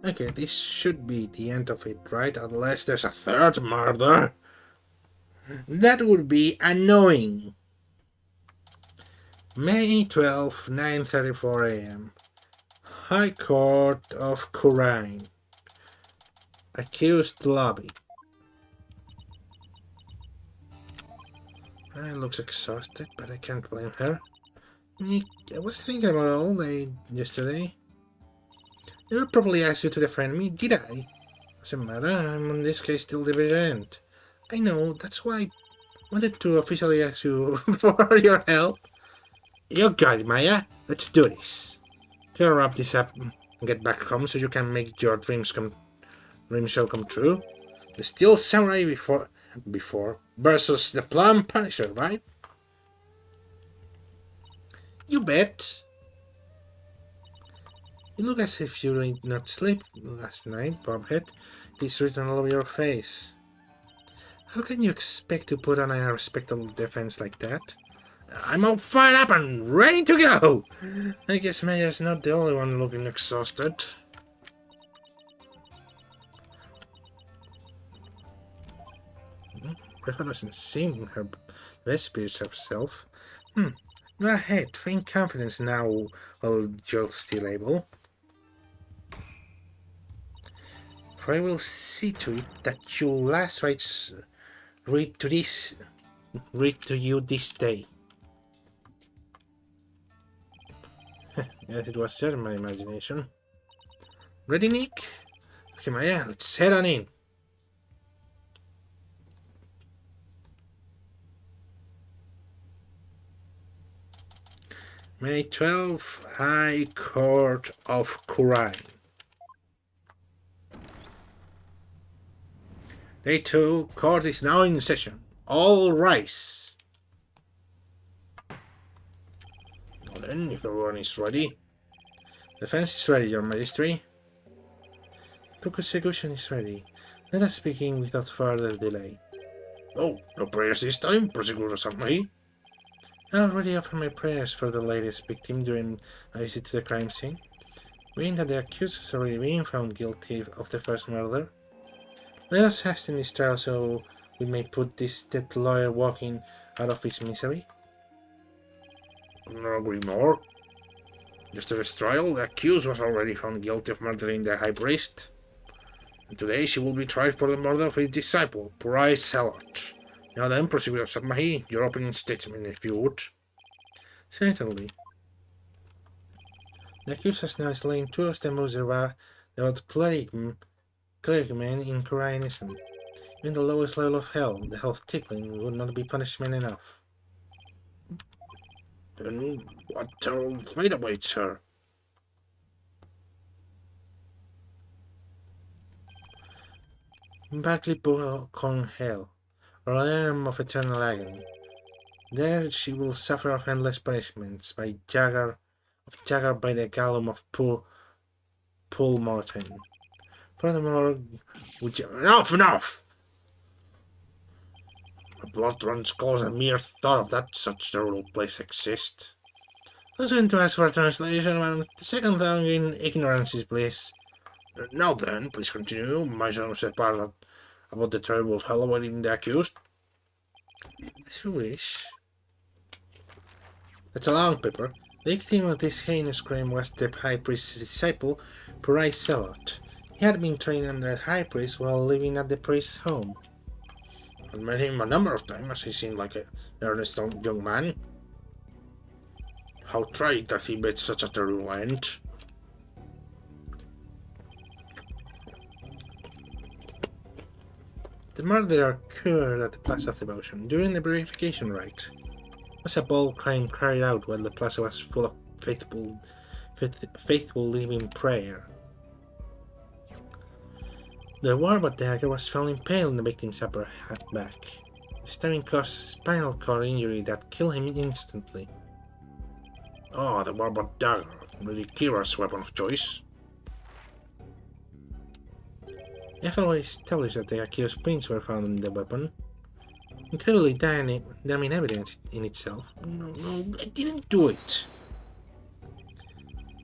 Okay, this should be the end of it, right? Unless there's a third murder. That would be annoying. May 12th, 9:34 a.m. High Court of Khura'in. Accused lobby. Looks exhausted, but I can't blame her. I was thinking about it all day yesterday. I never probably asked you to defend me, did I? Doesn't matter, I'm in this case till the very end. I know, that's why I wanted to officially ask you for your help. You got it, Maya. Let's do this. Can wrap this up and get back home so you can make your dream show come true? The Steel Samurai before versus the Plum Punisher, right? You bet. You look as if you did not sleep last night, Bobhead. It is written all over your face. How can you expect to put on a respectable defense like that? I'm all fired up and ready to go! I guess Maya's not the only one looking exhausted. Greta doesn't seem her best piece of herself. Go ahead, feign confidence now while you're still able. For I will see to it that your last rites read to you this day. Yes, it was just my imagination. Ready, Nick? Okay, Maya, let's head on in. May 12th, High Court of Khura'in. Day 2, court is now in session. All rise. Well then, if everyone is ready. Defense is ready, Your Majesty. Prosecution is ready. Let us begin without further delay. Oh, no prayers this time, Prosecutor Sakmai. I already offered my prayers for the latest victim during a visit to the crime scene. Being that the accused has already been found guilty of the first murder, let us hasten this trial so we may put this dead lawyer walking out of his misery. No agree more. Yesterday's trial, the accused was already found guilty of murdering the high priest. And today she will be tried for the murder of his disciple, Purai Selot. Now then, Prosecutor Sakmahi, your opening statement, if you would. Certainly. The accused has now slain two of the most devout clergymen in Khura'inism. In the lowest level of hell, the hell of tickling would not be punishment enough. Then what terrible fate awaits her? Bagley Kong Hell, or realm of eternal agony. There she will suffer of endless punishments by Jagger by the Gallum of Pool Mountain. Furthermore, enough! My blood runs cold at the mere thought of that such terrible place exists. I was going to ask for a translation, and the second thing in ignorance is bliss. Now then, please continue. My son said part about the terrible hell awaiting the accused. As you wish. That's a long paper. The victim of this heinous crime was the high priest's disciple, Purai Selot. He had been trained under the high priest while living at the priest's home. I met him a number of times, as he seemed like an earnest young man. How tragic that he met such a terrible end. The murder occurred at the Plaza of Devotion during the purification rite. It was a bold crime carried out while the plaza was full of faithful living prayer. The warbat dagger was found impaled in the victim's upper back. The stabbing caused a spinal cord injury that killed him instantly. Oh, the warbat dagger, really Kira's weapon of choice. The FLA established that the accused prints were found in the weapon. Incredibly damning evidence in itself. No, I didn't do it.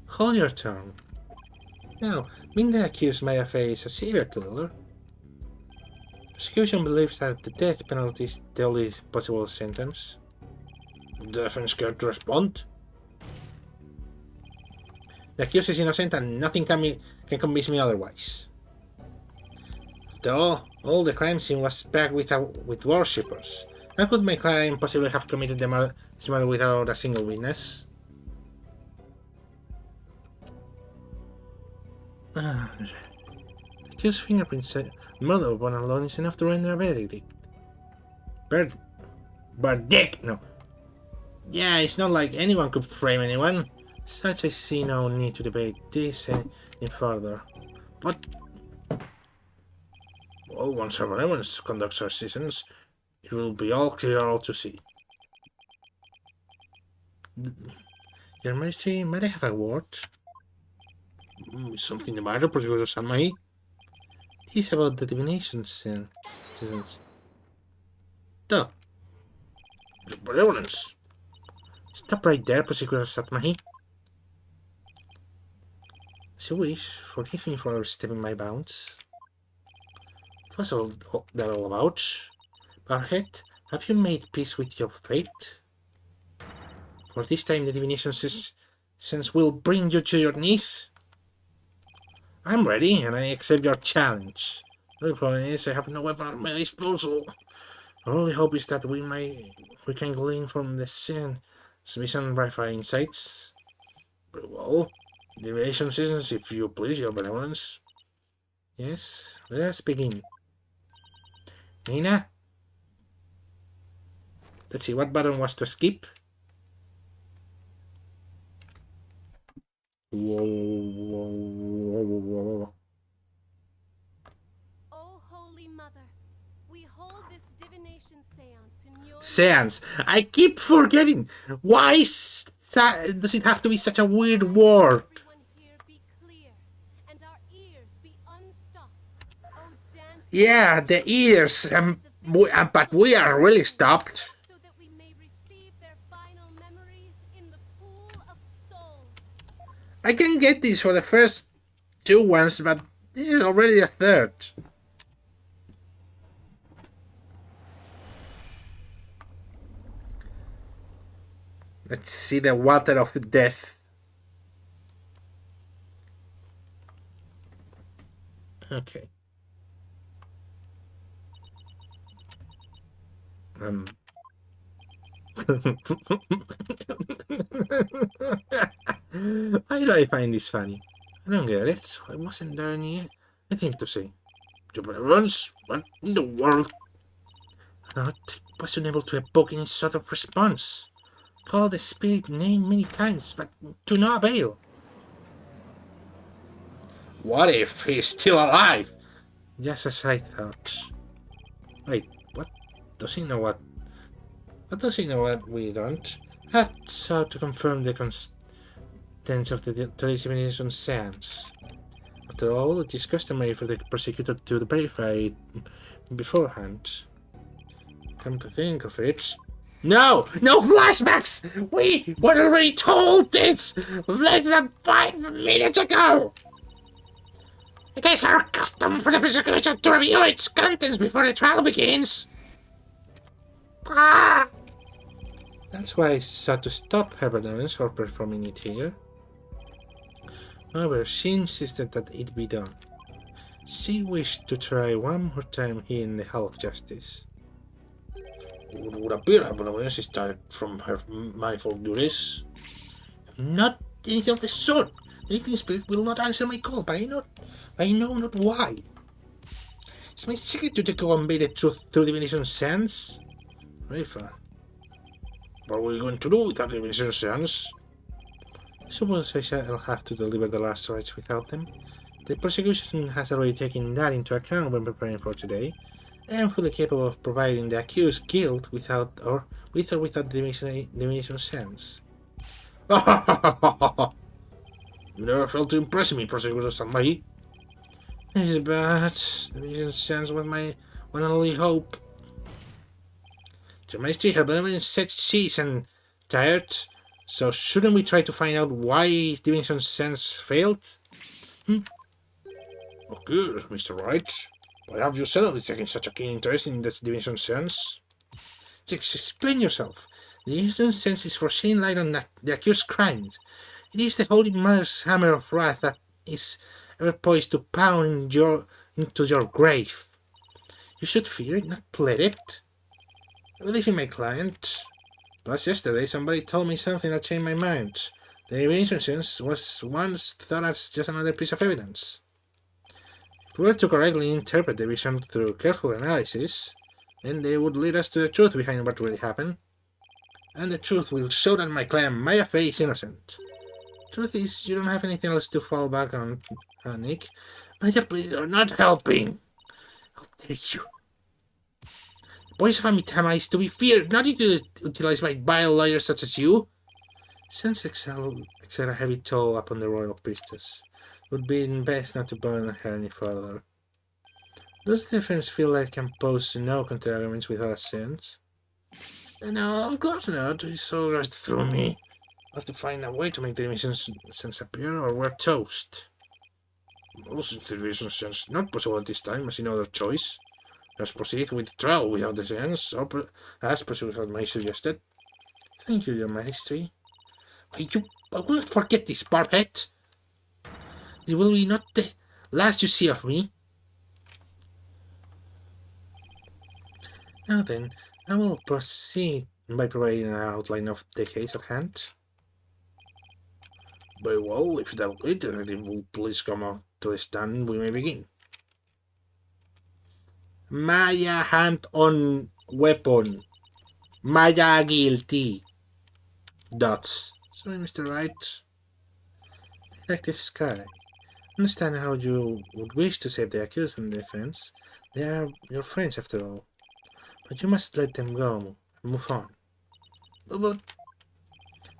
Hold your tongue. Now, being the accused Mayafe is a serial killer, prosecution believes that the death penalty is the only possible sentence. The defense scared to respond. The accused is innocent and nothing can convince me otherwise. After all the crime scene was packed with worshippers. How could my client possibly have committed this murder without a single witness? The accused's fingerprints murder weapon alone is enough to render a verdict. Verdict? No. Yeah, it's not like anyone could frame anyone. Such I see no need to debate this any further. But well, once our evidence conducts our seasons, it will be all clear all to see. Your Majesty, might I have a word? Is something the matter, Prosecutor Sanmai? This is about the divination seasons. Duh. Your evidence. Stop right there, Prosecutor Satmahi. As you wish, forgive me for stepping my bounds. What was all that all about? Barhead, have you made peace with your fate? For this time the divination sense will bring you to your knees. I'm ready, and I accept your challenge. The problem is I have no weapon at my disposal. Our only hope is that we can glean from the scene some verifying insights. Very well. Divination seasons, if you please, your benevolence. Yes, let us begin. Nina? Let's see, what button was to skip? Whoa. Oh, Holy Mother, we hold this divination seance in your Seance. I keep forgetting. Why does it have to be such a weird word? everyone here be clear, and our ears be unstopped. Oh, dance. Yeah, the ears. But we are really stopped. So that we may receive their final memories in the pool of souls. I can get this for the first two ones, but this is already a third. Let's see the water of death. Okay. Why do I find this funny? I don't get it. I wasn't there anything to say. Once, what in the world? I was unable to evoke any sort of response. Called the spirit name many times, but to no avail. What if he's still alive? Just as I thought. Wait, what? Does he know what? What does he know what we don't? I sought to confirm the contents of today's divination seance. After all, it is customary for the prosecutor to verify it beforehand. Come to think of it... No! No flashbacks! We were already told this less than 5 minutes ago! It is our custom for the prosecution to review its contents before the trial begins. Ah! That's why I sought to stop her benevolence for performing it here. However, she insisted that it be done. She wished to try one more time here in the Hall of Justice. It would appear her benevolence is tired from her manifold duties. Not anything of the sort. The Lightning Spirit will not answer my call, but I know not why. It's my secret to convey the truth through divination sense. Rifa. What are we going to do with that divination sense? I suppose I shall have to deliver the last rites without them. The prosecution has already taken that into account when preparing for today. I am fully capable of providing the accused guilt with or without divination sense. You never failed to impress me, Prosecutor Sanmai. This is bad. Divination sense was my one and only hope. Your Majesty, her benevolence said she's tired, so shouldn't we try to find out why divination sense failed? Okay, Mr. Wright. Why have you suddenly taken such a keen interest in this division sense? Just explain yourself. The division sense is for shedding light on the accused crimes. It is the Holy Mother's hammer of wrath that is ever poised to pound into your grave. You should fear it, not plead it. I believe in my client. Plus, yesterday somebody told me something that changed my mind. The evasion sense was once thought as just another piece of evidence. If we were to correctly interpret the vision through careful analysis, then they would lead us to the truth behind what really happened. And the truth will show that my client Maya Fey is innocent. Truth is, you don't have anything else to fall back on, Nick. Maya, please, you're not helping. How dare you? The boys of Amitama is to be feared, not utilized by vile lawyers such as you. Since exert a heavy toll upon the royal priestess, it would be best not to burden her any further. Does the defense feel like it can pose no counter-arguments without sense? No, of course not. It's so rushed through me. I'll have to find a way to make the division sense appear, or we're toast. Well, since the division sense not possible at this time, I see no other choice. Let's proceed with the trial without the sense, or as Professor May suggested. Thank you, Your Majesty. I will not forget this, Barbet. It will be not the last you see of me. Now then, I will proceed by providing an outline of the case at hand. Very well, if that will Detective will please come up to the stand, we may begin. Maya hand on weapon. Maya guilty. Dots. Sorry, Mr. Wright. Detective Sky. Understand how you would wish to save the accused and the defense. They are your friends after all. But you must let them go and move on. But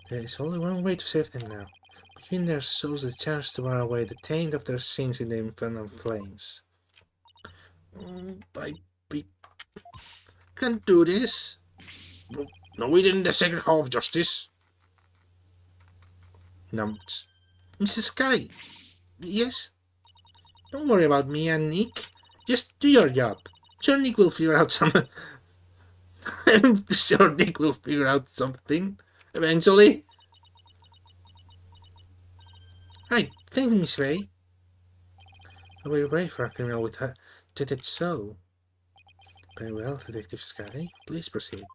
there is only one way to save them now. Giving their souls the chance to burn away the taint of their sins in the infernal flames. I can't do this. No, we didn't the Sacred Hall of Justice. Numbed. Mrs. Sky. Yes? Don't worry about me and Nick. Just do your job. Sure, Nick will figure out something. I'm sure Nick will figure out something eventually. Right, thank you, Miss Fey. A very brave for a criminal with a tainted soul. Very well, Detective Sky. Please proceed.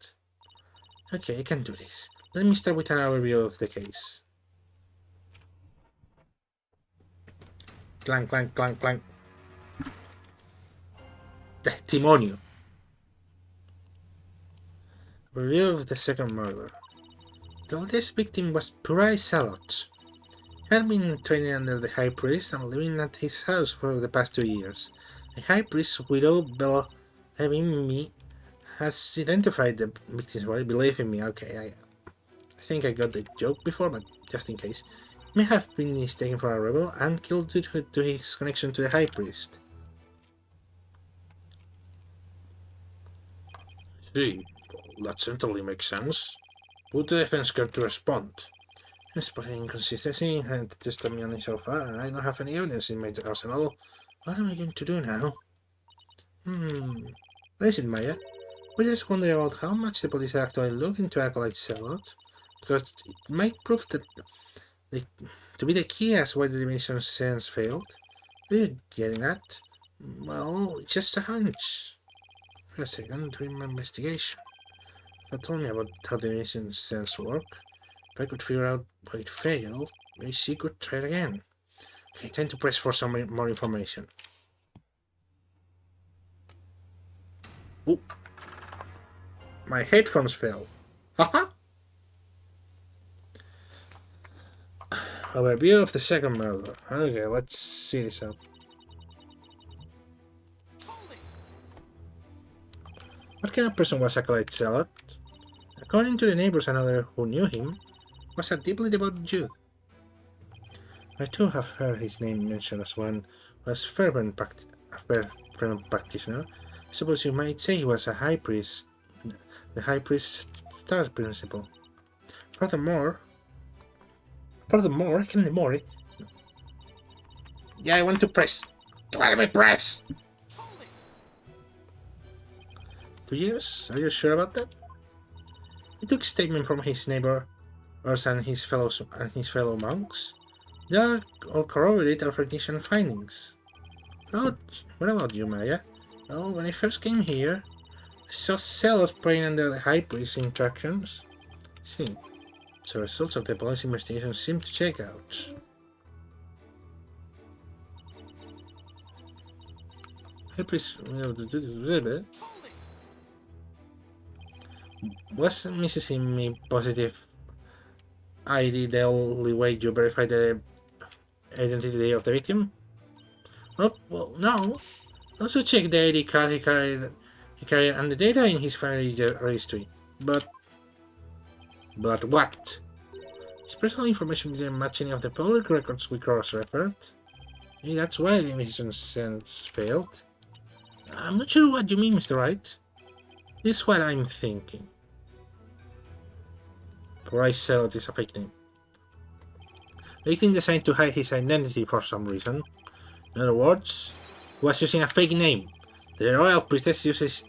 Okay, I can do this. Let me start with an overview of the case. Clank, clank, clank, clank. Testimonio. Review of the second murder. The oldest victim was Purai Salot. He had been training under the High Priest and living at his house for the past 2 years. The High Priest's widow, Bella Evimi, has identified the victim's body. Believe in me, okay, I think I got the joke before, but just in case. He may have been mistaken for a rebel and killed due to his connection to the High Priest. See, well, that certainly makes sense. Would the defense care to respond? Spotting inconsistency in the testimony so far, and I don't have any evidence in my arsenal. What am I going to do now? What is it, Maya? We just wonder about how much the police are actually looking to Acolyte Sellout, because it might prove that to be the key as why the dimension sense failed. Are you getting at? Well, it's just a hunch. For a second, during my investigation, it told me about how the dimension sense work. If I could figure out why it failed, maybe she could try it again. Okay, time to press for some more information. Ooh. My headphones fell. Haha! Overview of the second murder. Okay, let's see this out. What kind of person was Acolyte Zealot? According to the neighbors and others who knew him, was a deeply devout Jew. I too have heard his name mentioned as one who was a fervent practitioner. I suppose you might say he was a high priest, the high priest's star principle. Furthermore, Yeah, I want to press. Let me press! 2 years? Are you sure about that? He took statement from his neighbor and his fellow monks. They are all corroborate our recognition findings. What about you, Maya? Well, when I first came here, I saw cells praying under the high priest's instructions. See, the results of the police investigation seem to check out. High priest... Was Mrs. Amy positive ID the only way you verify the identity of the victim? Oh, well, no. Also check the ID card he carried and the data in his family registry. But what? His personal information didn't match any of the public records we cross-referred. Maybe that's why the investigation sense failed. I'm not sure what you mean, Mr. Wright. This is what I'm thinking. Bryce Sellett is a fake name. The victim decided to hide his identity for some reason. In other words, he was using a fake name. The royal priestess uses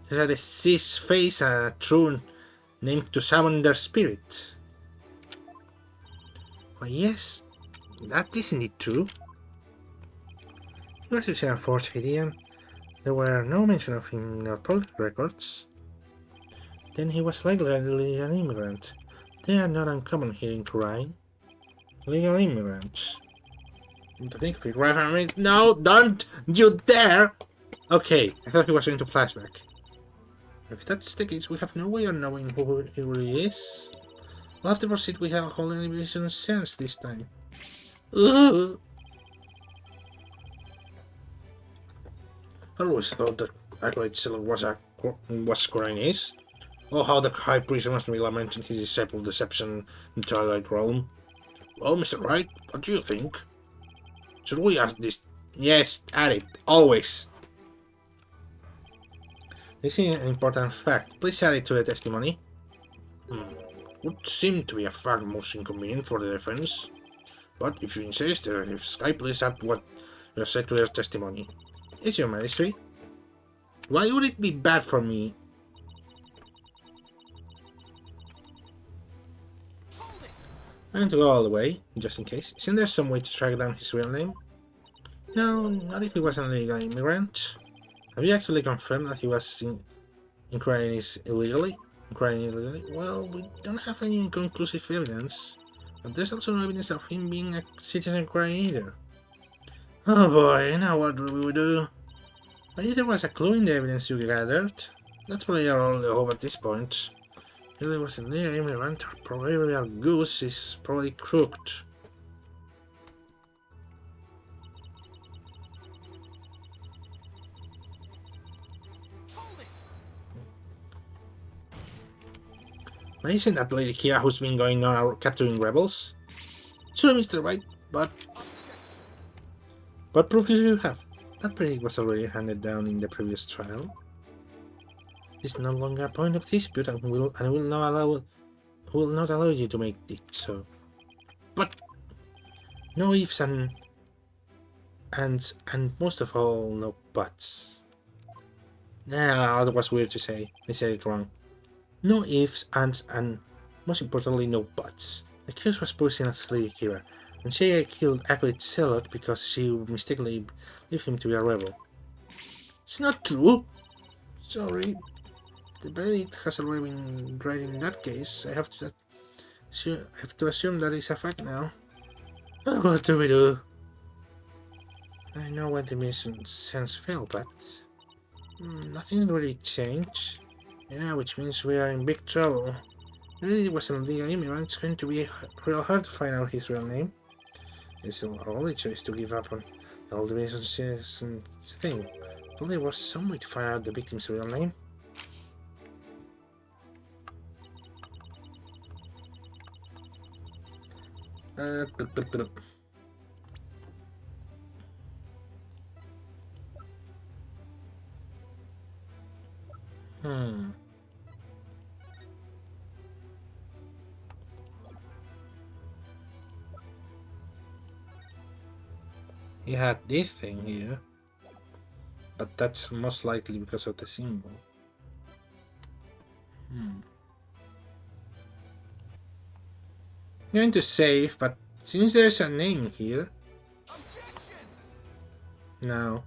a deceased face and a true name to summon their spirit. Why, yes, that is indeed true. He was using a forged ID and there were no mention of him in our public records. Then he was likely an immigrant. They are not uncommon here in Kurai. Legal immigrants. To think of it, right? I mean, no, don't you dare! Okay, I thought he was going to flashback. If that's the case, we have no way of knowing who he really is. We'll have to proceed with our whole elimination sense this time. Ugh. I always thought that Acolyte Siller was Koreanese. Oh, how the High Priest must be lamenting his disciple deception in Twilight Realm. Well, Mr. Wright, what do you think? Should we ask this? Yes, add it, always. This is an important fact. Please add it to the testimony. Would seem to be a fact most inconvenient for the defense. But if you insist, if Sky, please add what you said to their testimony. It's your ministry. Why would it be bad for me? I'm going to go all the way, just in case. Isn't there some way to track down his real name? No, not if he was an illegal immigrant. Have you actually confirmed that he was in Ukraine illegally? Well, we don't have any conclusive evidence. But there's also no evidence of him being a citizen of Ukraine either. Oh boy, now what do we do? Maybe there was a clue in the evidence you gathered. That's probably all the hope at this point. If it was an illegal immigrant, probably our goose is probably crooked. But isn't that Lady Kira who's been going on capturing rebels? Sure, Mr. White, but... What proof do you have? That predict was already handed down in the previous trial. It's no longer a point of dispute and will not allow you to make it so. But no ifs and most of all no buts. Nah, that was weird to say. I said it wrong. No ifs, ands, and most importantly, no buts. The accused was posing as Lady Kira, and she killed Acolyte Selot because she mistakenly believed him to be a rebel. It's not true! Sorry. The verdict has already been read in that case. I have to assume that is a fact now. What do we do? I know what the mission sense failed, but nothing really changed. Yeah, which means we are in big trouble. Really, it was an illegal immigrant. It's going to be real hard to find out his real name. It's our only choice to give up on the old division thing. But there was some way to find out the victim's real name. Hmm. he had this thing here. But that's most likely because of the symbol. I'm going to save, but since there's a name here... No.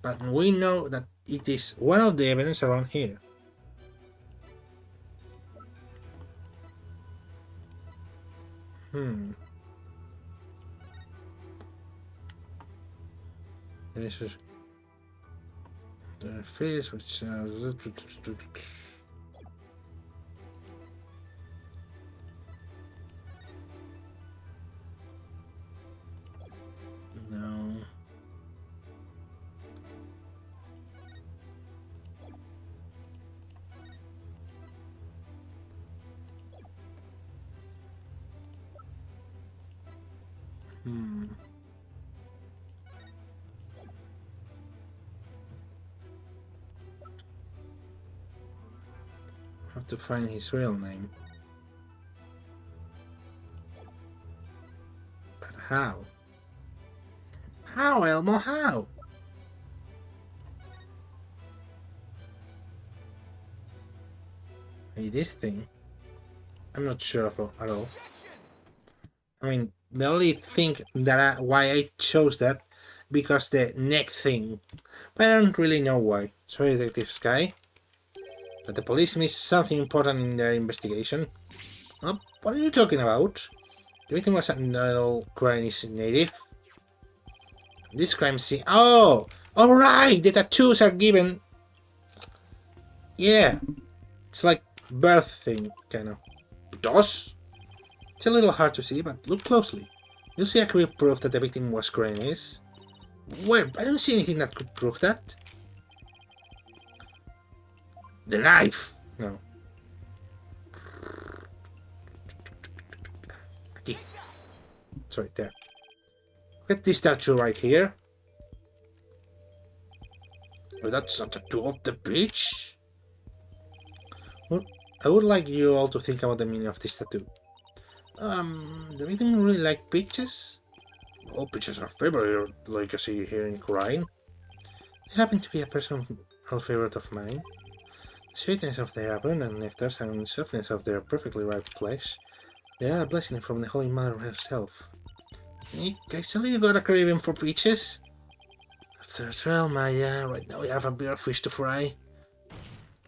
But we know that it is one of the evidence around here. This is the face which no. Have to find his real name. But how? How, Elmo? How? Maybe this thing. I'm not sure of it at all. I mean, the only thing that why I chose that because the neck thing, but I don't really know why. Sorry, Detective Sky. But the police missed something important in their investigation. Oh, what are you talking about? The victim was a Guyanese native. This crime scene. Oh! Alright! The tattoos are given. Yeah. It's like birth thing, kind of. Dos? It's a little hard to see, but look closely. You'll see a clear proof that the victim was Guyanese. Where? I don't see anything that could prove that. The knife! No. Aquí. Sorry, there. Look at this tattoo right here. Oh, that's a tattoo of the beach? Well, I would like you all to think about the meaning of this tattoo. The victim really like peaches? All peaches are favorite, like I see here in Quran. They happen to be a personal favorite of mine. The sweetness of their abundant nectars and the softness of their perfectly ripe flesh, they are a blessing from the Holy Mother herself. Hey, guys, you got a craving for peaches? After all, Maya, right now we have a bigger fish to fry.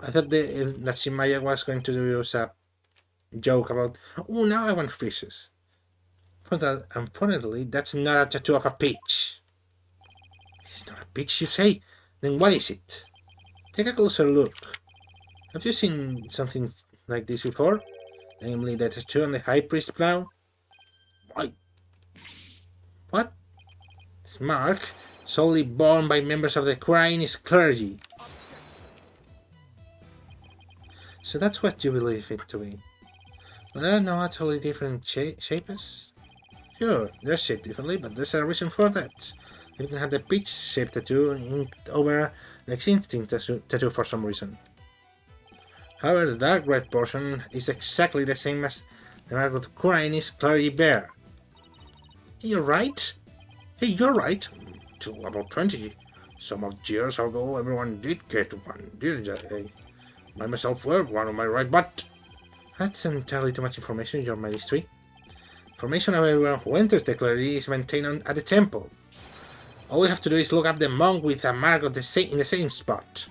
I thought that Maya was going to use a joke about, oh, now I want fishes. But unfortunately, that's not a tattoo of a peach. It's not a peach, you say? Then what is it? Take a closer look. Have you seen something like this before? Namely, the tattoo on the High Priest plow? Why? What? This mark, solely borne by members of the Guyanese clergy. So that's what you believe it to be. But there are no totally different shapes? Sure, they're shaped differently, but there's a reason for that. They even had the peach-shaped tattoo inked over an existing tattoo for some reason. However, the dark red portion is exactly the same as the mark of the Guyanese clergy bear. You're right? Hey, you're right. Till about 20 some odd years ago, everyone did get one, didn't they? I myself were one, am I right? But that's entirely too much information, Your Majesty. Information of everyone who enters the clergy is maintained at the temple. All you have to do is look up the monk with a mark of in the same spot.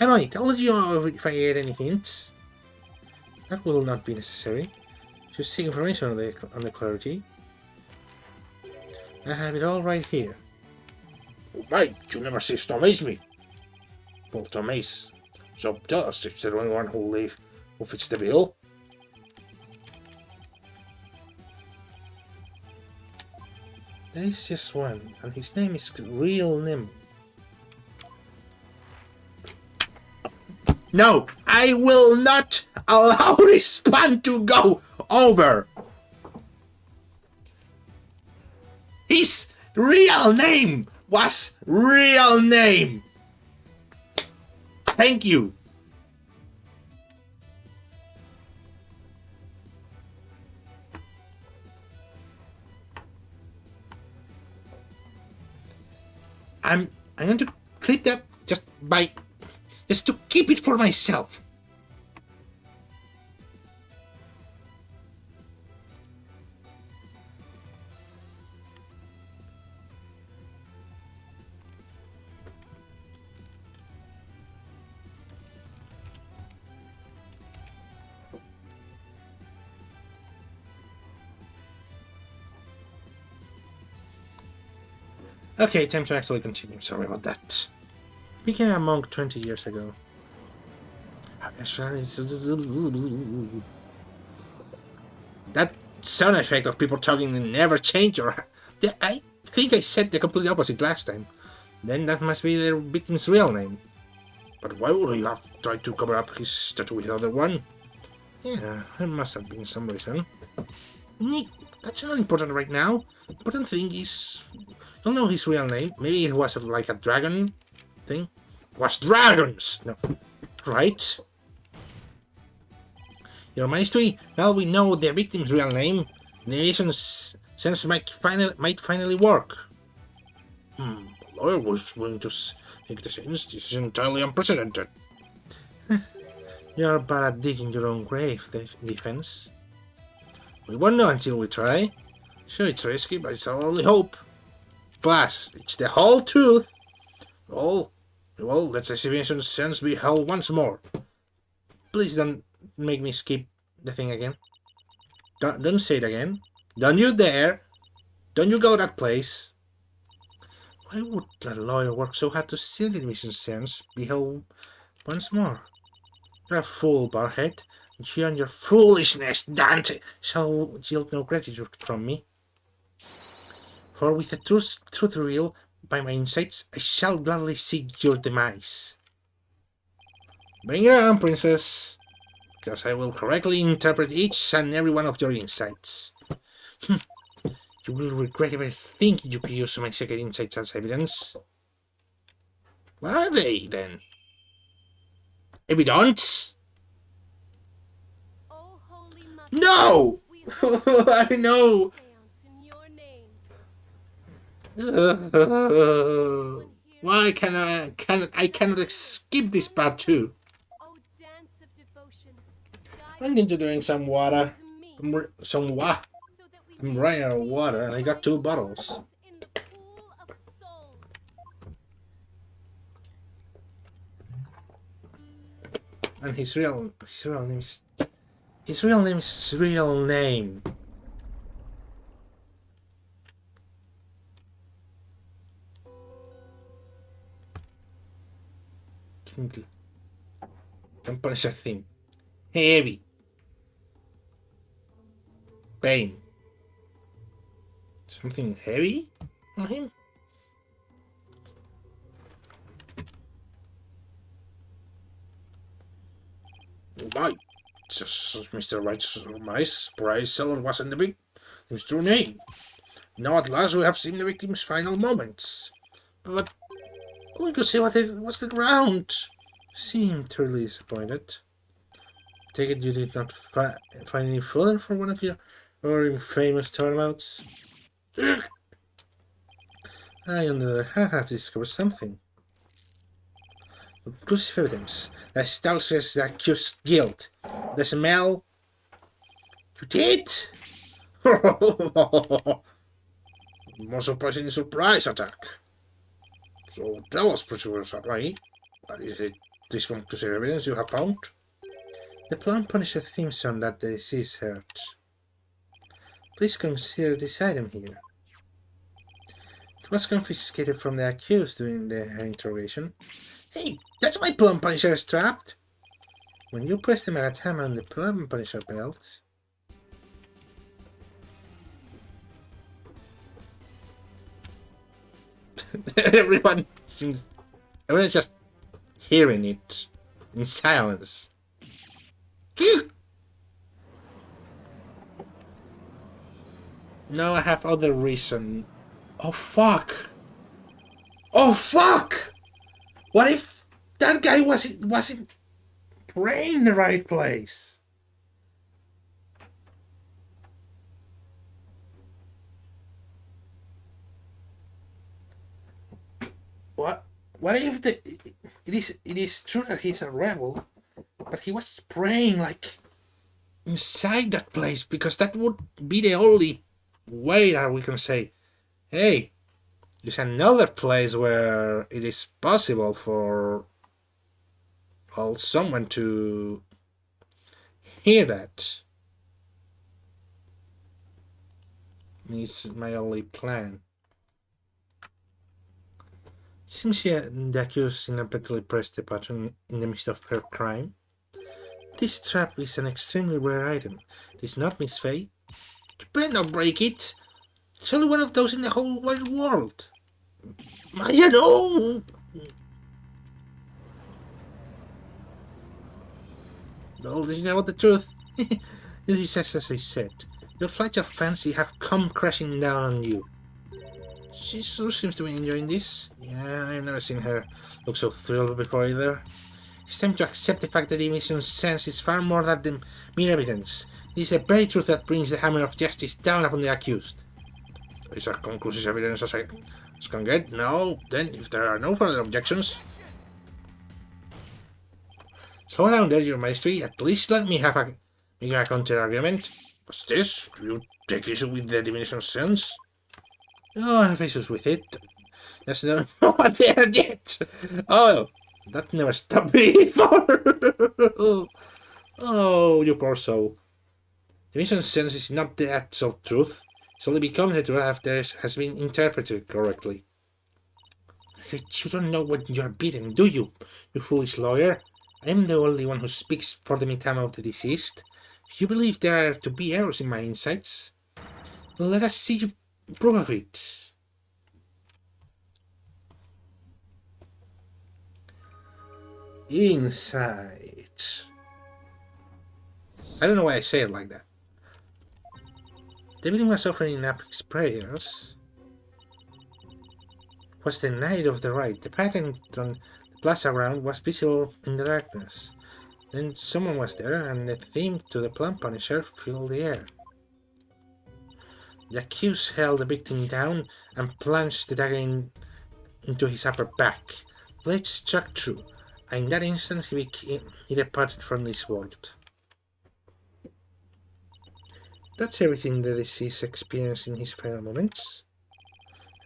I'm on it. I'll let you know if I get any hints. That will not be necessary. Just seek information on the clergy. I have it all right here. Oh my, you never cease to amaze me. Well, to amaze. So tell us if there's anyone who fits the bill. There is just one, and his name is Real Nim. No, I will not allow this plan to go over. His real name was Real Name. Thank you. I'm going to clip that just to keep it for myself. Okay, time to actually continue. Sorry about that. Became a monk 20 years ago. That sound effect of people talking never changed, or I think I said the complete opposite last time. Then that must be their victim's real name. But why would he have tried to cover up his tattoo with the other one? Yeah, there must have been some reason. Nick, that's not important right now. The important thing is, I don't know his real name. Maybe it was like a dragon thing. It was dragons! No. Right? Your Maestri, now we know the victim's real name. The nation's sense might finally work. The lawyer was willing to take the sense. This is entirely unprecedented. You're bad at digging your own grave, defense. We won't know until we try. Sure, it's risky, but it's our only hope. Plus, it's the whole truth. Well, let the exhibition's sense be held once more. Please don't make me skip the thing again. Don't say it again. Don't you dare. Don't you go that place. Why would a lawyer work so hard to see the division's sense be held once more? You're a fool, Barhead. And you and your foolishness, Dante, shall yield no gratitude from me. For with the truth revealed by my insights, I shall gladly seek your demise. Bring it on, princess, because I will correctly interpret each and every one of your insights. You will regret ever thinking you could use my secret insights as evidence. What are they, then? Evidence? Oh, Holy Mother, No! we hold I know! seance in your name. Why cannot skip this part too? Oh, dance of devotion, I'm into doing some water. to me, Some what? so that we I'm may running out of receive water and I got 2 divine bottles. powers in the pool of souls. And his real name is his real name. Kingly. Punisher theme. Heavy. Pain. Something heavy on him? Right. Just Mr. Wright's surmise, Bryce Seller wasn't the victim's true name. Now at last we have seen the victim's final moments. But we could see what's the ground. Seemed truly disappointed. Take it you did not find any fodder for one of your famous turnouts? I, on the other hand, have discovered something. Conclusive evidence that establishes the accused's guilt. The smell. You did? More surprising surprise attack. So that was pretty well right. But is it this conclusive evidence you have found? The Plum Punisher theme song that the deceased heard. Please consider this item here. It was confiscated from the accused during her interrogation. Hey, that's my Plum Punisher strapped! When you press the Magatama on the Plum Punisher belt... Everyone's just hearing it in silence. No, I have other reason. Oh fuck! Oh fuck! What if that guy wasn't praying in the right place? What if it is true that he's a rebel, but he was praying like inside that place, because that would be the only way that we can say, hey, there's another place where it is possible for, well, someone to hear that. This is my only plan. Seems the accused inadvertently pressed the button in the midst of her crime. This trap is an extremely rare item. It is not Miss Faye. You better not break it. It's only one of those in the whole wide world. Maya, no! No, this is about the truth. This is as I said. Your flights of fancy have come crashing down on you. She sure seems to be enjoying this. Yeah, I've never seen her look so thrilled before either. It's time to accept the fact that the emission's sense is far more than the mere evidence. It is the very truth that brings the hammer of justice down upon the accused. Is as conclusive evidence as I can get? No? Then, if there are no further objections... So down there, your majesty, at least let me have a counter-argument. What's this? Do you take issue with the diminution sense? Oh, I have issues with it. There's no one there yet. Oh, that never stopped me before. Oh, you poor soul. Diminution sense is not the actual truth. It only becomes the truth after it has been interpreted correctly. You don't know what you're bidding, do you, you foolish lawyer? I am the only one who speaks for the midtime of the deceased. If you believe there are to be errors in my insights, then let us see you proof of it. Insight. I don't know why I say it like that. The victim was offering up his prayers. It was the night of the rite. The pattern on the plaza ground was visible in the darkness. Then someone was there, and the theme to the plum punisher filled the air. The accused held the victim down and plunged the dagger into his upper back. The blade struck true, and in that instant he departed from this world. That's everything the deceased experienced in his final moments.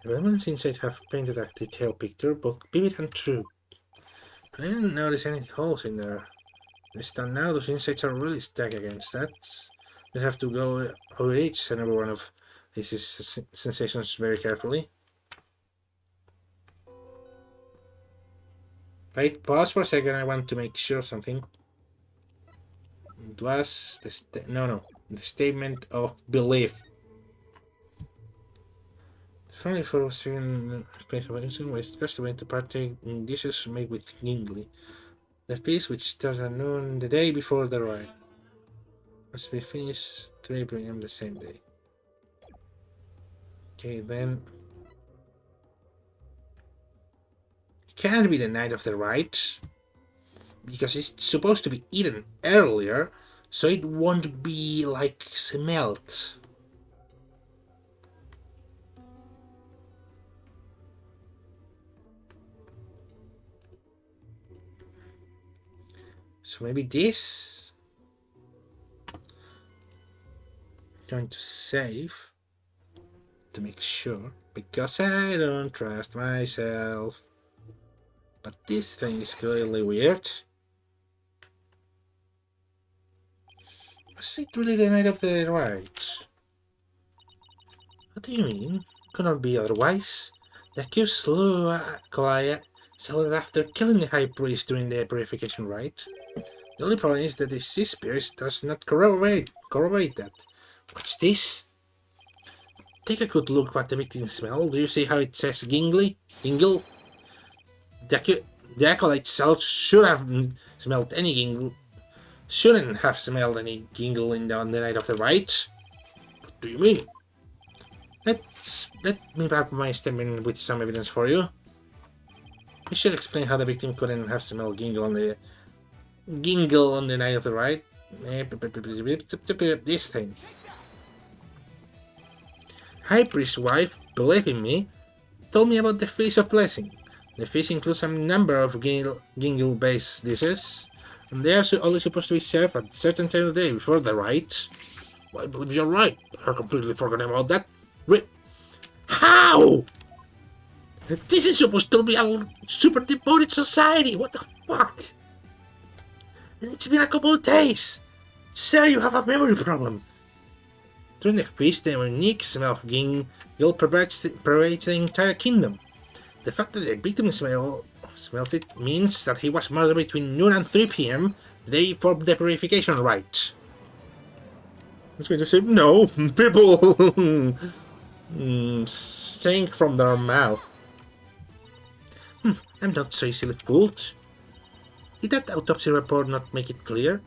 The elements inside have painted a detailed picture, both vivid and true. But I didn't notice any holes in there. Now those insights are really stacked against that. You have to go over each and every one of these sensations very carefully. Wait, pause for a second, I want to make sure something. It was the statement of belief. Finally, for second space of instant waste, customary to partake in dishes made with gingli. The feast, which starts at noon the day before the rite, must be finished 3 p.m. the same day. Okay, then. It can't be the night of the rite, because it's supposed to be eaten earlier, so it won't be like smelt. So maybe this. I'm going to save to make sure, because I don't trust myself. But this thing is clearly weird. Was it really the night of the rite? What do you mean? Could not be otherwise. The accused slew Goliath so after killing the high priest during the purification rite. The only problem is that the deceased spirit does not corroborate that. What's this? Take a good look what the victim smelled. Do you see how it says gingle? The acolyte itself should have smelled any gingle. Shouldn't have smelled any gingle on the night of the rite. What do you mean? Let me back my statement with some evidence for you. We should explain how the victim couldn't have smelled gingle on the night of the rite. This thing. High priest's wife, believe in me, told me about the Feast of Blessing. The feast includes a number of Gingle-based dishes, and they are only supposed to be served at a certain time of day before the rite. Well, I believe you're right. I completely forgot about that. How? This is supposed to be a super devoted society. What the fuck? And it's been a couple of days. Sir, you have a memory problem. During the feast, the unique smell of gingle pervades the entire kingdom. The fact that the victim smelt it means that he was murdered between noon and 3 p.m. the day for the purification rite. I was going to say, no, people stink from their mouth. I'm not so easily fooled. Did that autopsy report not make it clear?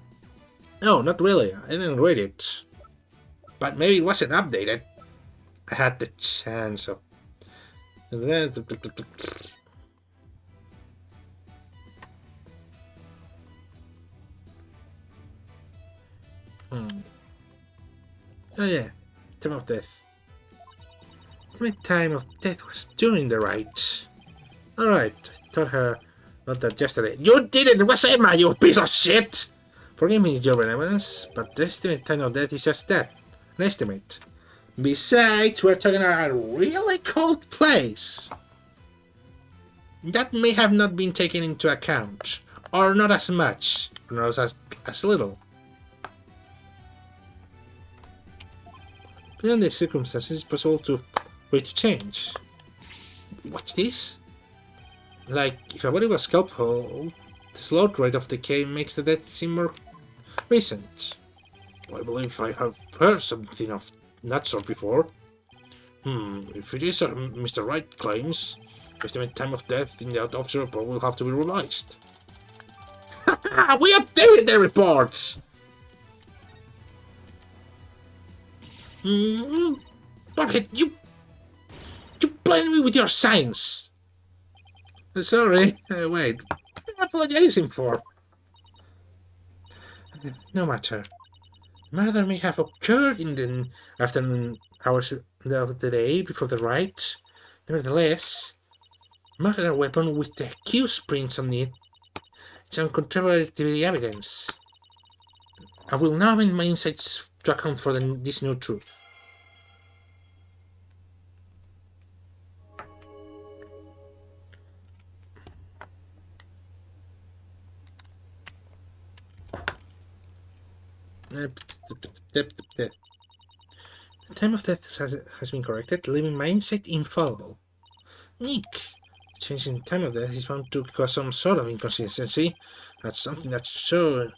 No, not really. I didn't read it. But maybe it wasn't updated. I had the chance of... Oh yeah, time of death. My time of death was during the rite. Alright, I told her about that yesterday. You didn't! It was Emma, you piece of shit! Forgive me, your benevolence, but the estimated time of death is just that. An estimate. Besides, we're talking about a really cold place. That may have not been taken into account. Or not as much. Or not as little. Beyond the circumstances, it's possible for it to change. What's this? Like, if a body was sculptural, the slow rate of decay makes the death seem more recent. I believe I have heard something of that sort before. If it is Mr. Wright claims, estimated time of death in the autopsy report will have to be revised. We updated the report! Bucket, you blind me with your science! Sorry, wait. What am I apologizing for? No matter. Murder may have occurred in the afternoon hours of the day before the rite. Nevertheless, murder weapon with the accused prints on it. It's uncontroverted evidence. I will now amend my insights to account for this new truth. The time of death has been corrected, leaving my insight infallible. Nick! Changing time of death is bound to cause some sort of inconsistency. That's something that's sure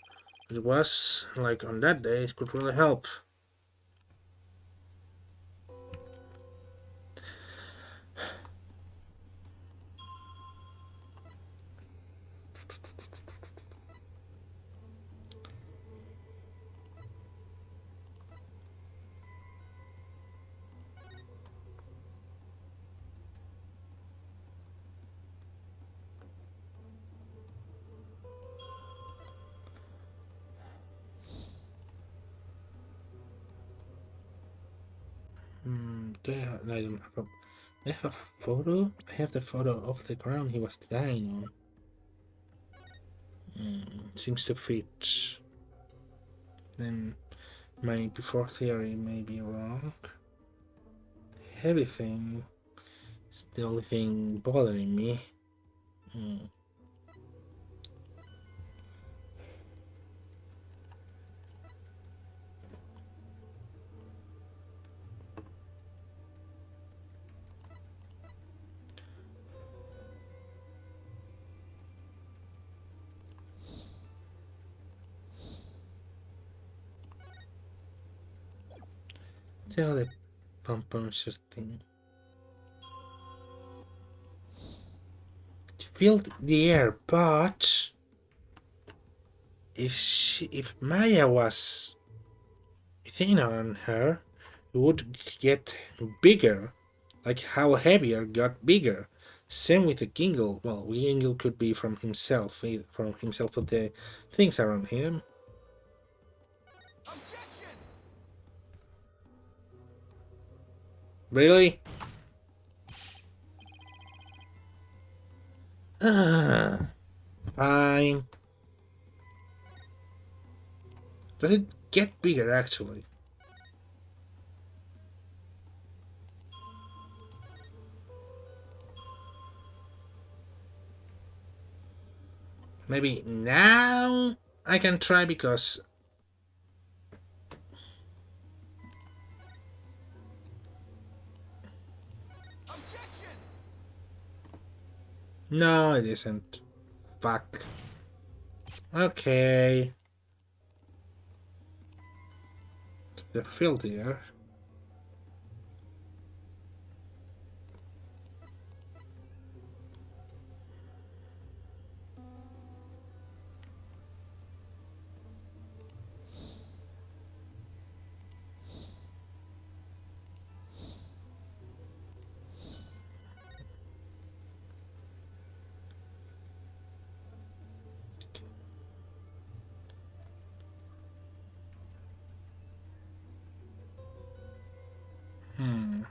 it was, like on that day, it could really help. I don't have I have a photo? I have the photo of the ground he was dying on. Seems to fit. Then my before theory may be wrong. Heavy thing is the only thing bothering me. The other puncture thing. She filled the air, but if Maya was thinner on her, it would get bigger. Like how heavier got bigger. Same with the Gingle. Well, Gingle could be from himself or the things around him. Objection! Really? Does it get bigger, actually? Maybe now I can try, because Objection! no, it isn't. Fuck. Okay. The filthier. Hmm.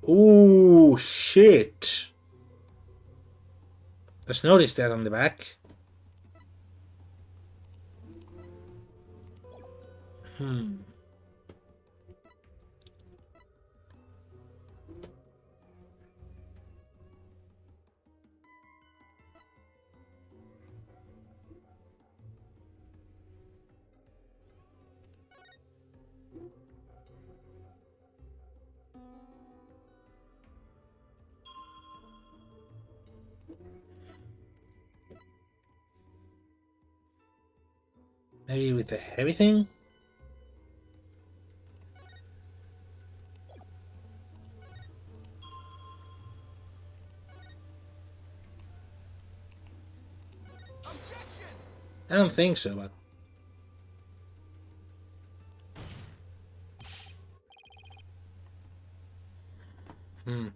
Ooh, shit. Just noticed that on the back. Hmm. Maybe with the heavy thing? Objection! I don't think so, but... Hmm.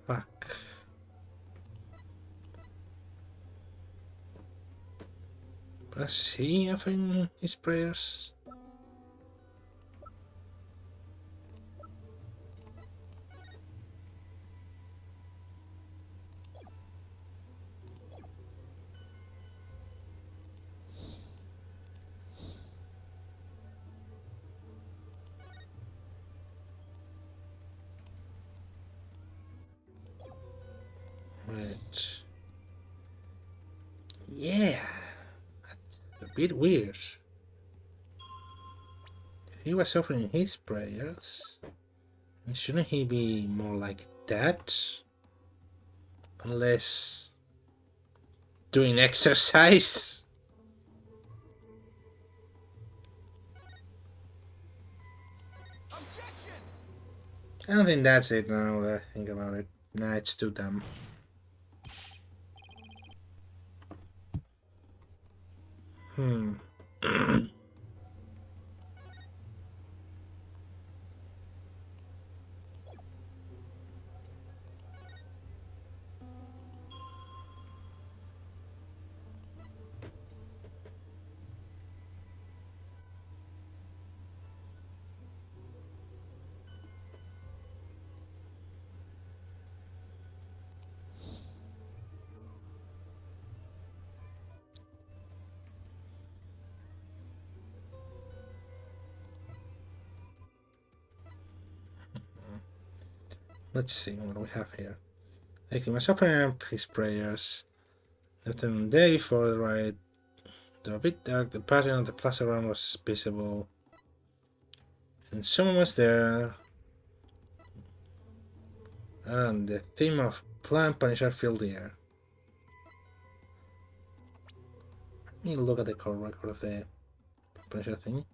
Fuck. Was he offering his prayers? Right. Yeah. A bit weird. If he was offering his prayers, shouldn't he be more like that? Unless doing exercise? Objection! I don't think that's it now that I think about it. Nah, it's too dumb. Hmm. Let's see what we have here. Taking myself and his prayers. Left them the day before the riot. They were a bit dark, the pattern of the plaza around was visible. And someone was there. And the theme of Plan Punisher filled the air. Let me look at the core record of the Punisher thing.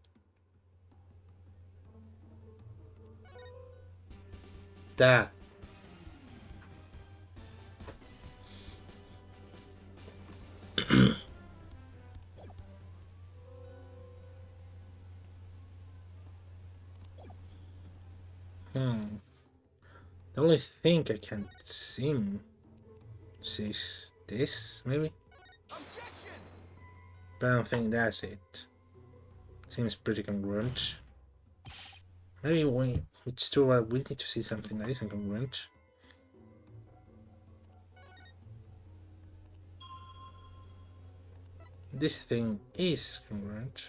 That. Hmm. The only thing I can seem is this, maybe? Objection! But I don't think that's it. Seems pretty congruent. Maybe it's true that we need to see something that isn't congruent. This thing is congruent.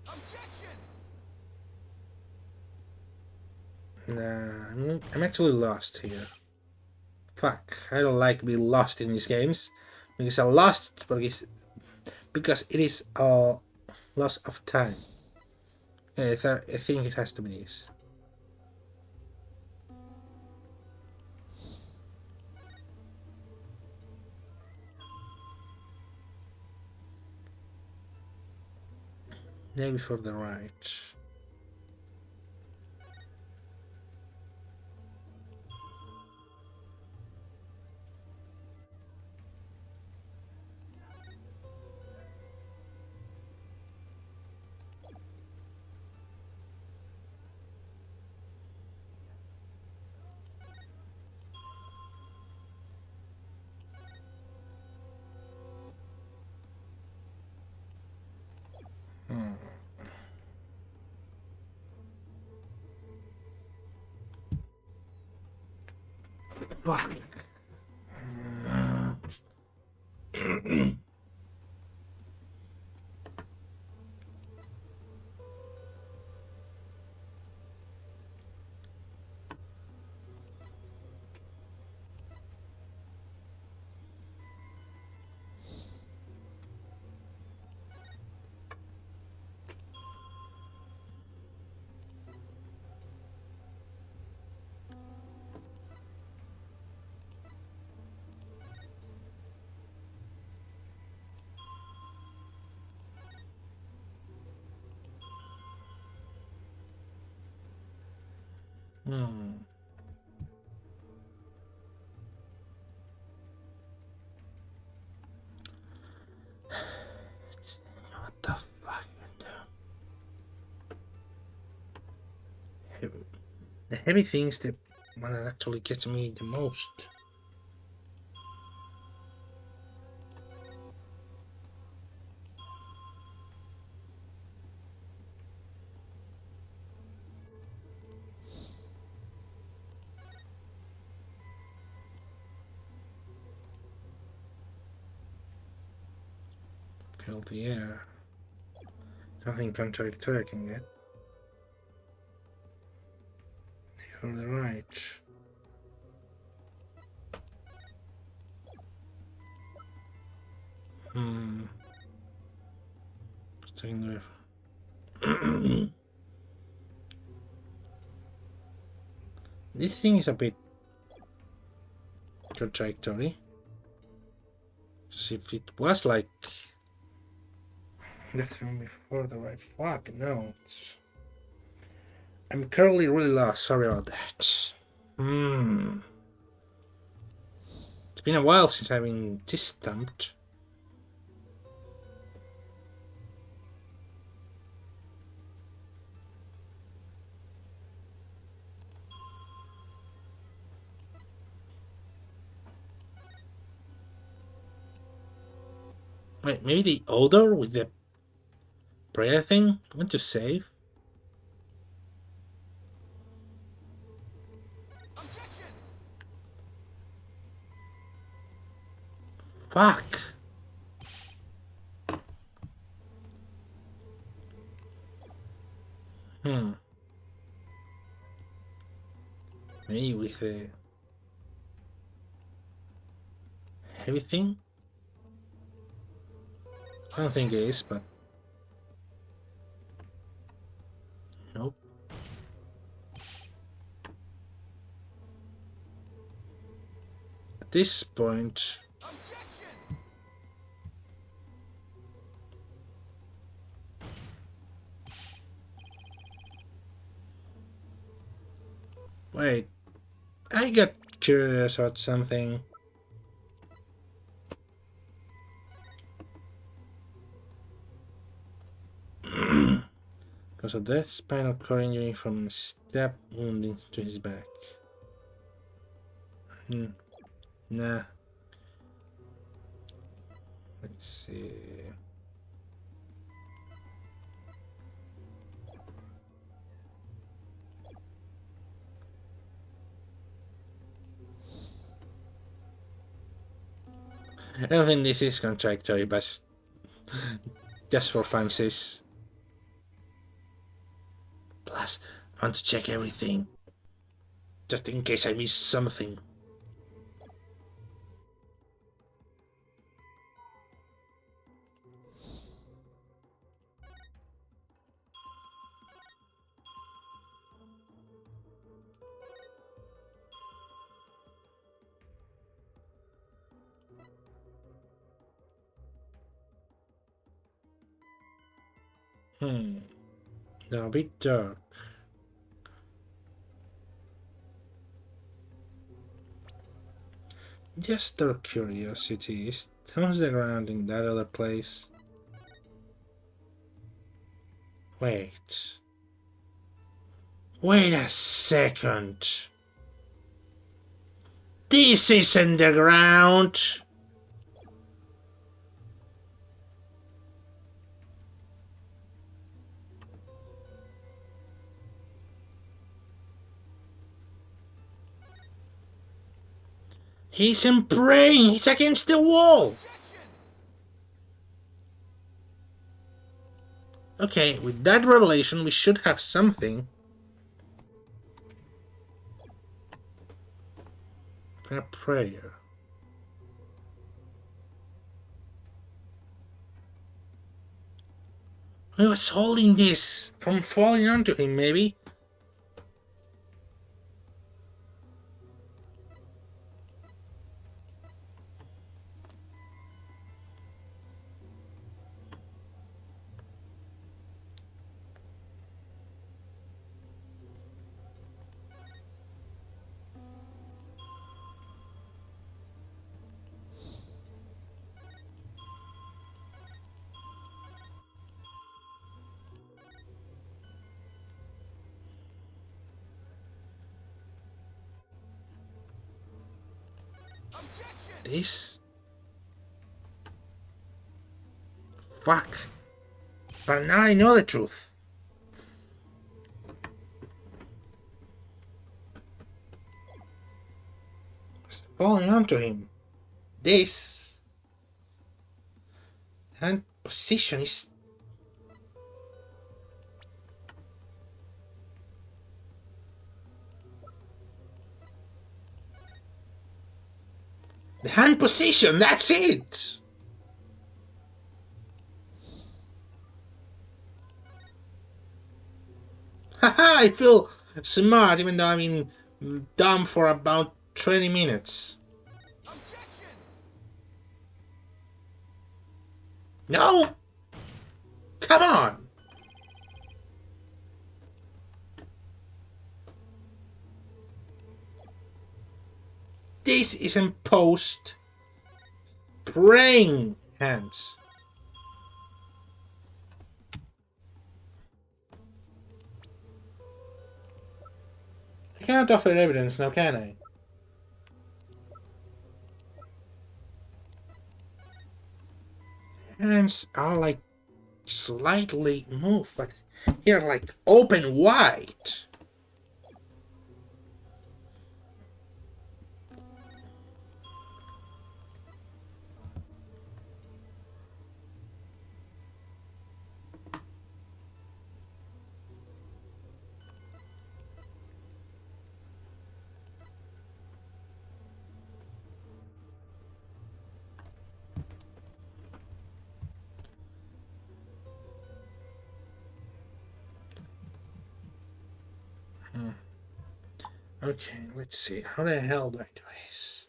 Objection! Nah, I'm actually lost here. Fuck, I don't like being lost in these games. Because I'm lost because it is a loss of time. Yeah, I think it has to be this. Maybe for the right. Fuck. Hmm. What the fuck? The heavy things the one that actually gets me the most. Fill the air. Nothing contradictory I can get. You're the right. Hmm. Staying there. This thing is a bit contradictory. So if it was like the room before the right, fuck no. I'm currently really lost. Sorry about that. Hmm. It's been a while since I've been this stumped. Wait, maybe the odor with the prayer thing? I want to save. Objection! Fuck. Hmm. Maybe with the heavy thing? I don't think it is, but nope. At this point... Objection! Wait, I got curious about something. Because of death, spinal cord injury from a stab wound into his back. Nah. Let's see. I don't think this is contradictory, but just for fancies. Plus, I want to check everything. Just in case I miss something. Now a bit dark. Just out of curiosity, how's the ground in that other place? Wait. Wait a second. This isn't the ground! He isn't praying! He's against the wall! Objection! Okay, with that revelation, we should have something. A prayer. He was holding this from falling onto him, maybe? Objection! This? Fuck. But now I know the truth. It's falling onto him. This hand position is... The hand position, that's it! Haha, I feel smart even though I've been dumb for about 20 minutes. Objection! No! Come on! This isn't post praying hands. I cannot offer evidence now, can I? Hands are like slightly moved, but here like open wide. Okay, let's see. How the hell do I do this?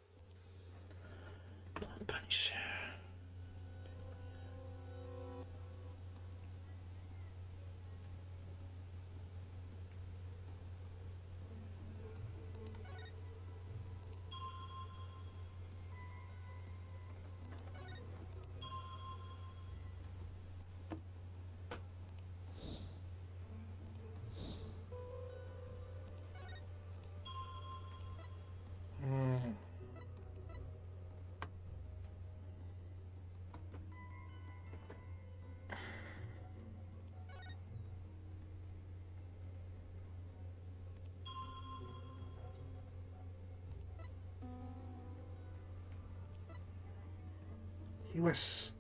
It was...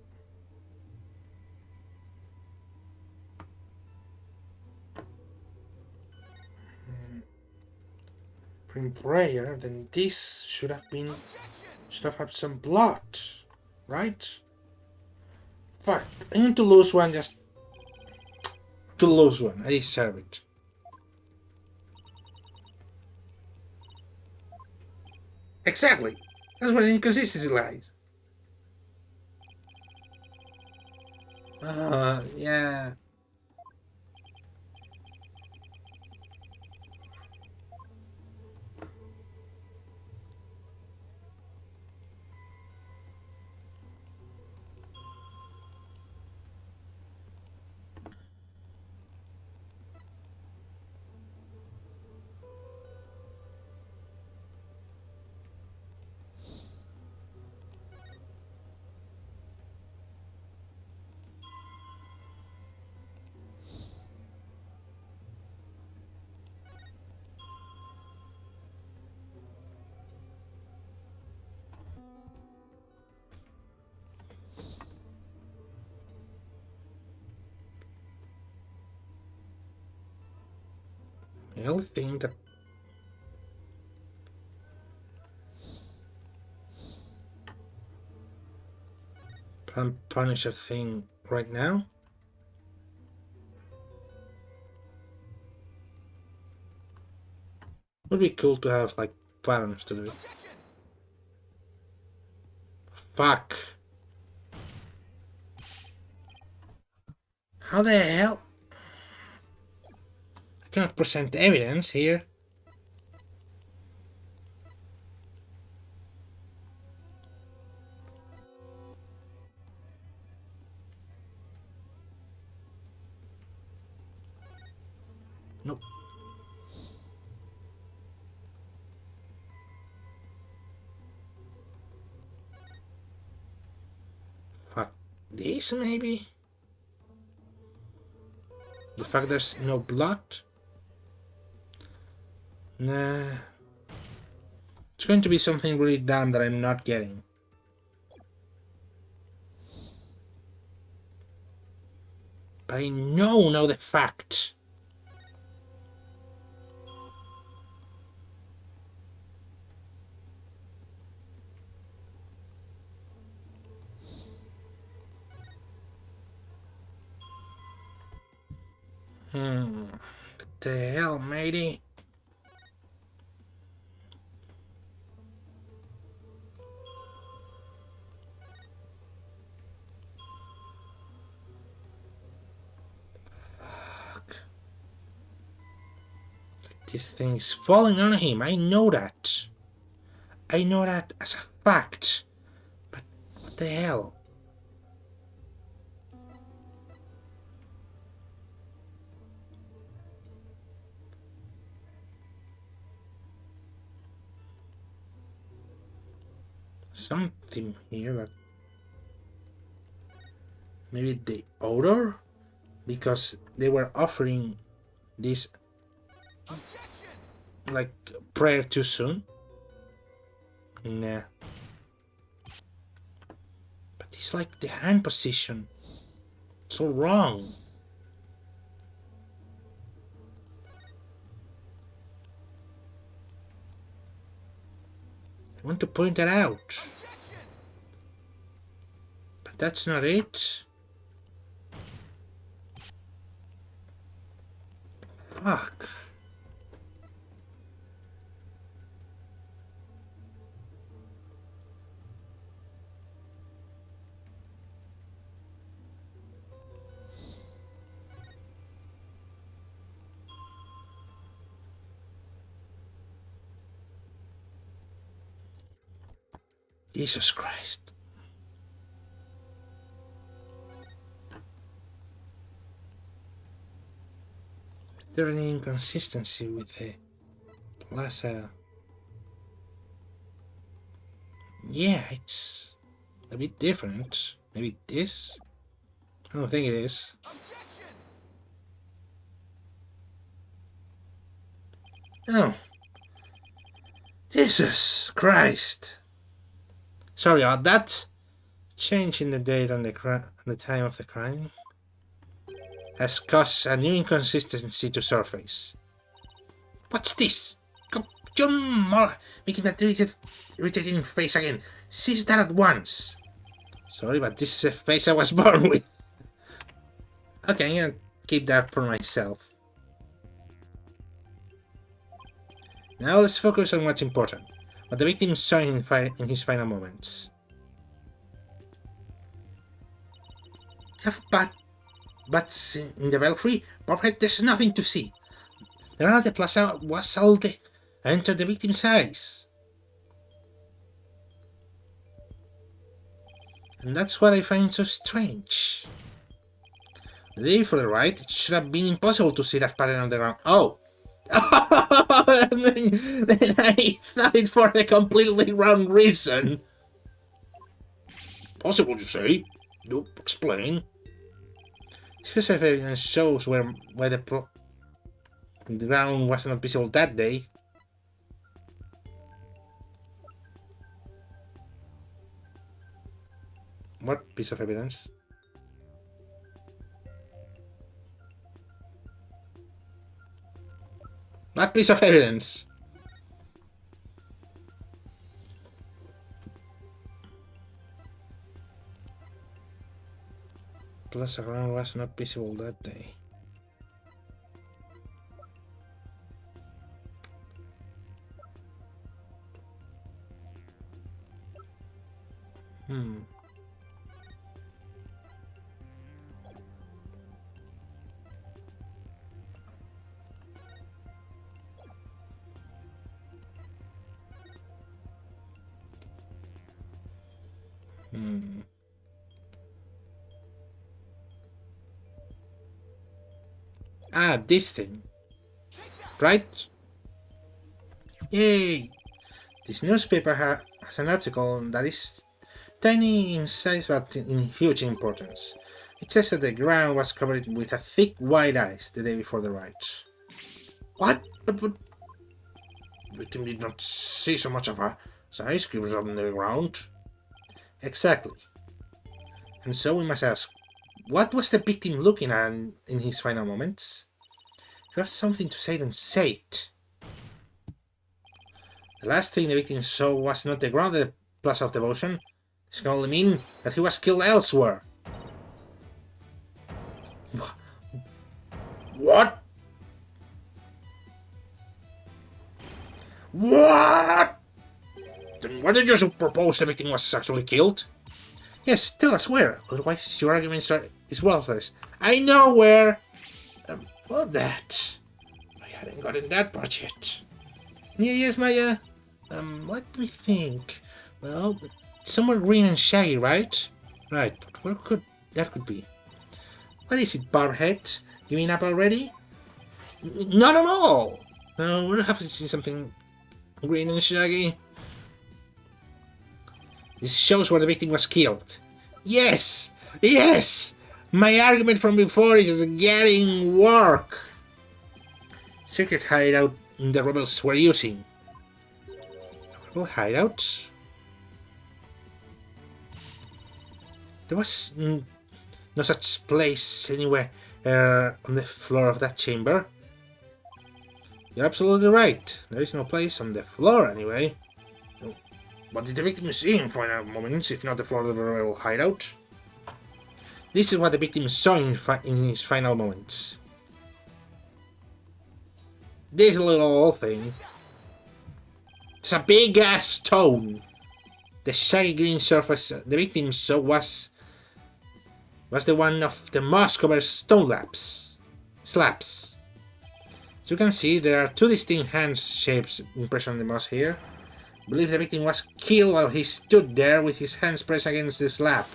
in prayer, then this should have been... should have had some blood, right? Fuck, I need to lose one just... to lose one, I deserve it. Exactly! That's where the inconsistency lies. Yeah. The only thing that Punisher thing right now would be cool to have like patterns to do it. Fuck. How the hell? I cannot present evidence here. Nope. Fuck this maybe? The fact there's no blood? Nah. It's going to be something really dumb that I'm not getting. But I know the fact. What the hell, matey? Fuck. This thing's falling on him, I know that. I know that as a fact. But what the hell? Something here that... maybe the odor? Because they were offering this like prayer too soon? Nah. But it's like the hand position. So wrong. I want to point that out. But that's not it. Fuck. Jesus Christ. Is there any inconsistency with the plaza? Yeah, it's a bit different. Maybe this? I don't think it is. Oh. Jesus Christ. Sorry about that. change in the date and the time of the crime has caused a new inconsistency to surface. What's this? You're making that irritating face again. Cease that at once. Sorry, but this is a face I was born with. Okay, I'm gonna keep that for myself. Now let's focus on what's important. What the victim saw in his final moments. Have bats in the belfry? Bobhead, there's nothing to see. The round of the plaza was all the entered the victim's eyes. And that's what I find so strange. The day before the riot, it should have been impossible to see that pattern on the ground. Oh! then I thought it for the completely wrong reason. Possible, you say? Do explain. Specific evidence shows where the ground was not visible that day. What piece of evidence? What piece of evidence? Plaza ground was not visible that day. Ah, this thing. Right? Yay! This newspaper has an article that is tiny in size but in huge importance. It says that the ground was covered with a thick white ice the day before the riot. What? But the victim did not see so much of a ice cubes on the ground. Exactly. And so we must ask, what was the victim looking at in his final moments? If you have something to say, then say it. The last thing the victim saw was not the ground at the Plaza of Devotion. This can only mean that he was killed elsewhere. What? What? Then why did you propose the victim was actually killed? Yes, tell us where, otherwise your argument is worthless. I know where! Well, that... I hadn't gotten that part yet. Yes, Maya. What do we think? Well, somewhere green and shaggy, right? Right, but where could that be? What is it, Barbhead? Giving up already? Not at all! No, we'll have to see something green and shaggy. This shows where the victim was killed. Yes! Yes! My argument from before is getting work! Secret hideout the rebels were using. Rebel hideout? There was no such place anywhere on the floor of that chamber. You're absolutely right. There is no place on the floor anyway. What did the victim see in final moments, if not the floor of the rebel hideout? This is what the victim saw in his final moments. This little thing. It's a big-ass stone. The shaggy green surface the victim saw was the one of the moss-covered stone slabs. As you can see, there are two distinct hand shapes impression on the moss here. I believe the victim was killed while he stood there with his hands pressed against the slab.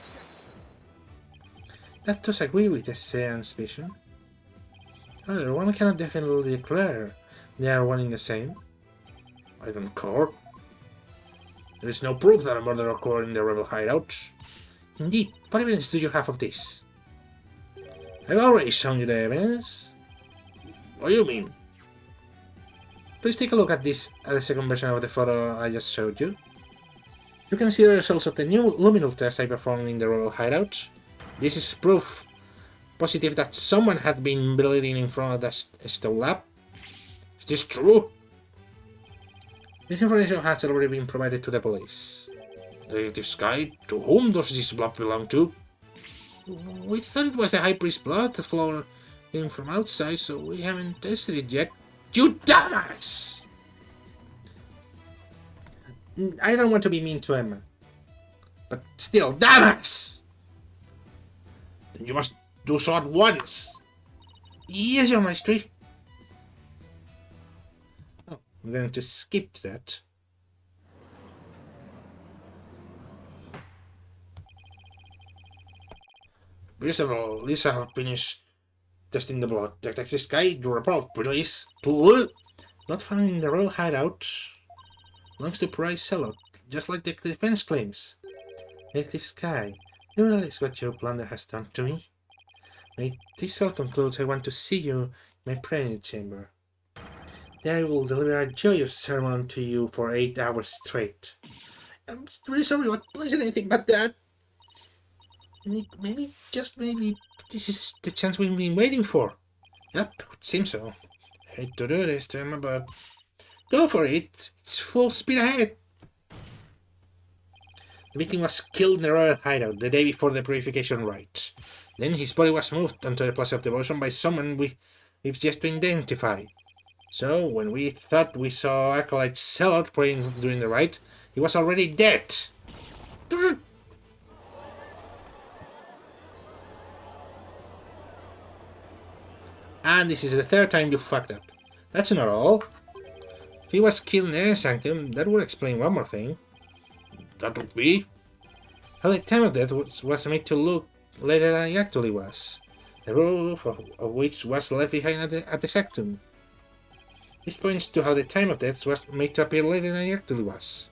That does agree with the seance vision. However, one cannot definitely declare they are one and the same. I don't care. There is no proof that a murder occurred in the rebel hideout. Indeed, what evidence do you have of this? I've already shown you the evidence. What do you mean? Please take a look at the second version of the photo I just showed you. You can see the results of the new luminal test I performed in the Royal Hideout. This is proof positive that someone had been bleeding in front of the stove lab. Is this true? This information has already been provided to the police. Detective Sky, to whom does this blood belong to? We thought it was the High Priest's blood that flowed in from outside, so we haven't tested it yet. You dumbass! I don't want to be mean to Emma, but still, dumbass! Then you must do so at once. Yes, Your Majesty. Oh, I'm going to skip that. First of all, Lisa have finished testing the blood. Detective Sky, your report, please. Not found in the Royal Hideout. Belongs to Price Sellout, just like the defense claims. Detective Sky, you realize what your blunder has done to me? When this all concludes, I want to see you in my praying chamber. There I will deliver a joyous sermon to you for 8 hours straight. I'm really sorry, what was anything but that? Maybe, just maybe, this is the chance we've been waiting for. Yep, it seems so. Hate to do this to him, but go for it. It's full speed ahead. The victim was killed in the Royal Hideout the day before the purification rite. Then his body was moved onto the Plaza of Devotion by someone we've yet to identify. So, when we thought we saw Acolyte Sellout praying during the rite, he was already dead. And this is the third time you fucked up. That's not all. If he was killed in the Sanctum, that would explain one more thing. That would be how the time of death was made to look later than it actually was. The roof of which was left behind at the Sanctum. This points to how the time of death was made to appear later than it actually was.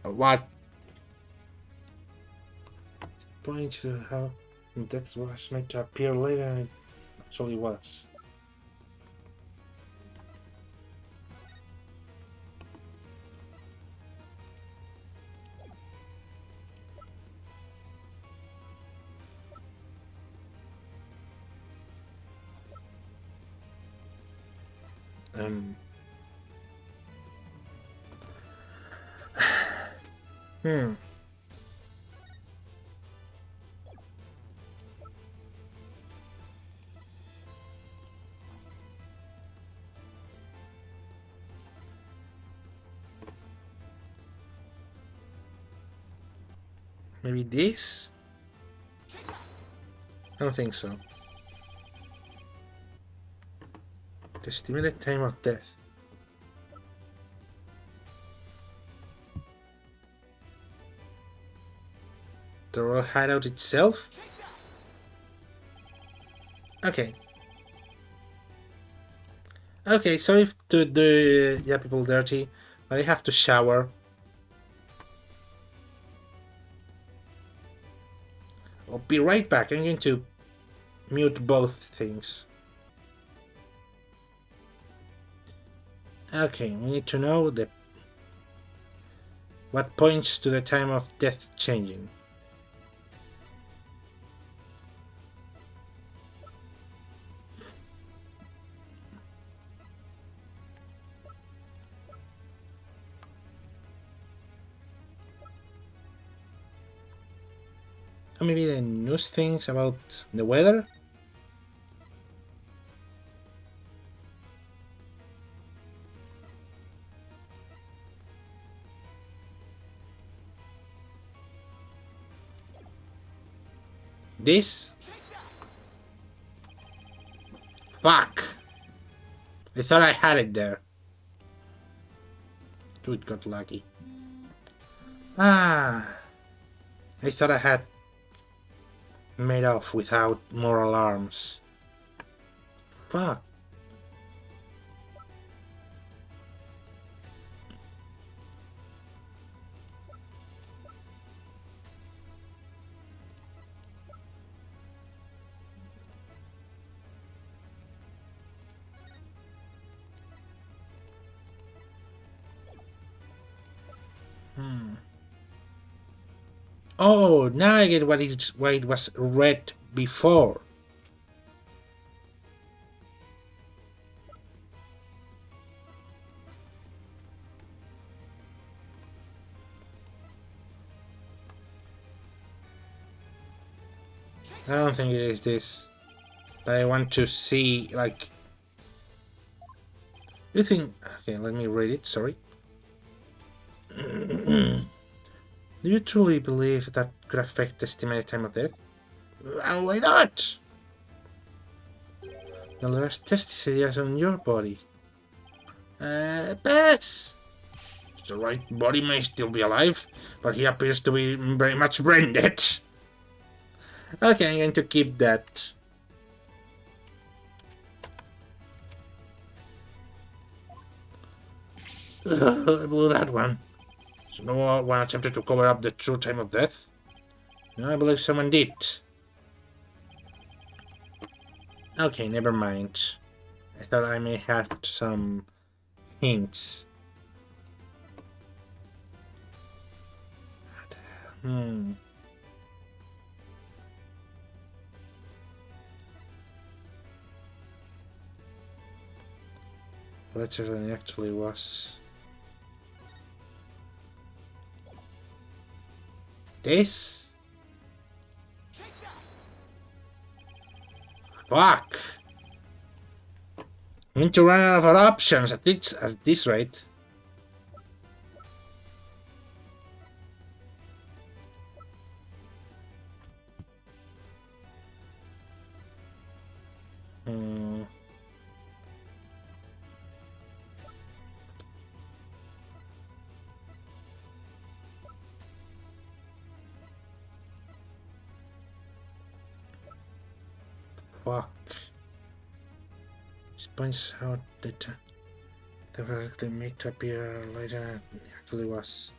What? Points to how death was made to appear later than it actually was. Maybe this? I don't think so. The estimated time of death. The Royal Hideout itself? Okay. Okay, sorry to do people dirty, but I have to shower. I'll be right back. I'm going to mute both things. Okay, we need to know what points to the time of death changing. Or maybe the news things about the weather? This? Fuck! I thought I had it there. Dude got lucky. Ah! I thought I had made off without more alarms. Fuck. Oh, now I get why it was red before. I don't think it is this. But I want to see, like... You think... Okay, let me read it, sorry. Do you truly believe that could affect the estimated time of death? And why not? Well, there's test ideas on your body. Pass! The right body may still be alive, but he appears to be very much brain dead. Okay, I'm going to keep that. I blew that one. So no one attempted to cover up the true time of death? No, I believe someone did. Okay, never mind. I thought I may have some hints. Better than it actually was. This? Fuck! I'm going to run out of options at this rate. Fuck. This points out that the fact they made to appear later actually was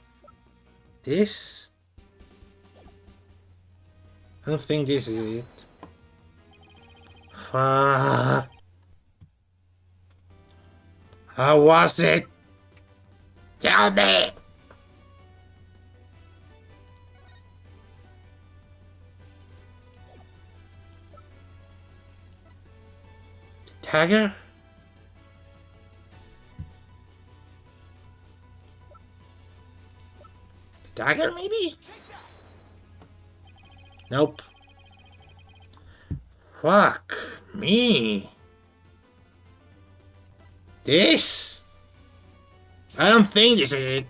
this? I don't think this is it. Fuck. How was it? Tell me! Dagger? Dagger, maybe? Nope. Fuck me. This? I don't think this is it.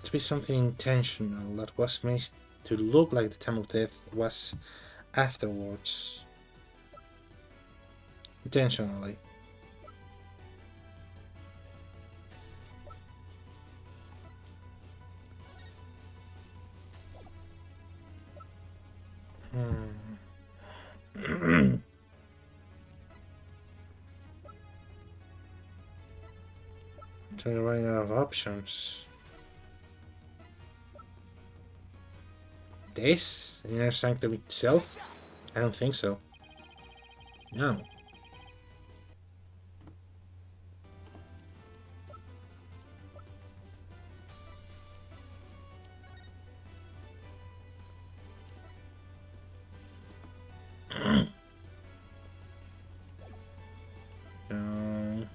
To be something intentional that was made to look like the time of death was afterwards. Intentionally. So you're running out of options. This? The inner sanctum itself? I don't think so. No. No.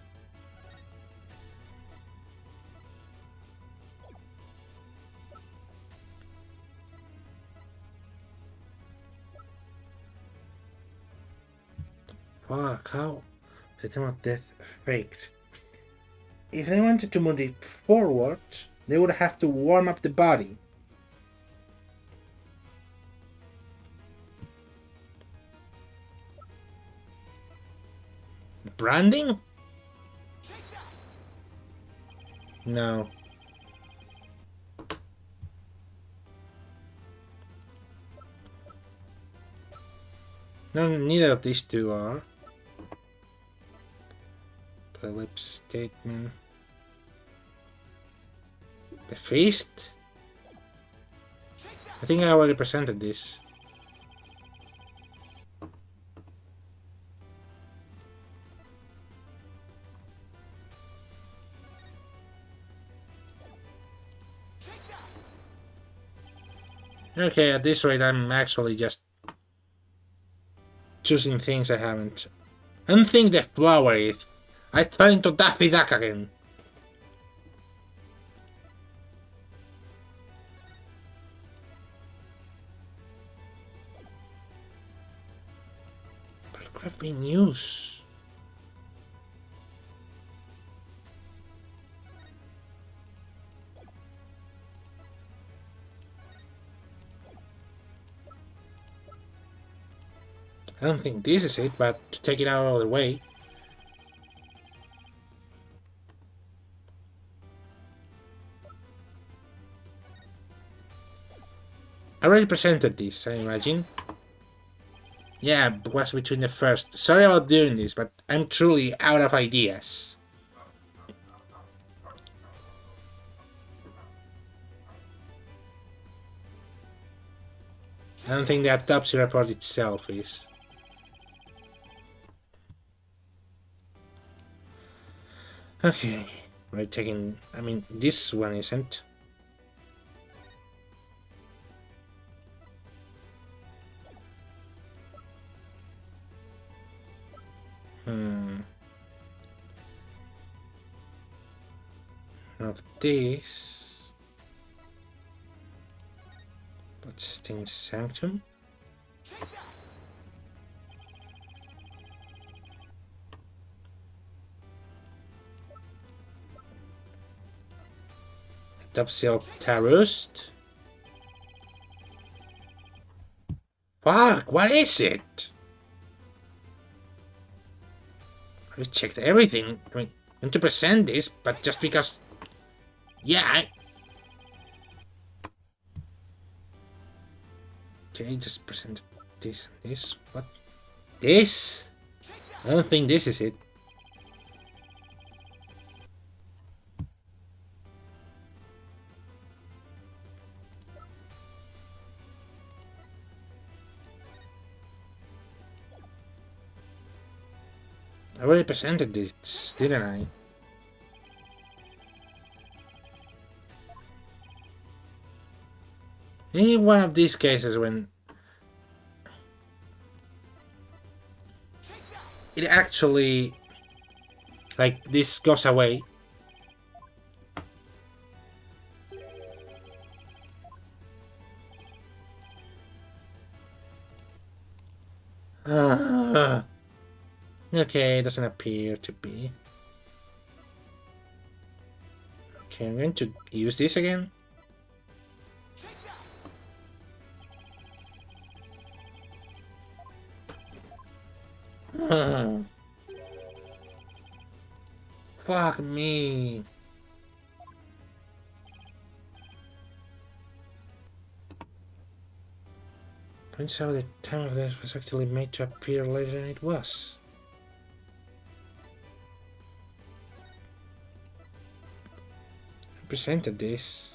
Fuck, how? The time of death faked. If they wanted to move it forward, they would have to warm up the body. Branding? No. No, neither of these two are. The lip statement. The feast? I think I already presented this. Okay, at this rate, I'm actually just choosing things I haven't. Unthink the flower is. I turn into Daffy Duck again. But it could have been news. I don't think this is it, but to take it out of the way. I already presented this, I imagine. Yeah, it was between the first. Sorry about doing this, but I'm truly out of ideas. I don't think the autopsy report itself is. Okay, we're taking. I mean, this one isn't. Not this. Bloodstained Sanctum. Take that! Autopsy of Tarust. Fuck, what is it? I checked everything. I mean, I want to present this, but just because. Yeah. Okay, just present this and this. What? This? I don't think this is it. I already presented this, didn't I? In one of these cases when it actually, like, this goes away. Okay, it doesn't appear to be. Okay, I'm going to use this again. Fuck me. Points out the time of death was actually made to appear later than it was. I presented this.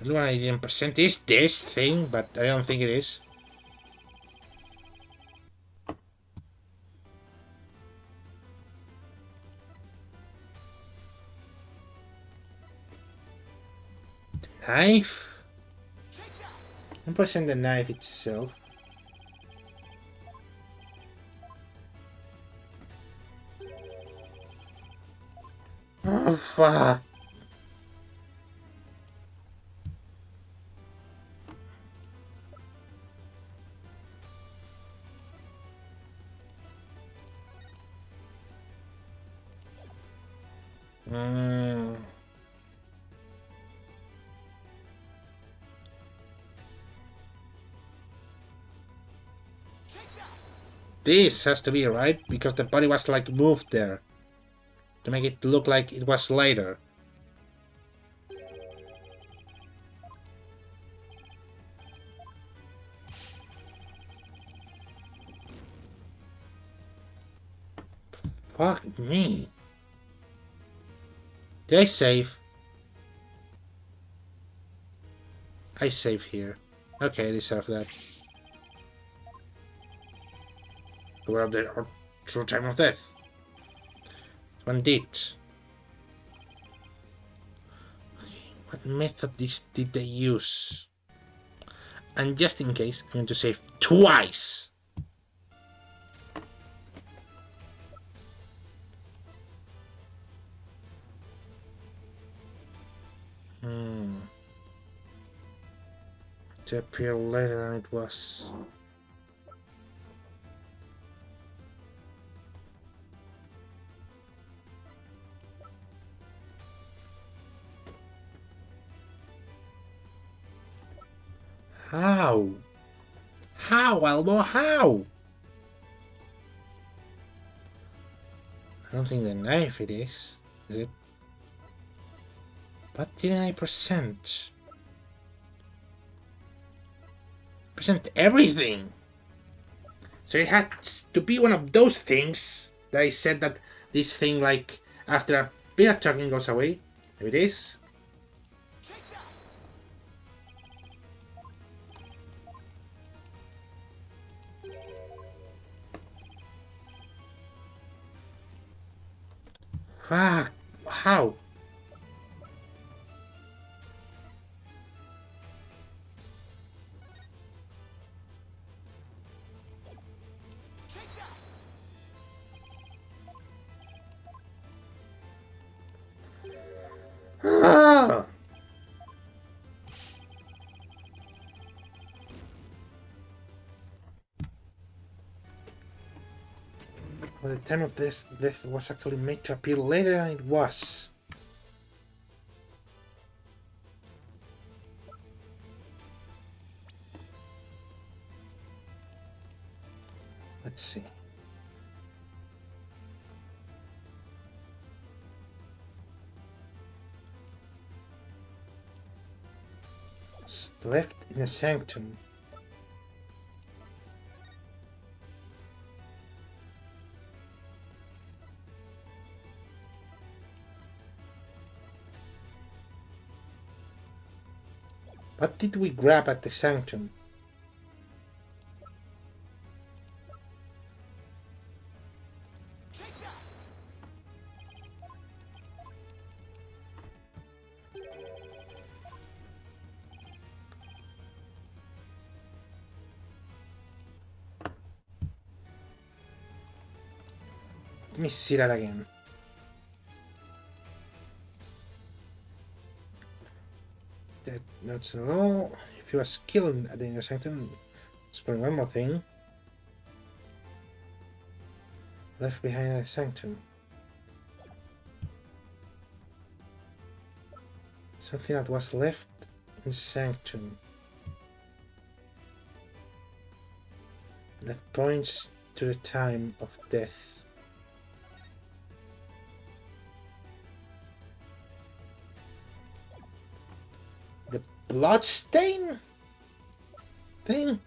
The one I didn't present is this thing, but I don't think it is. The knife? I'm present the knife itself. Oh fuck. This has to be right, because the body was like moved there to make it look like it was later. Fuck me. Did I save? I save here. Okay, I deserve that. We're up there. Our true time of death. One did. Okay. What method did they use? And just in case, I'm going to save twice. To appear later than it was. How? How, Elmo? How? I don't think the knife it is it? What didn't I present? Present everything! So it had to be one of those things that I said that this thing, like, after a bit of talking goes away. There it is. Take that! Fuck. How? Take that! Ah! Well, the time of this death was actually made to appear later than it was. Let's see. Left in the sanctum. What did we grab at the sanctum? Take that! Let me see that again. That's not all. If he was killed at the inner sanctum, spelling one more thing. Left behind at the sanctum. Something that was left in sanctum. That points to the time of death. The bloodstain thing?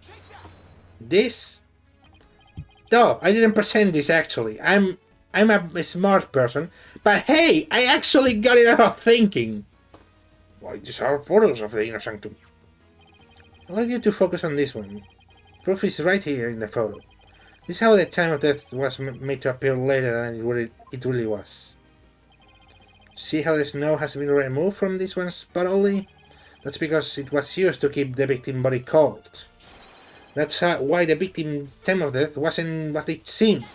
Take that! This? No, I didn't present this actually. I'm a smart person, but hey, I actually got it out of thinking. Why, these are photos of the inner sanctum. I'd like you to focus on this one. Proof is right here in the photo. This is how the time of death was made to appear later than it really was. See how the snow has been removed from this one spot only? That's because it was used to keep the victim body cold. That's why the victim time of death wasn't what it seemed.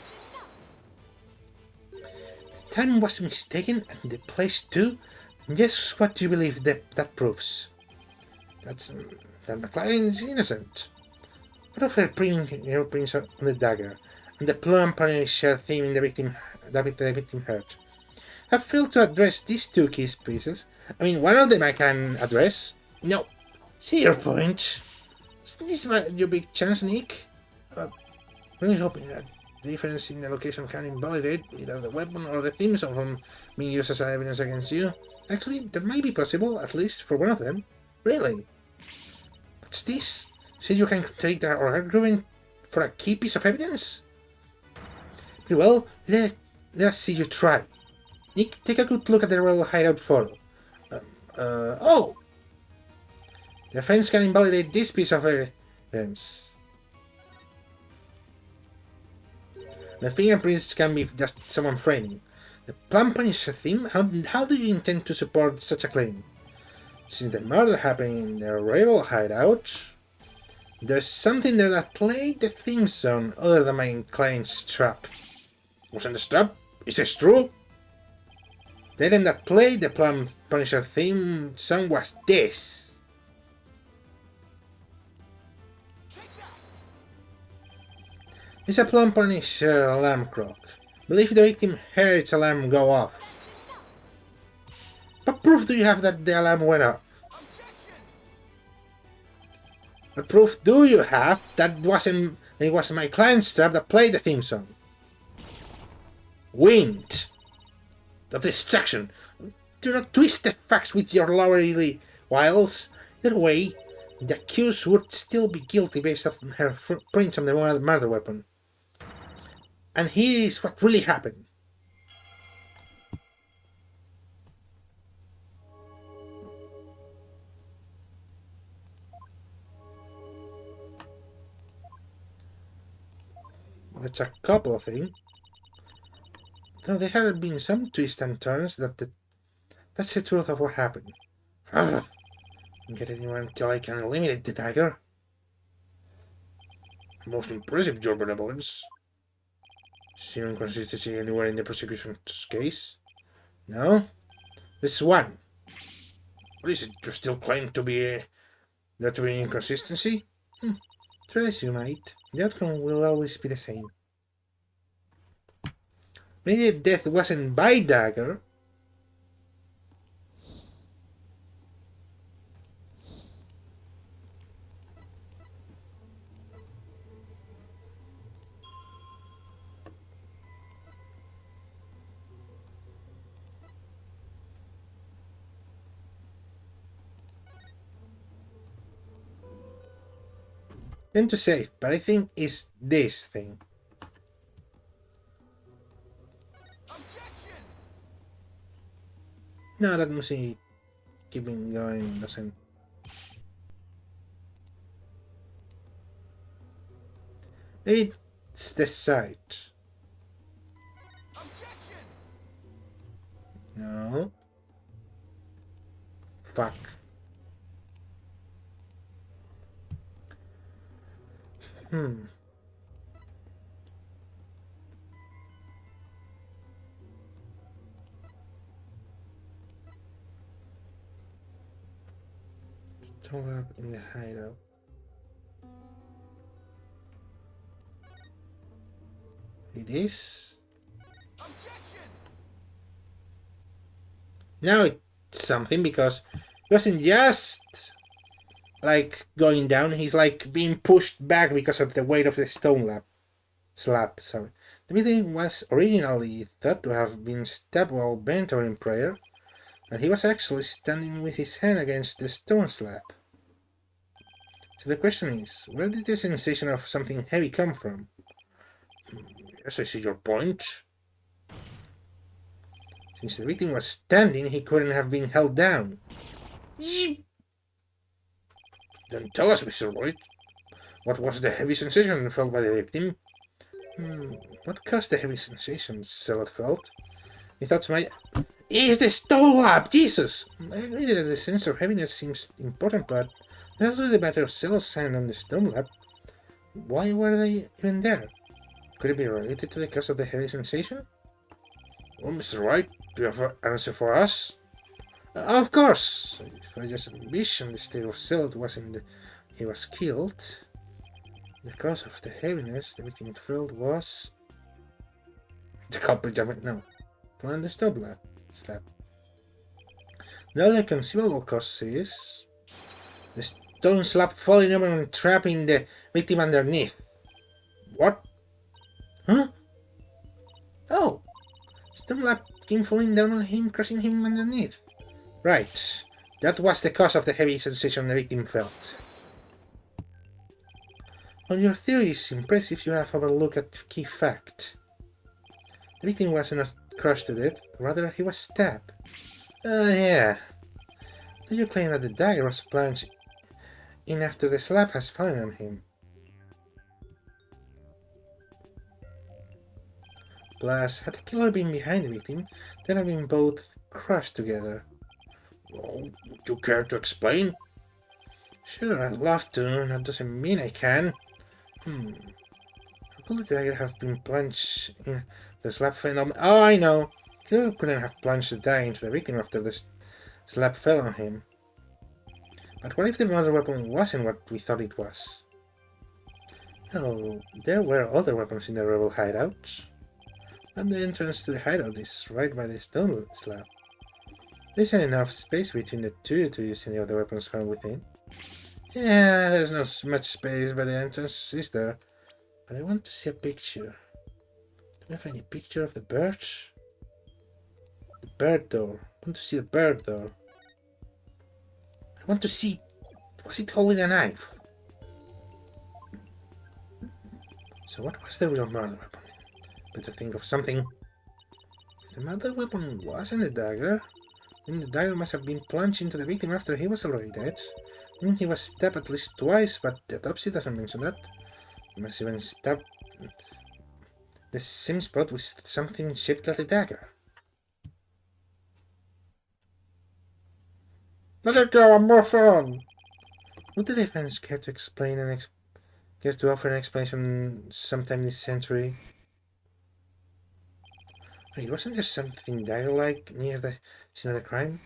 The time was mistaken and the place too. Just what do you believe that proves? That McLaren is innocent. What of her prints on the dagger and the plum apparently shared theme in the victim hurt? I failed to address these two key pieces. I mean, one of them I can address. No, see your point. Isn't this your big chance, Nick? Really hoping that the difference in the location can invalidate either the weapon or the theme song from being used as evidence against you. Actually, that might be possible, at least for one of them. Really? What's this? Say you can take the argument for a key piece of evidence? Very well, let's see you try. Nick, take a good look at the rebel hideout photo. Oh! The fence can invalidate this piece of evidence. The fingerprints can be just someone framing. The plan punisher theme? How do you intend to support such a claim? Since the murder happened in their rival hideout, there's something there that played the theme song other than my client's trap. Wasn't the strap? Is this true? The item that played the Plum Punisher theme song was this. It's a Plum Punisher alarm clock. Believe the victim heard its alarm go off. What proof do you have that the alarm went off? What proof do you have that it was my client's trap that played the theme song? Wind of distraction. Do not twist the facts with your lowery wiles. Either way, the accused would still be guilty based on her footprints on the murder weapon. And here is what really happened. That's a couple of things. Though there had been some twists and turns, that's the truth of what happened. Don't get anywhere until I can eliminate the dagger. Most impressive job of evidence. See no inconsistency anywhere in the prosecution's case? No? This is one. What is it? You still claim to be there to be an inconsistency? Try as you might, the outcome will always be the same. Maybe the death wasn't by dagger. Then to say, but I think it's this thing. No, that music keeping going doesn't. Maybe it's the site. No. Fuck. Turn up in the hideout. It is. Now it's something because it wasn't just like going down, he's like being pushed back because of the weight of the stone slab. Sorry. The building was originally thought to have been stabbed while bent or in prayer, and he was actually standing with his hand against the stone slab. So the question is, where did the sensation of something heavy come from? Yes, I see your point. Since the victim was standing, he couldn't have been held down. Then tell us, Mr. White, what was the heavy sensation felt by the victim? What caused the heavy sensation Selot felt? He thought to my... Is the stone lab, Jesus! I agree that the sense of heaviness seems important, but there's also the matter of Selot's hand on the stone lab. Why were they even there? Could it be related to the cause of the heavy sensation? Well, Mr. White, do you have an answer for us? Of course! If I just envision the state of Selot he was killed, the cause of the heaviness the victim felt was... The culprit, no. From the stone slab. The only conceivable cause is... the stone slab falling over and trapping the victim underneath. What? Huh? Oh! Stone slab came falling down on him, crushing him underneath. Right. That was the cause of the heavy sensation the victim felt. On your theory is impressive, you have overlooked a key fact. The victim wasn't crushed to death, rather he was stabbed. Yeah. Do you claim that the dagger was plunged in after the slab has fallen on him? Plus, had the killer been behind the victim, they'd have been both crushed together. Well, would you care to explain? Sure, I'd love to. That doesn't mean I can. How could the dagger have been plunged in the slab fell on... Oh, I know! Killer couldn't have plunged the dagger into the victim after the slab fell on him. But what if the murder weapon wasn't what we thought it was? Well, there were other weapons in the rebel hideout. And the entrance to the hideout is right by the stone slab. There isn't enough space between the two to use any of the weapons found within. Yeah, there's not much space by the entrance, is there? But I want to see a picture. Do I have any picture of the bird? The bird door. I want to see the bird door. I want to see... Was it holding a knife? So what was the real murder weapon? Better think of something. If the murder weapon wasn't a dagger, then the dagger must have been plunged into the victim after he was already dead. Then he was stabbed at least twice, but the autopsy doesn't mention that. He must even stab the same spot with something shaped like a dagger. Let it go, I'm more fun! Would the defense care to explain and care to offer an explanation sometime this century? Wait, wasn't there something dagger-like near the scene of the crime?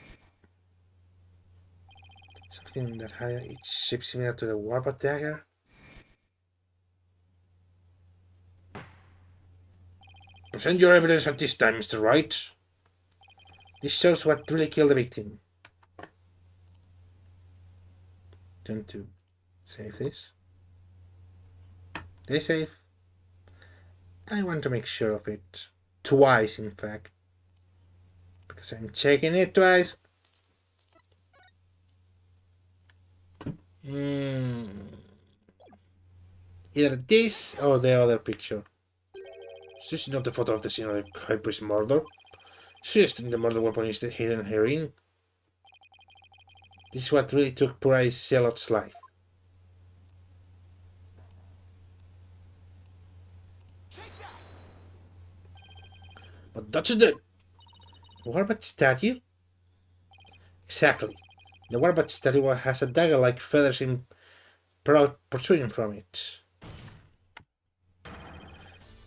Something that had its shape similar to the Warbot dagger? Present your evidence at this time, Mr. Wright. This shows what really killed the victim. Turn to save this. Did I save? I want to make sure of it. Twice, in fact. Because I'm checking it twice. Either this or the other picture. This is not the photo of the scene of the High Priest murder. Suggesting the murder weapon is the hidden herein. This is what really took poor Ice Zealot's life. But that's the Warbot statue? Exactly. The Warbot statue has a dagger-like feathers in protruding from it.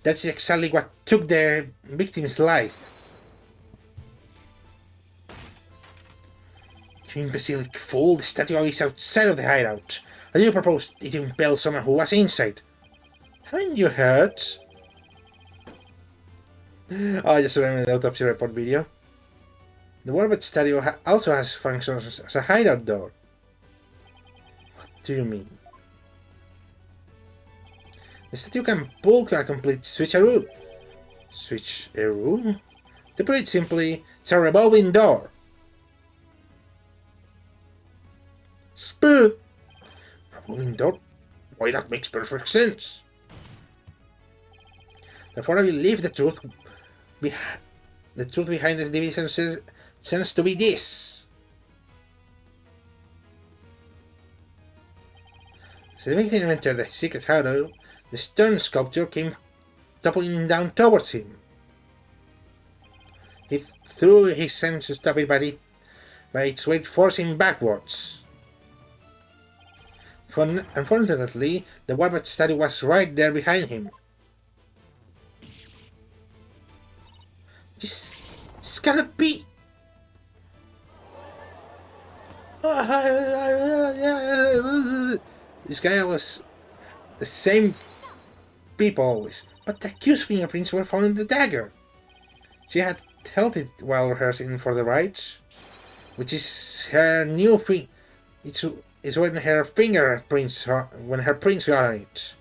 That's exactly what took the victim's life. You imbecilic fool, the statue is outside of the hideout. And you proposed it impaled someone who was inside. Haven't you heard? Oh, I just remember the autopsy report video. The Warbot statue also has functions as a hideout door. What do you mean? The statue can pull a complete switcheroo. Switcheroo? To put it simply, it's a revolving door. Spit! Revolving door? Why, that makes perfect sense. Therefore, I believe the truth behind this division seems to be this. As the victim entered the secret hideout, the stone sculpture came toppling down towards him. He threw his hands to stop it, by its weight forcing him backwards. Unfortunately, the Warbot statue was right there behind him. This cannot be! This guy was the same people always, but the accused fingerprints were found in the dagger. She had held it while rehearsing for the rites, which is her new thing. It's when her fingerprints got on it.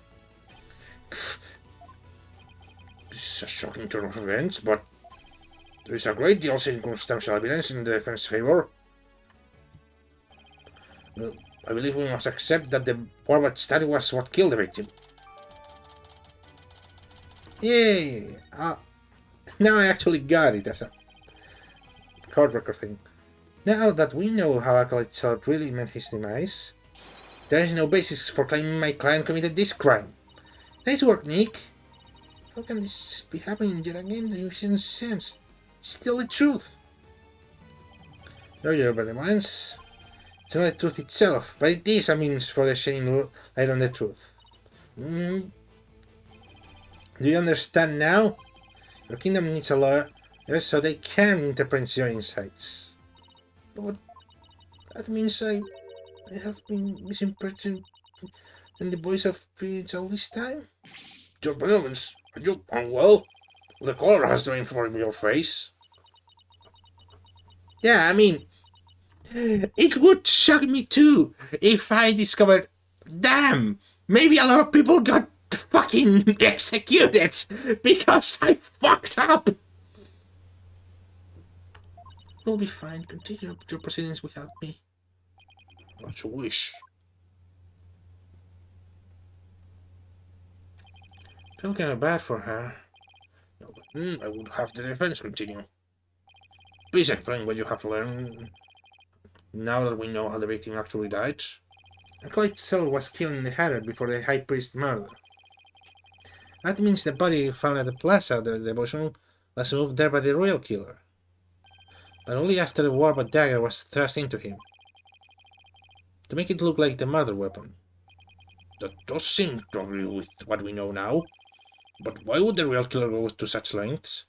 This is a shocking turn of events, but there is a great deal of circumstantial evidence in the defense's favor. Well, I believe we must accept that the Warbot statue was what killed the victim. Yay! Now I actually got it as a card record thing. Now that we know how Acolyte Zealot really meant his demise, there is no basis for claiming my client committed this crime. Nice work, Nick. How can this be happening yet again? It makes no sense. It's still the truth. No, your benevolence. It's not the truth itself, but it is a means for the shining light on the truth. Do you understand now? Your kingdom needs a lawyer so they can interpret your insights. But that means I have been misinterpreting the voice of spirits all this time? Your benevolence, are you unwell? The color has drained from your face. Yeah, I mean, it would shock me too if I discovered, damn, maybe a lot of people got fucking executed because I fucked up. You'll be fine. Continue your proceedings without me. What you wish. Feel kind of bad for her. No, but, I would have the defense continue. Please explain what you have learned now that we know how the victim actually died. Acolyte Cell was killed in the Hatter before the High Priest murder. That means the body found at the plaza of the devotion was moved there by the real killer. But only after the warp dagger was thrust into him. To make it look like the murder weapon. That does seem to agree with what we know now. But why would the real killer go to such lengths?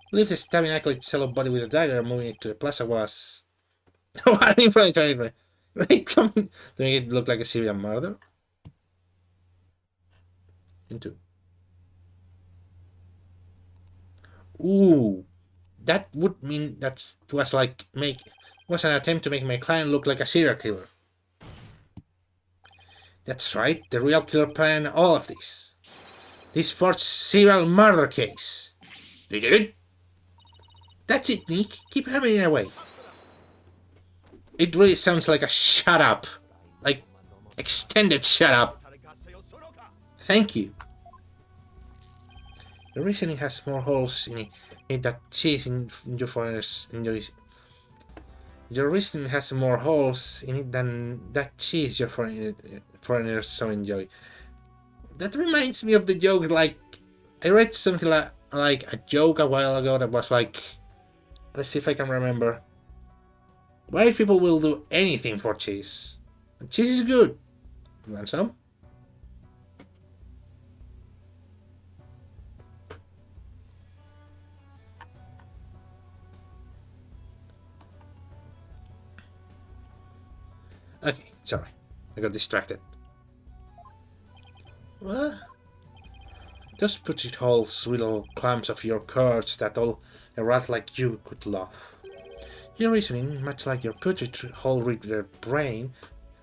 I believe the stabbing Acolyte Cell body with a dagger and moving it to the plaza was... Oh, I didn't find it right, come on. To make it look like a serial murder? Into. Ooh, that would mean that was an attempt to make my client look like a serial killer. That's right, the real killer planned all of this. This forged serial murder case. They did? That's it, Nick. Keep hammering away. It really sounds like a shut up. Like, extended shut up. Thank you. The reasoning has more holes in it than cheese in your foreigners enjoy. Your reasoning has more holes in it than that cheese your foreigners so enjoy. That reminds me of the joke, like, I read something like a joke a while ago that was like, let's see if I can remember. White people will do anything for cheese. And cheese is good. You want some? Okay, sorry. I got distracted. What? Those putrid holes, little clumps of your curds that all a rat like you could love. Your reasoning, much like your putrid hole reader brain,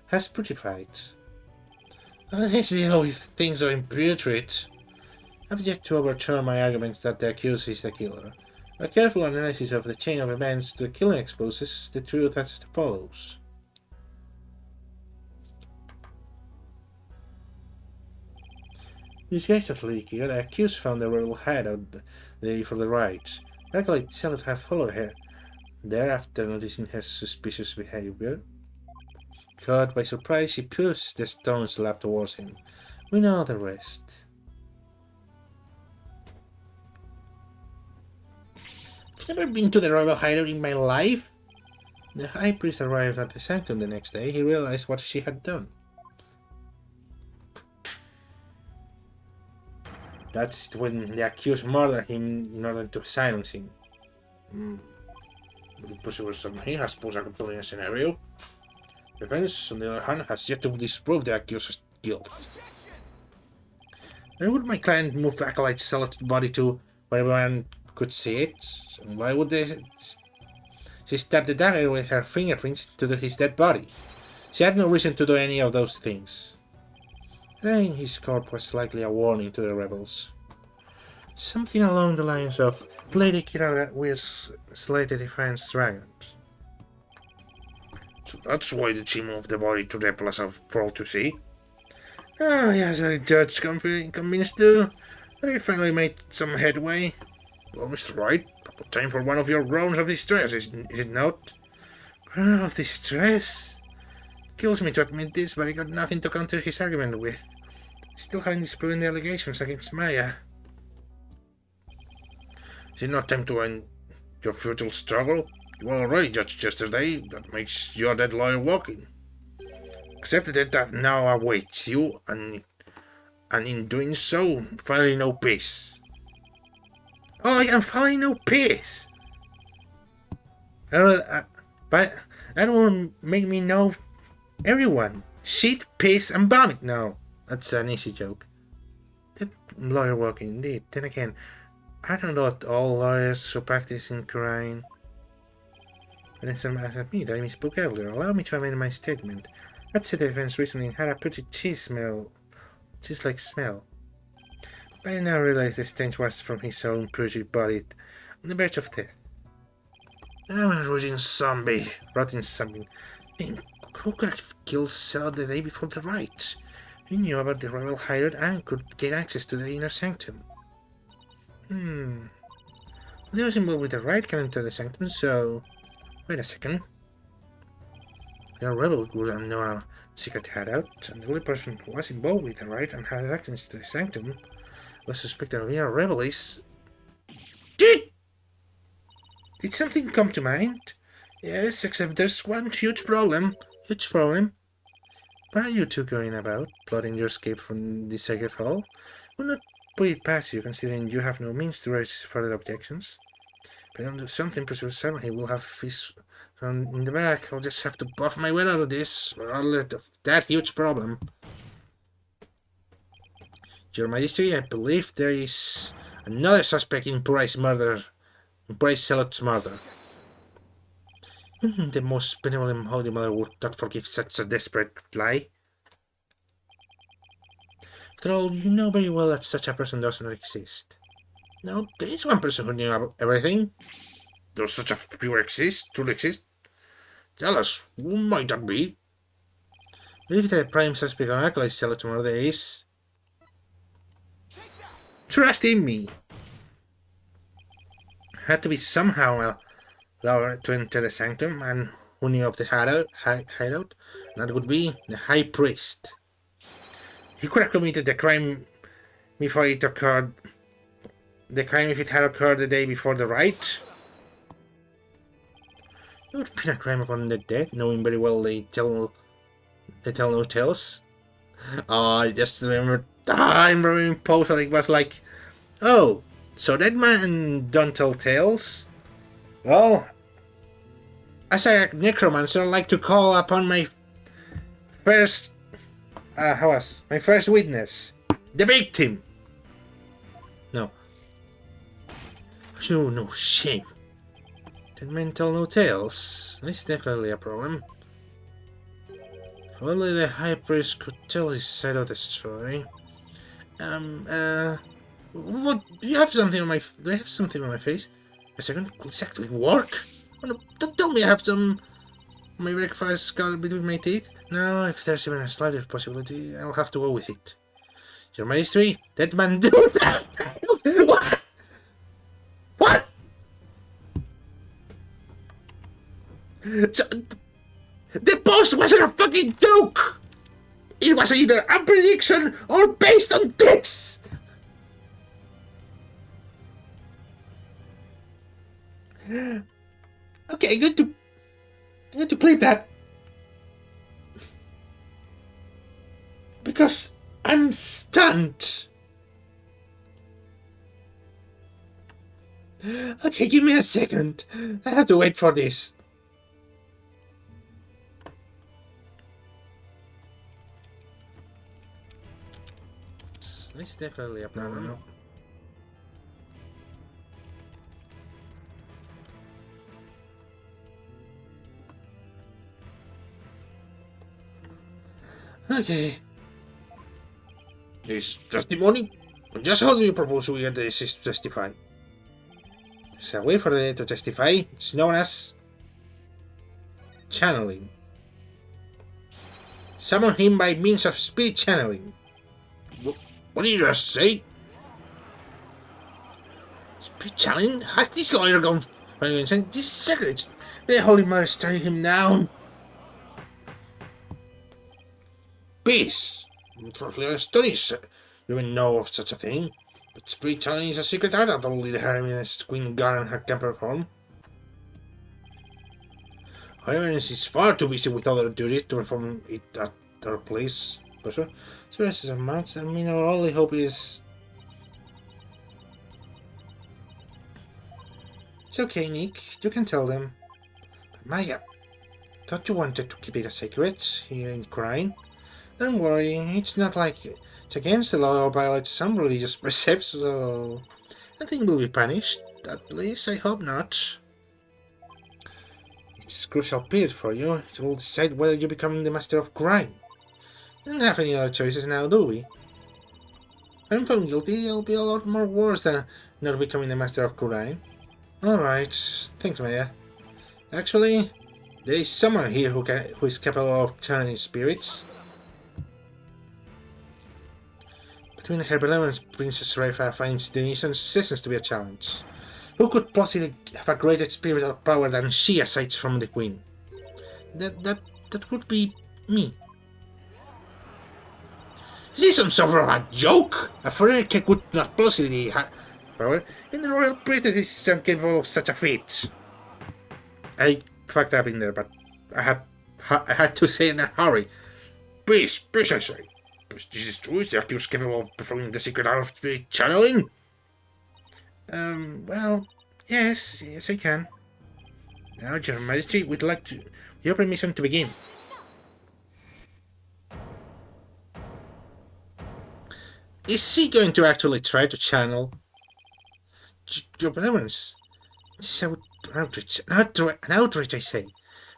has putrefied. Let's deal with things that are putrid. I've yet to overturn my arguments that the accused is the killer. A careful analysis of the chain of events to the killing exposes the truth as follows. Disguised as Lady Kira, the accused found the rebel hideout the day before the riot. Acolyte itself had followed her there after noticing her suspicious behavior. Caught by surprise, she pushed the stone slab towards him. We know the rest. I've never been to the rebel hideout in my life. The High Priest arrived at the sanctum the next day. He realized what she had done. That's when the accused murdered him in order to silence him. But it possible he has posed a compelling scenario. Defense, on the other hand, has yet to disprove the accused's guilt. Why would my client move Acolyte's solid body to where everyone could see it? And why would she stab the dagger with her fingerprints to his dead body? She had no reason to do any of those things. Laying his corpse was likely a warning to the rebels. Something along the lines of Lady Kira will slay the Defiance dragons. So that's why did she move the body to the plaza for all to see? Oh, yes, the judge convinced too that he finally made some headway. Well, Mr. Wright, time for one of your groans of distress, is it not? Groan of distress? Kills me to admit this, but I got nothing to counter his argument with. Still haven't disproven the allegations against Maya. Is it not time to end your futile struggle? You were already judged yesterday. That makes your dead lawyer walking. Accept the death that now awaits you, and in doing so, finally no peace. Oh, I am finally no peace! But that won't make me know everyone. Shit, piss, and vomit now. That's an easy joke. The lawyer walking, indeed. Then again, I don't know all lawyers who practice in crime. But I admit I misspoke earlier. Allow me to amend my statement. That said, the defense reasoning had a pretty cheese-like smell. But I now realize the stench was from his own perjured body on the verge of death. I'm a rotten zombie. Think, who could have killed Cell the day before the riot? He knew about the rival hired and could gain access to the inner sanctum. Those involved with the riot can enter the sanctum, so... Wait a second. The rebel would have known a secret hideout, and the only person who was involved with the riot and had access to the sanctum was suspected of being a rebel is... Did something come to mind? Yes, except there's one huge problem. What are you two going about? Plotting your escape from the sacred hall? Will not put it past you, considering you have no means to raise further objections. But don't do something pursues Simon, he will have his in the back. I'll just have to buff my way out of this, regardless of that huge problem. Your Majesty, I believe there is another suspect in Bryce Sellett's murder. The most benevolent Holy Mother would not forgive such a desperate lie. After all, you know very well that such a person does not exist. No, there is one person who knew about everything. Does such a figure truly exist? Tell us, who might that be? I believe the prime suspect on Acolyte Sellett's murder is... Trust in me! Had to be somehow allowed to enter the sanctum, and who knew of the hideout, and that would be the High Priest. He could have committed the crime before it occurred. The crime if it had occurred the day before the riot. It would have been a crime upon the dead, knowing very well they tell no tales. Oh, I just remember time in post that it was like, oh, so that man don't tell tales? Well, as a necromancer, I like to call upon my first my first witness, the victim. No. You no shame. That man tell no tales. That's definitely a problem. If only the High Priest could tell his side of the story. What? Do you have something on my? Do I have something on my face? A second. Will this actually work? Oh, no, don't tell me I have some. My breakfast got between my teeth. No, if there's even a slight possibility, I'll have to go with it. Your Majesty, that man do that. What? What? So, the post wasn't a fucking joke! It was either a prediction or based on this! Okay, good to play that. Because I'm stunned. Okay, give me a second. I have to wait for this. It's definitely a problem. No. Okay. This testimony? Just how do you propose we get the deceased to testify? There's a way for the dead to testify. It's known as channeling. Summon him by means of speed channeling. What did you just say? Speed channeling? Has this lawyer gone? This secret. The Holy Mother is staring him down. Peace! I'm totally astonished. You even know of such a thing. But spirit channeling is a secret art that only the Hermes Queen Garen can perform. Hermes is far too busy with other duties to perform it at her place. So this is a match. I mean, our only hope is... It's okay, Nick. You can tell them. But Maya, thought you wanted to keep it a secret here in Crane? Don't worry, it's not like it's against the law or violates some religious precepts, so nothing will be punished. At least I hope not. It's a crucial period for you. It will decide whether you become the master of crime. We don't have any other choices now, do we? If I'm found guilty, it'll be a lot more worse than not becoming the master of crime. Alright, thanks Maya. Actually, there is someone here who is capable of channeling spirits. Between her benevolence, Princess Raifa finds Denison's sessions to be a challenge. Who could possibly have a greater spiritual power than she aside from the Queen? That would be me. Is this some sort of a joke? A foreigner could not possibly have power, and the royal priestess is incapable of such a feat. I fucked up in there, but I had to say in a hurry. Please, I say. This is true? Is the accused capable of performing the secret art of spirit channeling? Well, yes, I can. Now, Your Majesty, we'd like your permission to begin. Is he going to actually try to channel? Your Benevolence, this is an outrage, I say.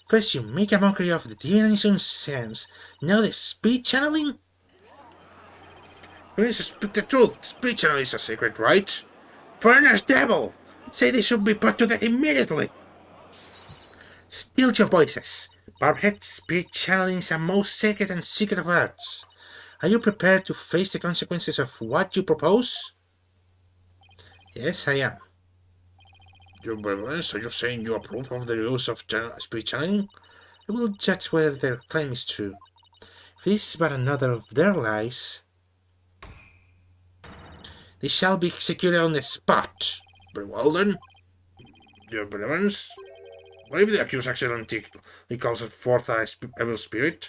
First you make a mockery of the divination sense, now the spirit channeling? Please speak the truth. Spirit channeling is a secret, right? Foreigner's devil! Say they should be put to death immediately! Still your voices. Barbhead, spirit channeling is a most sacred and secret of arts. Are you prepared to face the consequences of what you propose? Yes, I am. Your Reverence, are you saying you approve of the use of spirit channeling? I will judge whether their claim is true. If this is but another of their lies, they shall be executed on the spot. Very well then. Your Reverence, what if the accused accidentally calls forth a evil spirit?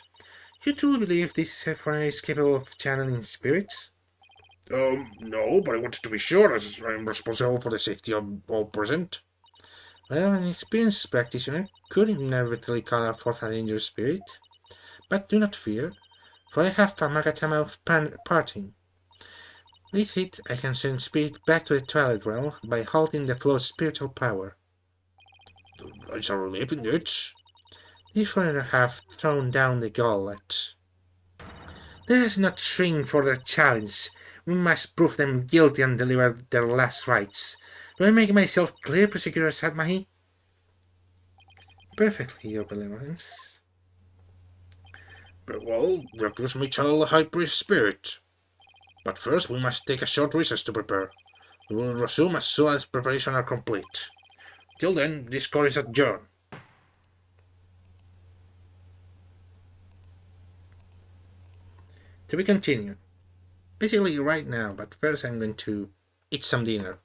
You truly believe this foreigner is capable of channeling spirits? No, but I wanted to be sure, as I'm responsible for the safety of all present. Well, an experienced practitioner could inevitably call forth a dangerous spirit. But do not fear, for I have a Magatama of parting. With it, I can send spirit back to the Twilight Realm by halting the flow of spiritual power. It's a relief indeed. The foreigner have thrown down the gauntlet. Let us not shrink for their challenge. We must prove them guilty and deliver their last rites. Do I make myself clear, Prosecutor Sadmahi? Perfectly, Your Benevolence. Very well, the accused may channel the High Priest spirit. But first we must take a short recess to prepare. We will resume as soon as preparations are complete. Till then, this court is adjourned. To be continued. Basically right now, but first I'm going to eat some dinner.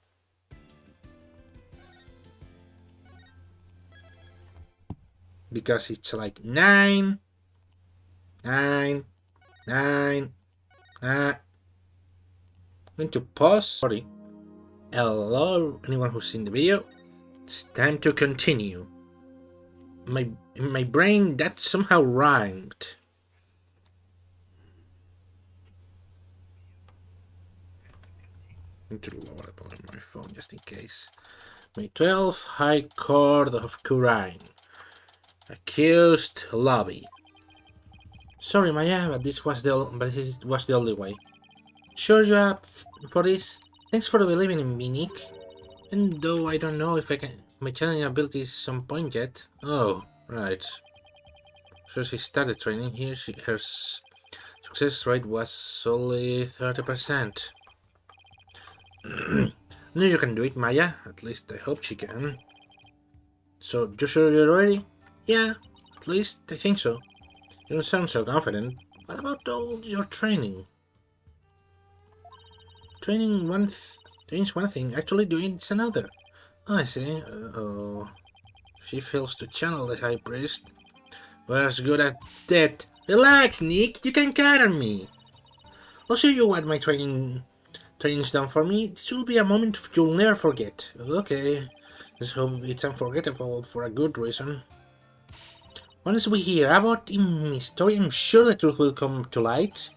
Because it's like 9. I'm going to pause. Sorry. Hello, anyone who's seen the video. It's time to continue. In my brain, that somehow rhymed. To lower it on my phone just in case. May 12, High Court of Khura'in. Accused lobby. Sorry, Maya, but this was the only way. Sure you up for this? Thanks for believing in me, Nick. And though I don't know if my channeling ability is some point yet. Oh, right. So she started training here. Her success rate was only 30%. No, you can do it, Maya. At least I hope she can. So, you sure you're ready? Yeah, at least I think so. You don't sound so confident. What about all your training? training's one thing, actually doing it's another. Oh, I see. Oh, she fails to channel the High Priest. We're as good as that. Relax, Nick. You can count on me. I'll show you what my training's done for me. This will be a moment you'll never forget. Okay. Let's hope it's unforgettable for a good reason. Once we hear about his story, I'm sure the truth will come to light.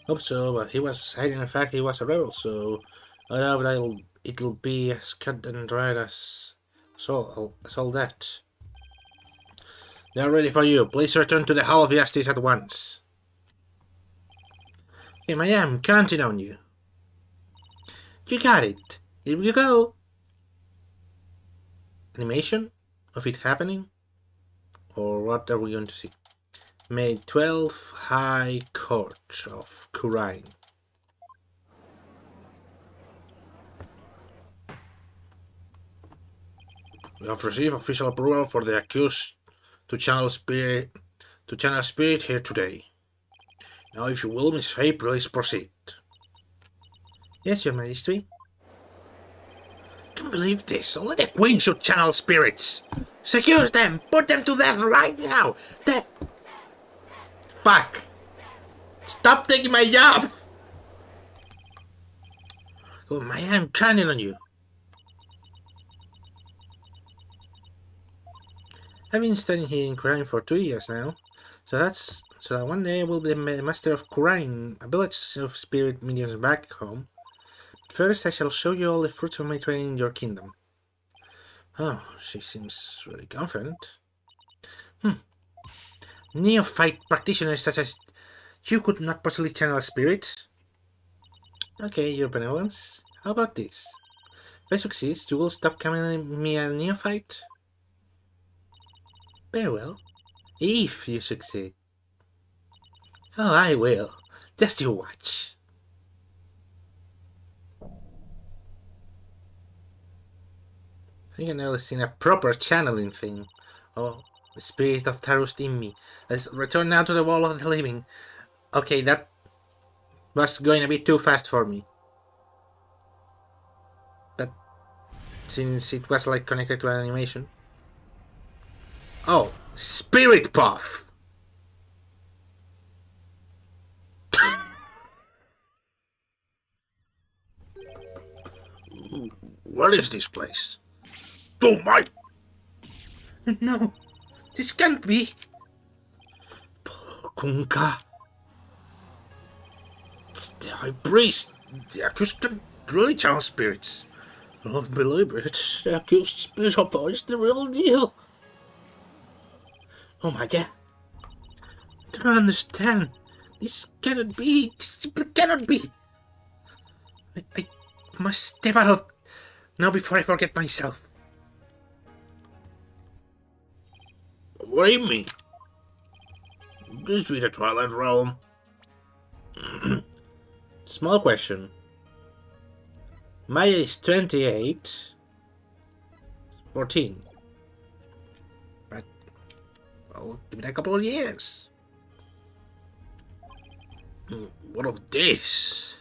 Hope so, but he was hiding the fact he was a rebel, so I doubt it'll be as cut and dried as all that. They're ready for you. Please return to the Hall of Justice at once. Here I am, counting on you. You got it. Here you go. Animation of it happening? Or what are we going to see? May 12th High Court of Khura'in. We have received official approval for the accused to channel spirit here today. Now, if you will, Miss Faye, please proceed. Yes, Your Majesty. Can't believe this. Only the Queen should channel spirits. Secure them. Put them to death right now. Fuck. Stop taking my job. Oh, I'm counting on you. I've been studying here in Khura'in for 2 years now, so that one day I will be the master of Khura'in, a village of spirit mediums back home. But first, I shall show you all the fruits of my training in your kingdom. Oh, she seems really confident. Neophyte practitioners such as you could not possibly channel a spirit. Okay, your benevolence. How about this? If I succeed, you will stop calling me a neophyte? Very well. If you succeed. Oh, I will. Just you watch. I think I've never seen a proper channeling thing. Oh, the spirit of Tarust in me. Let's return now to the wall of the living. Okay, that was going a bit too fast for me. But since it was like connected to an animation. Oh, Spirit Puff! What is this place? Oh my! No, this can't be. Kunka. The High Priest. The accused can really channel spirits. I don't believe it. The accused spirit hopper is the real deal. Oh my god. I don't understand. This cannot be. This cannot be. I must step out of now before I forget myself. What do you mean? This be the Twilight Realm. Small question. Maya is 28. 14. But, well, give it a couple of years. What of this?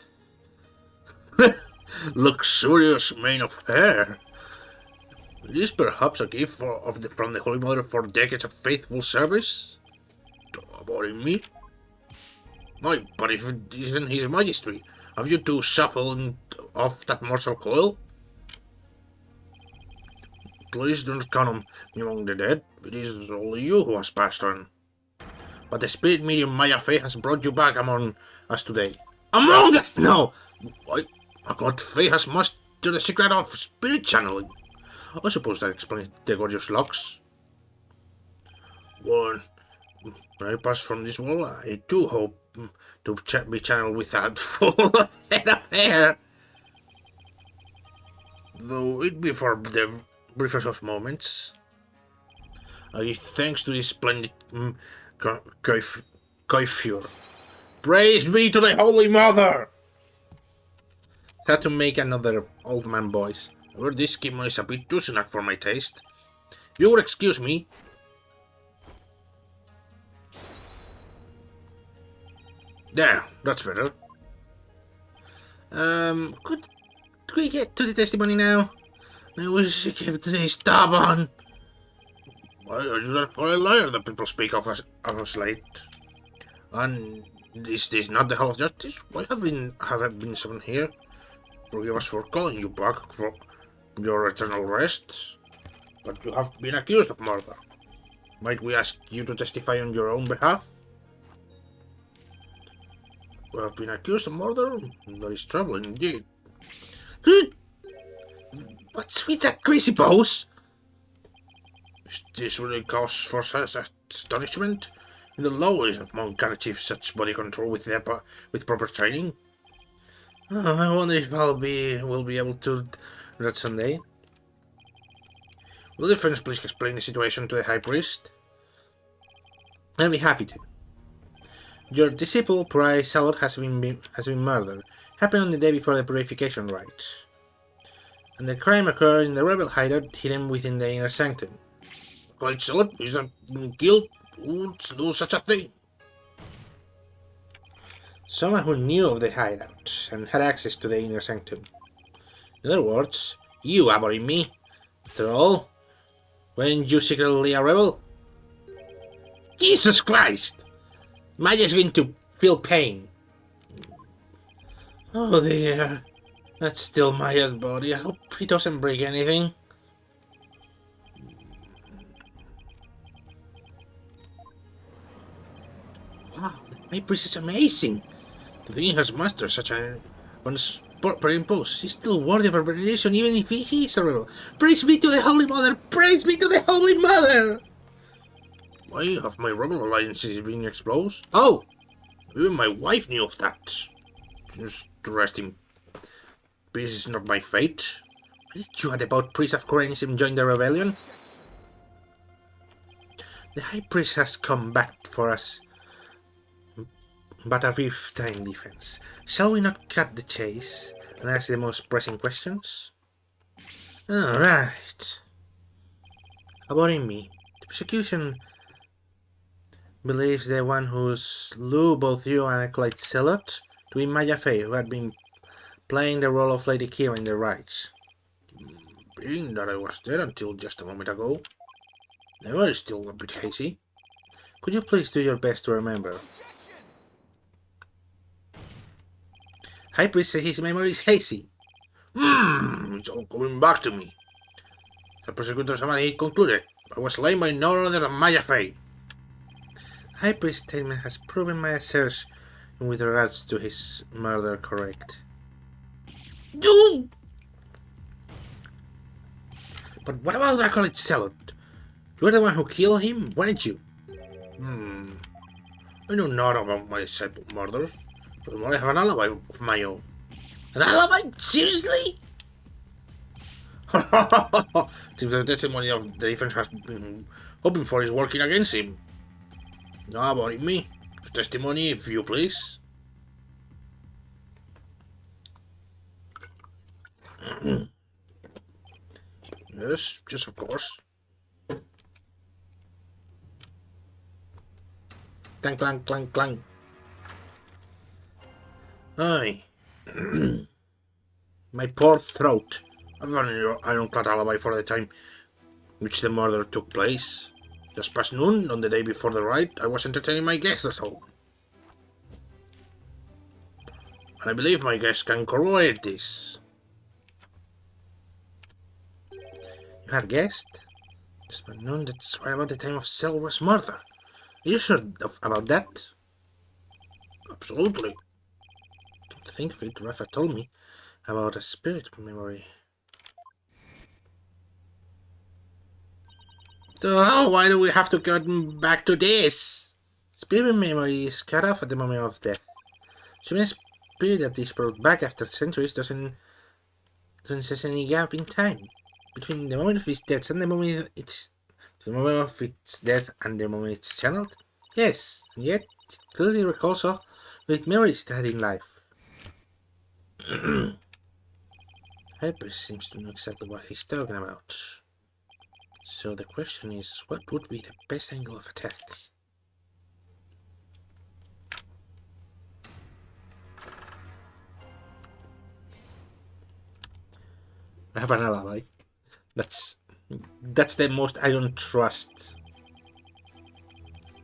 Luxurious mane of hair. Is this perhaps a gift from the Holy Mother for decades of faithful service? About me? Why, but if it isn't His Majesty, have you two shuffled off that morsel coil? Please don't count me among the dead. It is only you who has passed on. But the spirit medium Maya Fey has brought you back among us today. Among us? No! Why, my god, Fey has mastered the secret of spirit channeling. I suppose that explains the gorgeous locks. When I pass from this wall, I too hope to be channeled with that full head of hair. Though it be for the briefest of moments. I give thanks to this splendid coiffure. Praise be to the Holy Mother! Had to make another old man voice. However, this kimono is a bit too snug for my taste. If you would excuse me. There, that's better. Could we get to the testimony now? I wish you kept today's stubborn. Why are you that for a liar that people speak of us late? And is this not the Hall of Justice? Why have I been summoned here? Forgive us for calling you back for your eternal rest, but you have been accused of murder. Might we ask you to testify on your own behalf? You have been accused of murder? That is troubling indeed. What's with that crazy pose? Is this really cause for such astonishment? In the law, monk can achieve such body control with proper training. Oh, I wonder if will be able to do that someday. Will the friends please explain the situation to the High Priest? I'll be happy to. Your disciple, Price Salot, has been murdered. Happened on the day before the purification rites. And the crime occurred in the rebel hideout hidden within the inner sanctum. Quite Salot is not been killed. Who would do such a thing? Someone who knew of the hideout and had access to the inner sanctum. In other words, you abhorring me. After all, weren't you secretly a rebel? Jesus Christ! Maya's going to feel pain. Oh dear. That's still Maya's body. I hope he doesn't break anything. Wow, my priest is amazing. The thing has mastered such an impose. He's still worthy of veneration even if he is a rebel. Praise be to the Holy Mother! Praise be to the Holy Mother! Why have my rebel alliances been exposed? Oh! Even my wife knew of that. Just to rest in peace is not my fate. Did you had about priest of Koreanism join the rebellion? The High Priest has come back for us. But a brief time defense. Shall we not cut the chase and ask the most pressing questions? Alright. About me. The prosecution believes the one who slew both you and Acolyte Zealot to be Maya Fey, who had been playing the role of Lady Kira in the rites. Being that I was there until just a moment ago, the memory is still a bit hazy. Could you please do your best to remember? High Priest says his memory is hazy. It's all coming back to me. The prosecutor summary concluded, I was slain by no other than Maya Fey. High Priest's statement has proven my assertion with regards to his murder correct. No! But what about Acolyte Zealot? You were the one who killed him, weren't you? I know not about my disciple murders, but I have an alibi of my own. An alibi? Seriously? Seems the testimony of the defense has been hoping for is working against him. No about me. Testimony, if you please. Yes, of course. Clang, clang, clang, clang. Aye. My poor throat. I've got an ironclad alibi for the time which the murder took place. Just past noon, on the day before the ride, I was entertaining my guests at home. And I believe my guests can corroborate this. You had guessed? Just past noon, that's right about the time of Selva's murder. Are you sure about that? Absolutely. To think of it, Rafa told me about a spirit memory. So why do we have to get back to this? Spirit memory is cut off at the moment of death. So when a spirit that is brought back after centuries doesn't sense any gap in time between the moment of its death and the moment of its death and the moment it's channeled. Yes, and yet it clearly recalls all with memories it had in life. Hyper seems to know exactly what he's talking about. So the question is, what would be the best angle of attack? I have an alibi. That's the most I don't trust.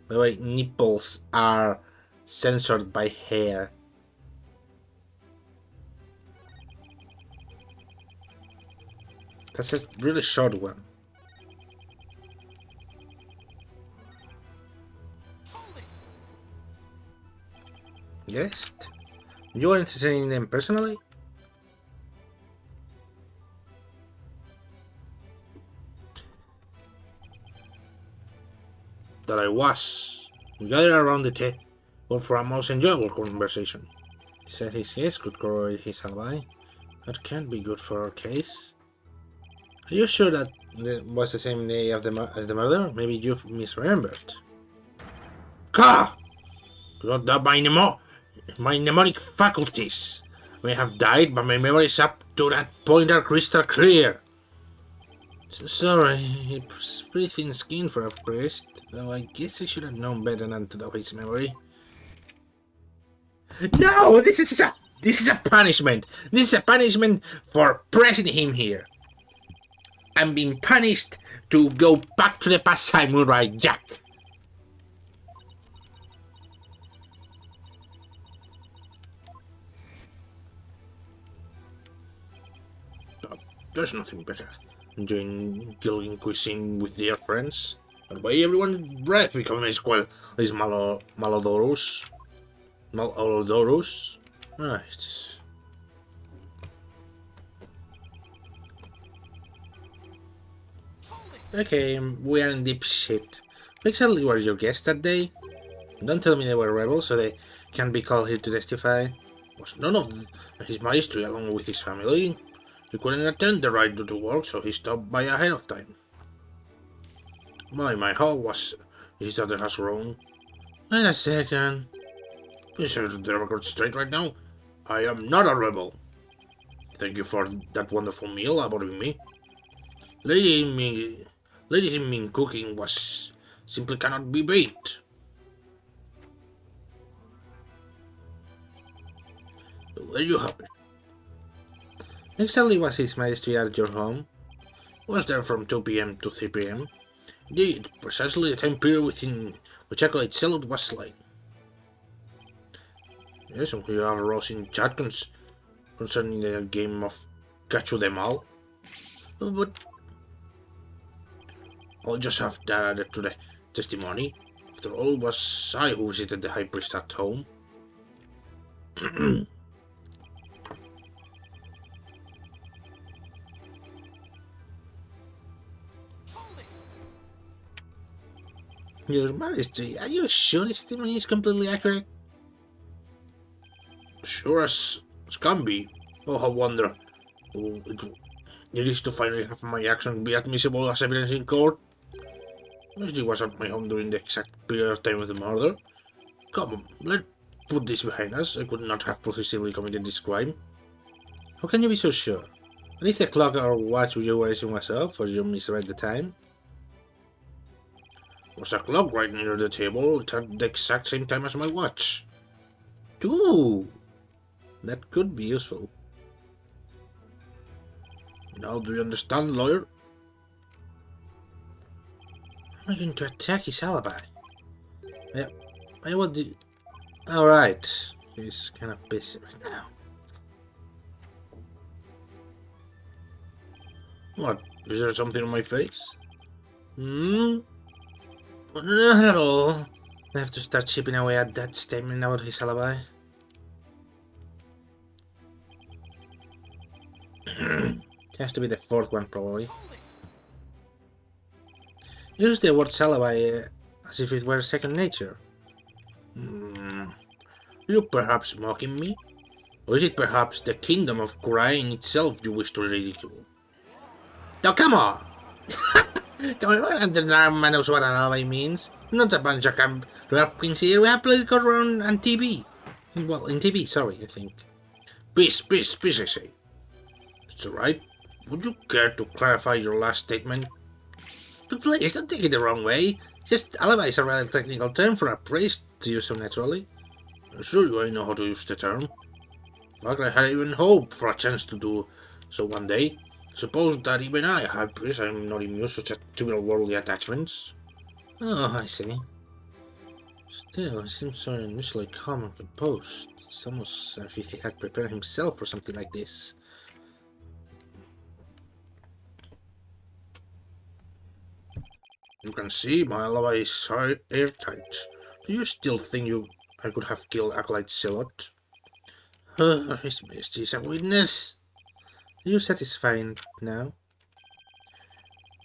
By the way, nipples are censored by hair. That's a really short one. Hold it. Yes? You are interested in them personally? That I was. We gathered around the table for a most enjoyable conversation. He said his yes could corroborate his alibi. That can't be good for our case. Are you sure that it was the same day of as the murder? Maybe you've misremembered. Ka! Do not doubt my mnemonic faculties. I may have died, but my memory is up to that point are crystal clear. Sorry, it's pretty thin skin for a priest, though I guess I should have known better than to doubt his memory. No, this is a punishment. This is a punishment for pressing him here. I'm being punished to go back to the past samurai Jack. There's nothing better. Enjoying gilding cuisine with dear friends. And by everyone's breath becoming as well as Malodorus. Malodorus. Right. Okay, we are in deep shit. Who exactly were your guests that day? Don't tell me they were rebels, so they can't be called here to testify. Was none of his maestry along with his family. He couldn't attend the ride due to work, so he stopped by ahead of time. My, how was his daughter has grown? Wait a second. Be sure to the record straight right now. I am not a rebel. Thank you for that wonderful meal aboarding me. Ladies in Ming cooking was simply cannot be beat. So there you have it. Exactly was his majesty at your home? Was there from 2 p.m. to 3 p.m. Indeed, precisely the time period within which Echo itself was slain. Yes, and we have a rousing chat concerning the game of Catch Them All. But I'll just have that added to the testimony. After all, it was I who visited the High Priest at home. Your Majesty, are you sure this testimony is completely accurate? Sure as can be. Oh, how wonder. Oh, it is to finally have my actions be admissible as evidence in court. Majesty was at my home during the exact period of time of the murder. Come on, let's put this behind us. I could not have possibly committed this crime. How can you be so sure? And if the clock or watch you were using was off, or you misread the time? Was a clock right near the table. It had the exact same time as my watch. Ooh, that could be useful. Now do you understand, lawyer? I'm going to attack his alibi. I what do... Alright. He's kind of busy right now. What? Is there something on my face? Not at all. I have to start chipping away at that statement about his alibi. It has to be the fourth one, probably. Use the word alibi as if it were second nature. Are you perhaps mocking me? Or is it perhaps the kingdom of Kurain itself you wish to ridicule? Now come on! Come on, and the man knows what an alibi means. Not a bunch of rapkins here, we have played got around on TV. Well, in TV, sorry, I think. Peace, I say. It's alright. Would you care to clarify your last statement? But please, don't take it the wrong way. Just alibi is a rather technical term for a priest to use so naturally. I assure you I know how to use the term. In fact, I had even hoped for a chance to do so one day. Suppose that even I, High Priest, am not immune to such trivial worldly attachments. Oh, I see. Still, it seems so unusually calm and composed. It's almost as if he had prepared himself for something like this. You can see my alibi is airtight. Do you still think I could have killed Acolyte Zealot? His Majesty is a witness. Are you satisfied now?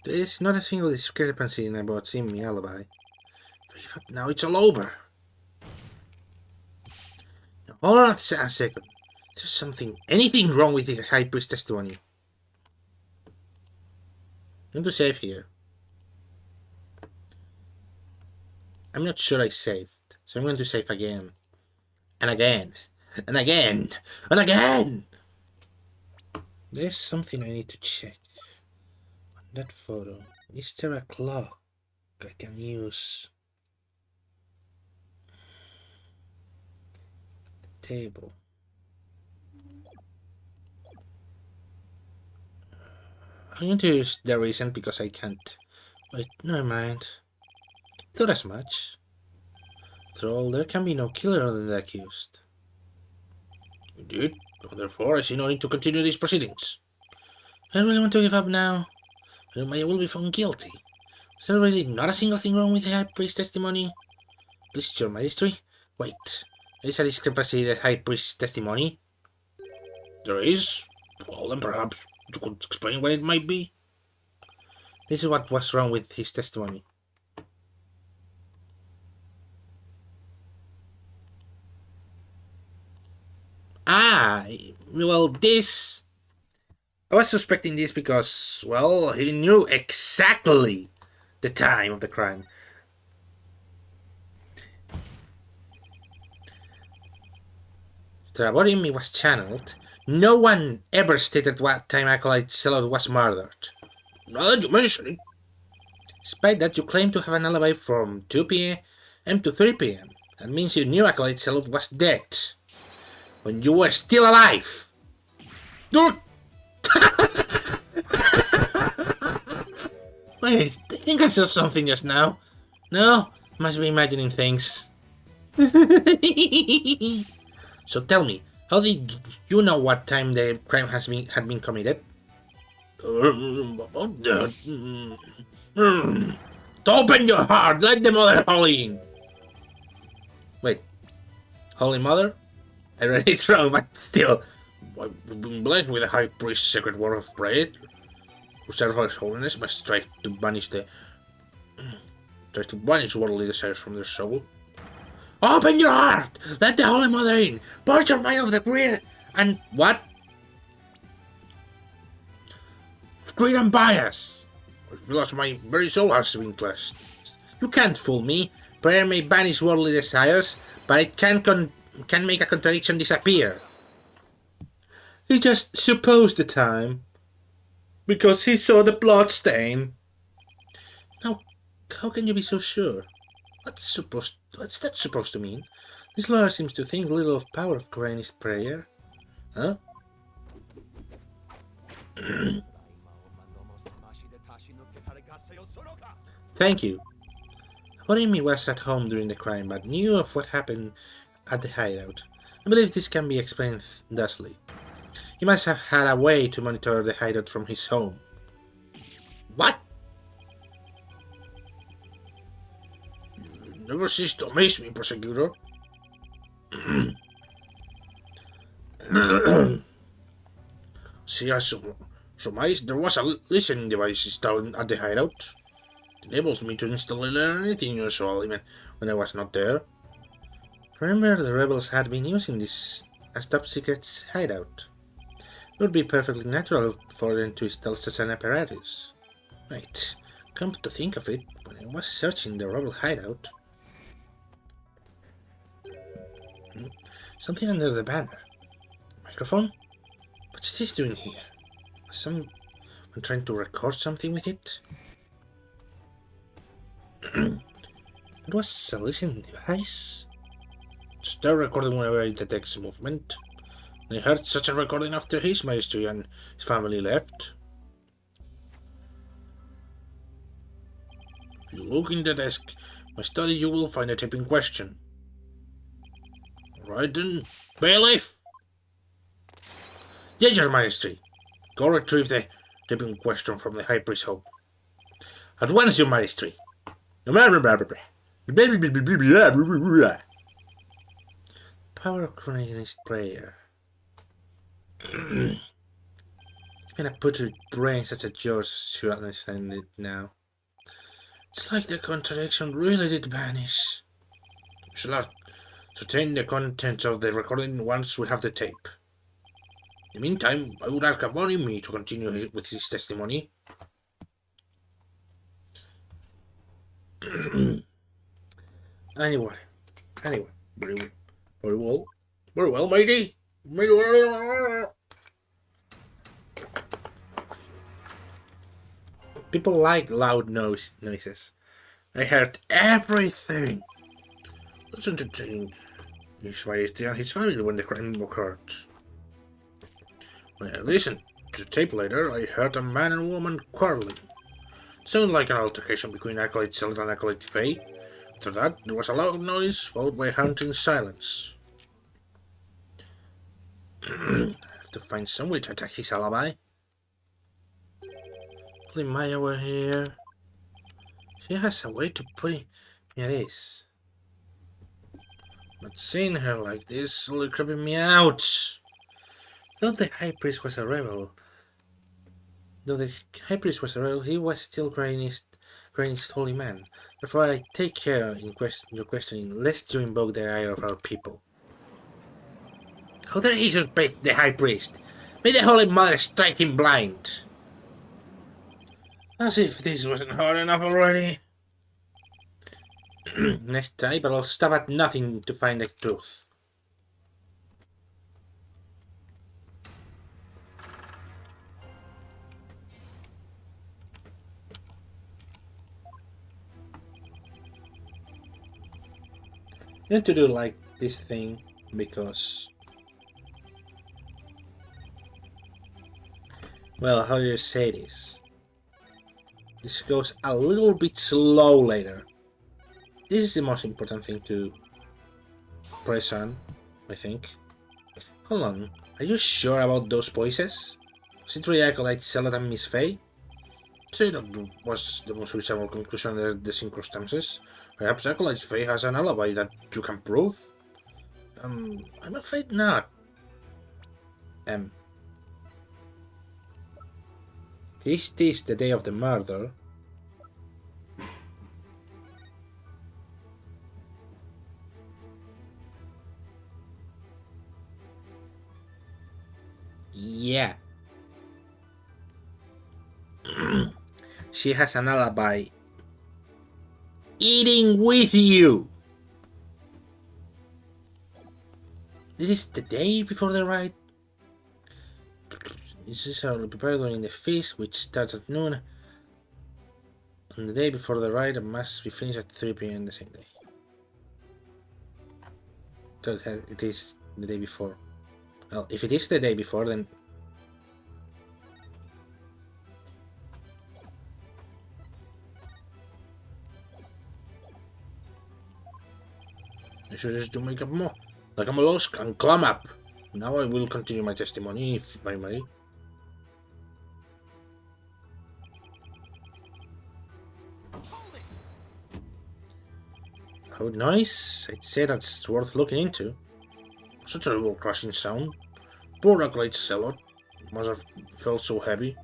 There is not a single discrepancy about seeing my alibi. Now it's all over. Now, hold on a second. Is there anything wrong with the High Priest testimony? I'm going to save here. I'm not sure I saved, so I'm going to save again. And again. And again. And again! There's something I need to check. On that photo, is there a clock I can use? The table. I'm going to use the recent because I can't. Wait, never mind. Thought as much. After all, there can be no killer other than the accused. Indeed. Therefore, I see no need to continue these proceedings. I really want to give up now. I will be found guilty. Is there really not a single thing wrong with the High Priest's testimony? Please, Your Majesty. Wait. There is a discrepancy in the High Priest's testimony? There is? Well, then perhaps you could explain what it might be? This is what was wrong with his testimony. Well, this... I was suspecting this because, well, he knew exactly the time of the crime. After a body in me was channeled, no one ever stated what time Acolyte Zealot was murdered. Now that you mention it. Despite that, you claim to have an alibi from 2 p.m. to 3 p.m. That means you knew Acolyte Zealot was dead when you were still alive. Dude! Wait, I think I saw something just now. No? Must be imagining things. So tell me, how did you know what time the crime had been committed? About that. Open your heart, let the Mother Holy in. Wait, Holy Mother? I read it wrong, but still. I've been blessed with a High Priest's sacred word of prayer. Who serve His Holiness must strive to banish worldly desires from their soul. Open your heart! Let the Holy Mother in! Purge your mind of the greed and what? Greed and bias! Because my very soul has been cleansed. You can't fool me. Prayer may banish worldly desires, but it can make a contradiction disappear. He just supposed the time. Because he saw the blood stain. Now, how can you be so sure? What's that supposed to mean? This lawyer seems to think little of power of Koreanist prayer. Huh? Thank you. Horimi was at home during the crime, but knew of what happened at the hideout. I believe this can be explained thusly. He must have had a way to monitor the hideout from his home. What? You never cease to amaze me, prosecutor. See, I surmise there was a listening device installed at the hideout. It enables me to instantly learn anything unusual, even when I was not there. Remember, the rebels had been using this as top secret's hideout. It would be perfectly natural for them to install such an apparatus. Wait, come to think of it, when I was searching the rebel hideout... Something under the banner. Microphone? What's this doing here? Was someone trying to record something with it? It was a listening device. Start recording whenever it detects movement. I heard such a recording after His Majesty and his family left. If you look in the desk, my study, you will find the tape in question. Right then, bailiff! Yes, your majesty. Go retrieve the tape in question from the high priest home. At once, your majesty. Power of Chronist prayer. Can I put your brain such as yours to understand it now? It's like the contradiction really did vanish. We shall ascertain the contents of the recording once we have the tape. In the meantime, I would ask Abonimi to continue with his testimony. Anyway, very well, matey. Very well. People like loud noises. I heard everything. It was entertaining His Majesty and his family when the crime occurred. When I listened to the tape later, I heard a man and woman quarreling. It sounded like an altercation between Acolyte Zealot and Acolyte Faye. After that, there was a loud noise, followed by haunting silence. I have to find some way to attack his alibi. If only Maya were here. She has a way to put me at ease. But seeing her like this really creeping me out. Though the High Priest was a rebel, he was still Granny's holy man. Therefore, I take care in your questioning, lest you invoke the ire of our people. How dare he suspect the High Priest? May the Holy Mother strike him blind! As if this wasn't hard enough already. Next time, but I'll stop at nothing to find the truth. You have to do like this thing because, well, how do you say this? This goes a little bit slow later. This is the most important thing to press on, I think. Hold on, are you sure about those voices? Was it really Acolyte Zealot and Miss Faye? So that was the most reasonable conclusion under the circumstances. Perhaps Acolyte Faye has an alibi that you can prove? I'm afraid not. Is this the day of the murder? Yeah. She has an alibi. Eating with you! This is the day before the ride. This is how to prepare during the feast, which starts at noon. On the day before the ride, it must be finished at 3 p.m. the same day. So it is the day before. Well, if it is the day before, then... I should just do make up more. Like a mollusk and climb up. Now I will continue my testimony, if I may. How nice. I'd say that's worth looking into. Such a terrible crashing sound. Poor Acolyte Zealot must have felt so heavy.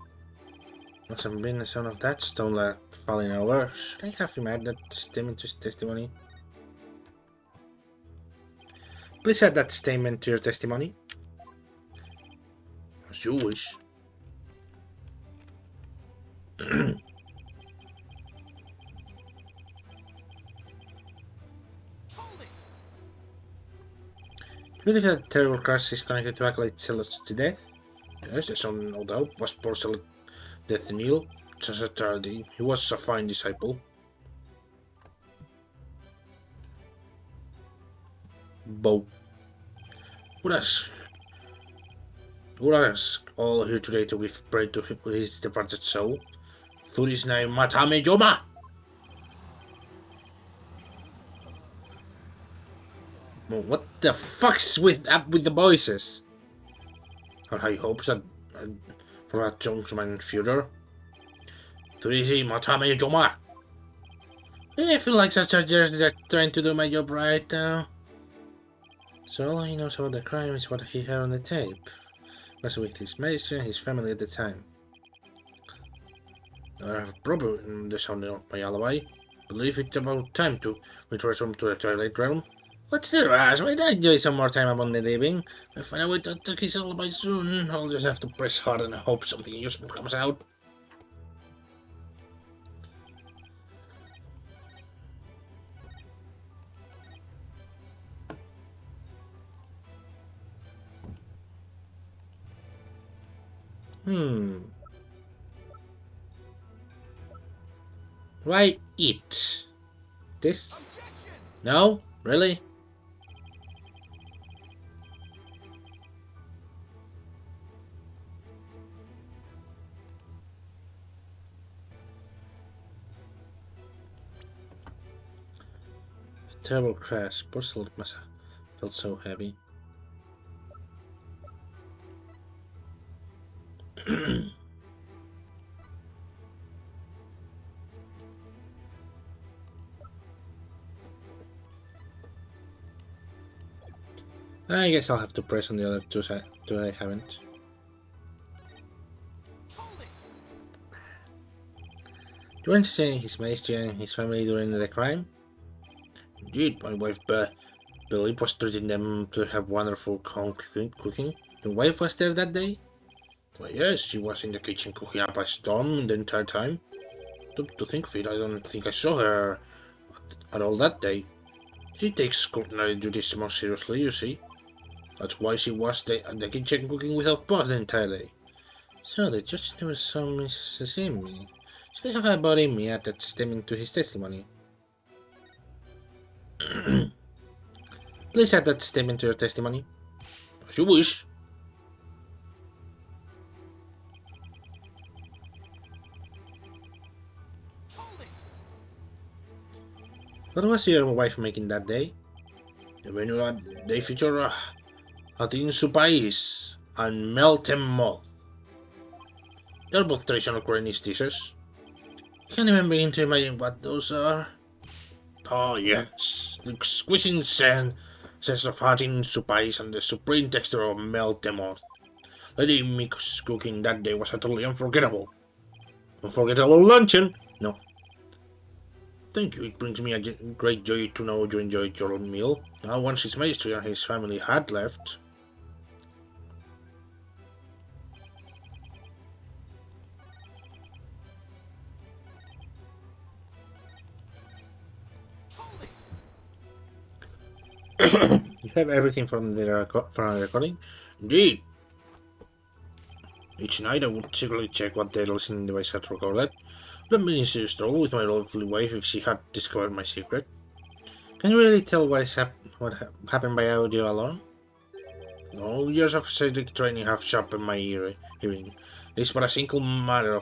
Must have been the sound of that stone falling over. Should I have him add that statement to his testimony? Please add that statement to your testimony. As you wish. I believe that terrible crash is connected to Acolyte Zealot's death. Yes, there's no doubt. Was poor Zealot death to kneel? Just a tragedy. He was a fine disciple. Bow. Would ask all here today to be prayed to his departed soul. Through his name, Matame Yoma! Well, what the fuck's with up with the voices? Are high hopes that for that gentleman future? Too easy, Matame Joma. I feel like such a just trying to do my job right now. So all he knows about the crime is what he heard on the tape. Was with his maestro and his family at the time. I have a problem in the sound of my alibi. Believe it's about time to return to the Twilight Realm. What's the rush? Why don't I enjoy some more time upon the living? If I wait to take his alibi soon, I'll just have to press hard and hope something useful comes out. Why eat? This? Objection! No? Really? Terrible crash. Porcelain must have felt so heavy. I guess I'll have to press on the other two I haven't. Hold it! Do you want to say his maestro and his family during the crime? Indeed, my wife Billy was treating them to have wonderful cooking. Your wife was there that day? Why yes, she was in the kitchen cooking up a storm the entire time. To think of it, I don't think I saw her at all that day. She takes culinary duties more seriously, you see. That's why she was at the kitchen cooking without pause the entire day. So the judge never saw Mrs. Amy. She have about Amy added stemming to his testimony. Please add that statement to your testimony. As you wish. Hold it! What was your wife making that day? The menu that day featured Atin Supais and Meltem Moth. They're both traditional Koreanese dishes. Can't even begin to imagine what those are. Oh yes, the exquisite sense of Atin Supais and the supreme texture of Meltem Moth. Lady Miko's cooking that day was utterly unforgettable. Unforgettable luncheon? No. Thank you, it brings me a great joy to know you enjoyed your own meal. Now once his maestro and his family had left... Hold it! You have everything from the recording? Indeed. Each night I would secretly check what the listening device had recorded. I've been in serious trouble with my lovely wife if she had discovered my secret. Can you really tell what happened by audio alone? No, years of psychic training have sharpened my hearing. It is but a single matter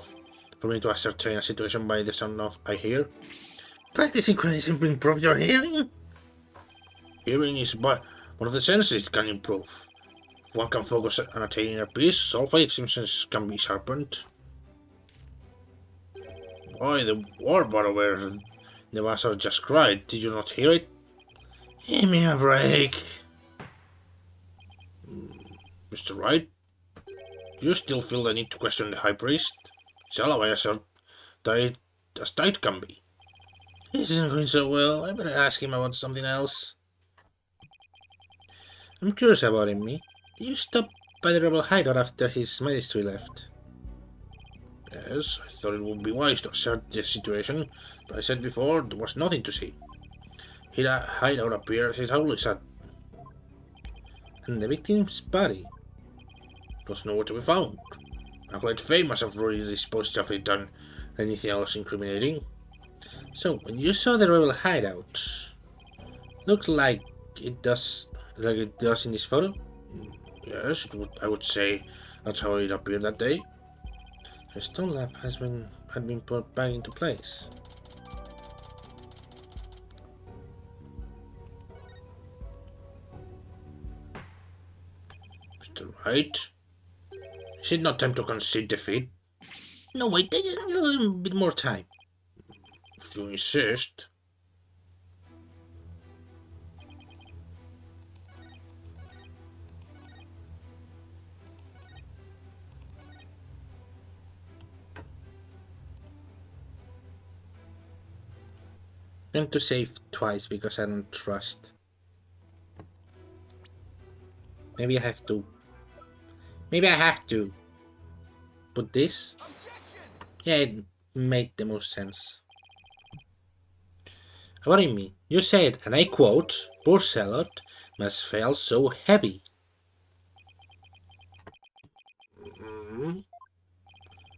for me to ascertain a situation by the sound of I hear. Practicing can simply improve your hearing? Hearing is but one of the senses it can improve. If one can focus on attaining a peace, all five senses can be sharpened. Why, the war battle where the vassal just cried, did you not hear it? Give me a break. Mr. Wright, do you still feel the need to question the High Priest? His alibi as tight can be. This isn't going so well. I better ask him about something else. I'm curious about him, me. Did you stop by the rebel hideout after his maestro left? Yes, I thought it would be wise to assert the situation, but I said before there was nothing to see. His hideout appears as it always had. And the victim's body was nowhere to be found. I'm quite famous of already disposed of it than anything else incriminating. So, when you saw the rebel hideout, looked like it does in this photo? Yes, I would say that's how it appeared that day. The stone lamp had been put back into place. Mr. Right? Is it not time to concede defeat? No, wait, I just need a little bit more time. If you insist. I'm going to save twice because I don't trust. Maybe I have to. Maybe I have to. Put this? Objection! Yeah, it made the most sense. What do you mean? You said, and I quote, poor Selot must feel so heavy. Mm.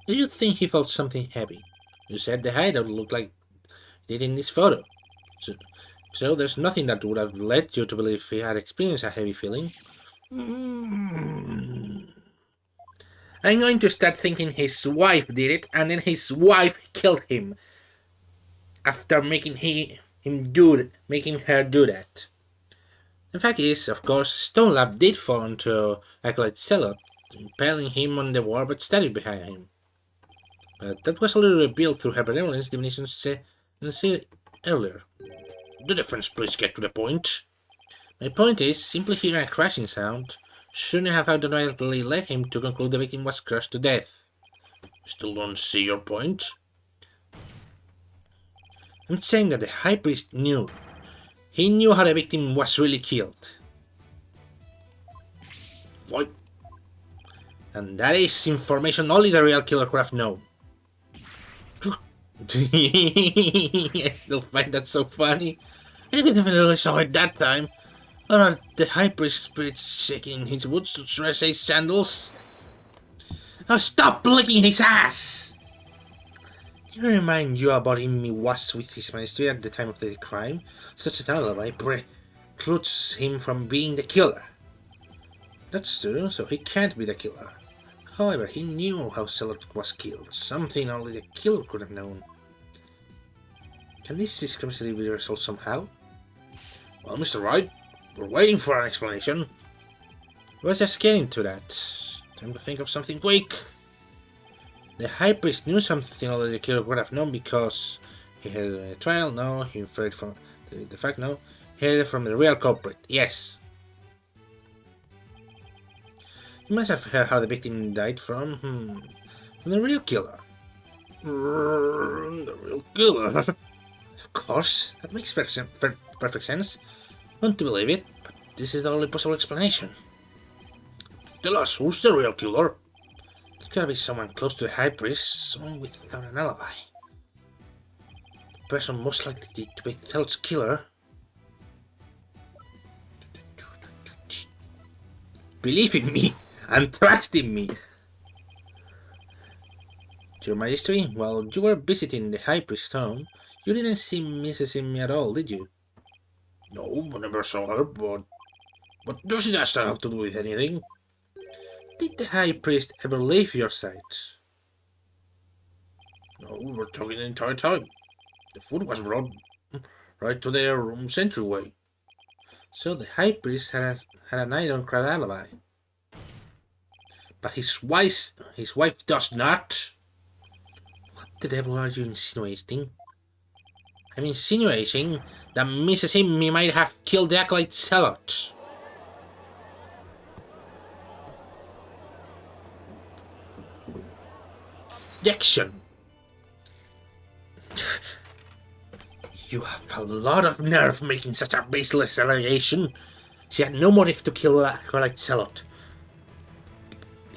Do you think he felt something heavy? You said the hideout looked like it did in this photo. So there's nothing that would have led you to believe he had experienced a heavy feeling. Mm. I'm going to start thinking his wife did it, and then his wife killed him after making her do that. The fact is, of course, Stonelab did fall into Acolyte Celot, impaling him on the wall but standing behind him. But that was already revealed through her benevolence divination earlier. The difference, please get to the point. My point is, simply hearing a crashing sound shouldn't have automatically led him to conclude the victim was crushed to death. Still don't see your point? I'm saying that the High Priest knew. He knew how the victim was really killed. What? And that is information only the real killer could have known. I still find that so funny. I didn't even really saw it that time. Or are the High Priest spirits shaking his boots, should I say sandals? Oh, stop licking his ass! Did I remind you about him he was with his ministry at the time of the crime? Such an alibi precludes him from being the killer. That's true, so he can't be the killer. However, he knew how Celot was killed, something only the killer could have known. Can this discrepancy be resolved somehow? Well, Mr. Wright, we're waiting for an explanation. I was just getting to that. Time to think of something quick. The High Priest knew something only the killer would have known because he heard it in a trial. No, he inferred from the fact. No, he heard it from the real culprit. Yes. He must have heard how the victim died from the real killer. The real killer. Of course, that makes perfect sense. I want to believe it, but this is the only possible explanation. Tell us, who's the real killer? There's gotta be someone close to the High Priest, someone without an alibi. The person most likely to be Thelot's killer. Believe in me and trust in me. Your Majesty, while you were visiting the High Priest's home, you didn't see Mrs. Amy at all, did you? No, I never saw her, but does that have to do with anything? Did the High Priest ever leave your sight? No, we were talking the entire time. The food was brought right to their room's entryway. So the High Priest had an ironclad alibi. But his wife does not? What the devil are you insinuating? I'm insinuating that Mrs. Amy might have killed the Acolyte Celot. Objection! You have a lot of nerve making such a baseless allegation. She had no motive to kill the Acolyte Celot.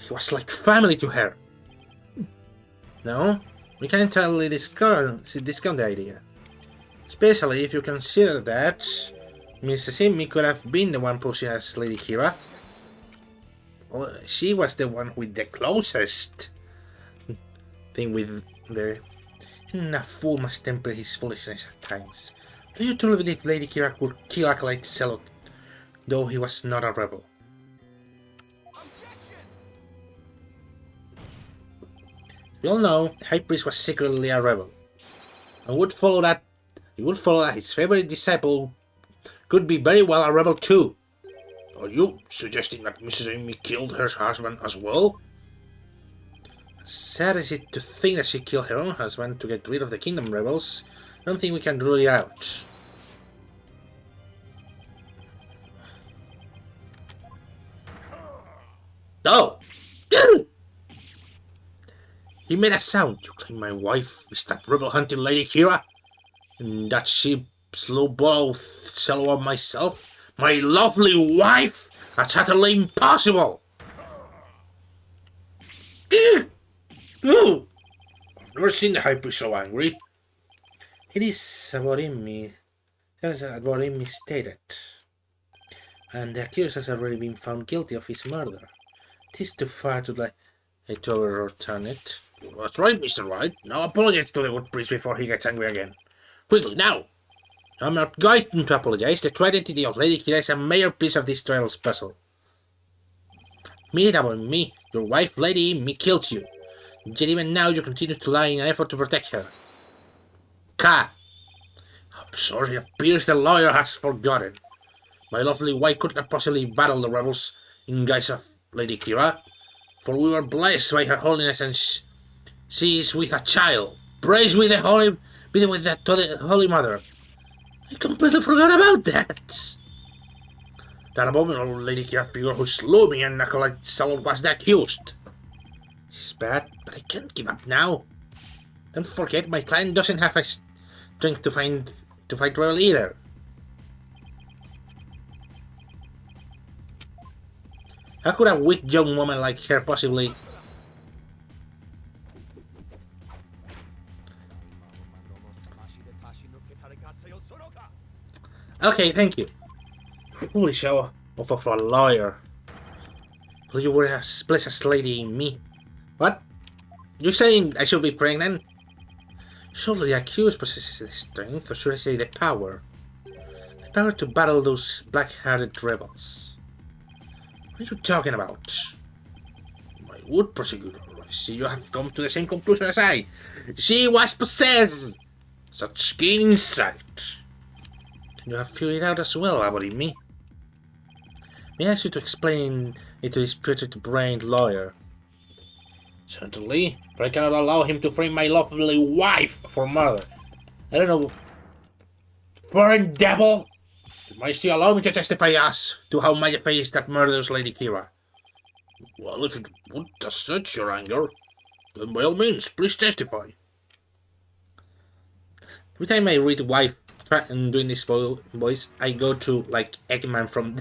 He was like family to her. No, we can't entirely discount the idea. Especially if you consider that Mrs. Amy could have been the one posing as Lady Kira. Well, she was the one with the closest thing with the... A fool must temper his foolishness at times. Do you truly believe Lady Kira could kill Acolyte Celot, though he was not a rebel? Objection! We all know the High Priest was secretly a rebel, and would follow that his favorite disciple could be very well a rebel too. Are you suggesting that Mrs. Amy killed her husband as well? Sad is it to think that she killed her own husband to get rid of the Kingdom rebels. I don't think we can rule it out. Oh! He made a sound. You claim my wife is that rebel hunting Lady Kira? And that she slew both Selwa and myself? My lovely wife? That's utterly impossible! No! I've never seen the High Priest so angry. It is about him, that is about him misstated. And the accused has already been found guilty of his murder. It is too far to overturn it. That's right, Mr. White. Now apologize to the good priest before he gets angry again. Quickly, now! I'm not going to apologize. The true identity of Lady Kira is a major piece of this trial's puzzle. Meet it about me. Your wife, Lady Me, killed you. Yet even now you continue to lie in an effort to protect her. Ka! I'm sorry, it appears the lawyer has forgotten. My lovely wife could not possibly battle the rebels in guise of Lady Kira, for we were blessed by her holiness and she is with a child. Praise with the Holy Mother. I completely forgot about that. That abominable Lady Kira figure who slew me and Acolyte Saul was the accused. She's bad, but I can't give up now. Don't forget, my client doesn't have a strength to fight rebel either. How could a weak young woman like her possibly... Okay, thank you. Holy show of a lawyer. Will you wear a blessed lady in me? What? You're saying I should be pregnant? Surely the accused possesses the strength, or should I say the power? The power to battle those black-hearted rebels. What are you talking about? My good prosecutor, I see you have come to the same conclusion as I. She was possessed! Such keen insight. Can you have figured it out as well about me? May I ask you to explain it to this spirited-brained lawyer? Certainly, but I cannot allow him to frame my lovely wife for murder. I don't know... Foreign devil! You might still allow me to testify as to how my face that murders Lady Kira. Well, if it would such your anger, then by all means, please testify. Every time I read wife and doing this voice, I go to like Eggman from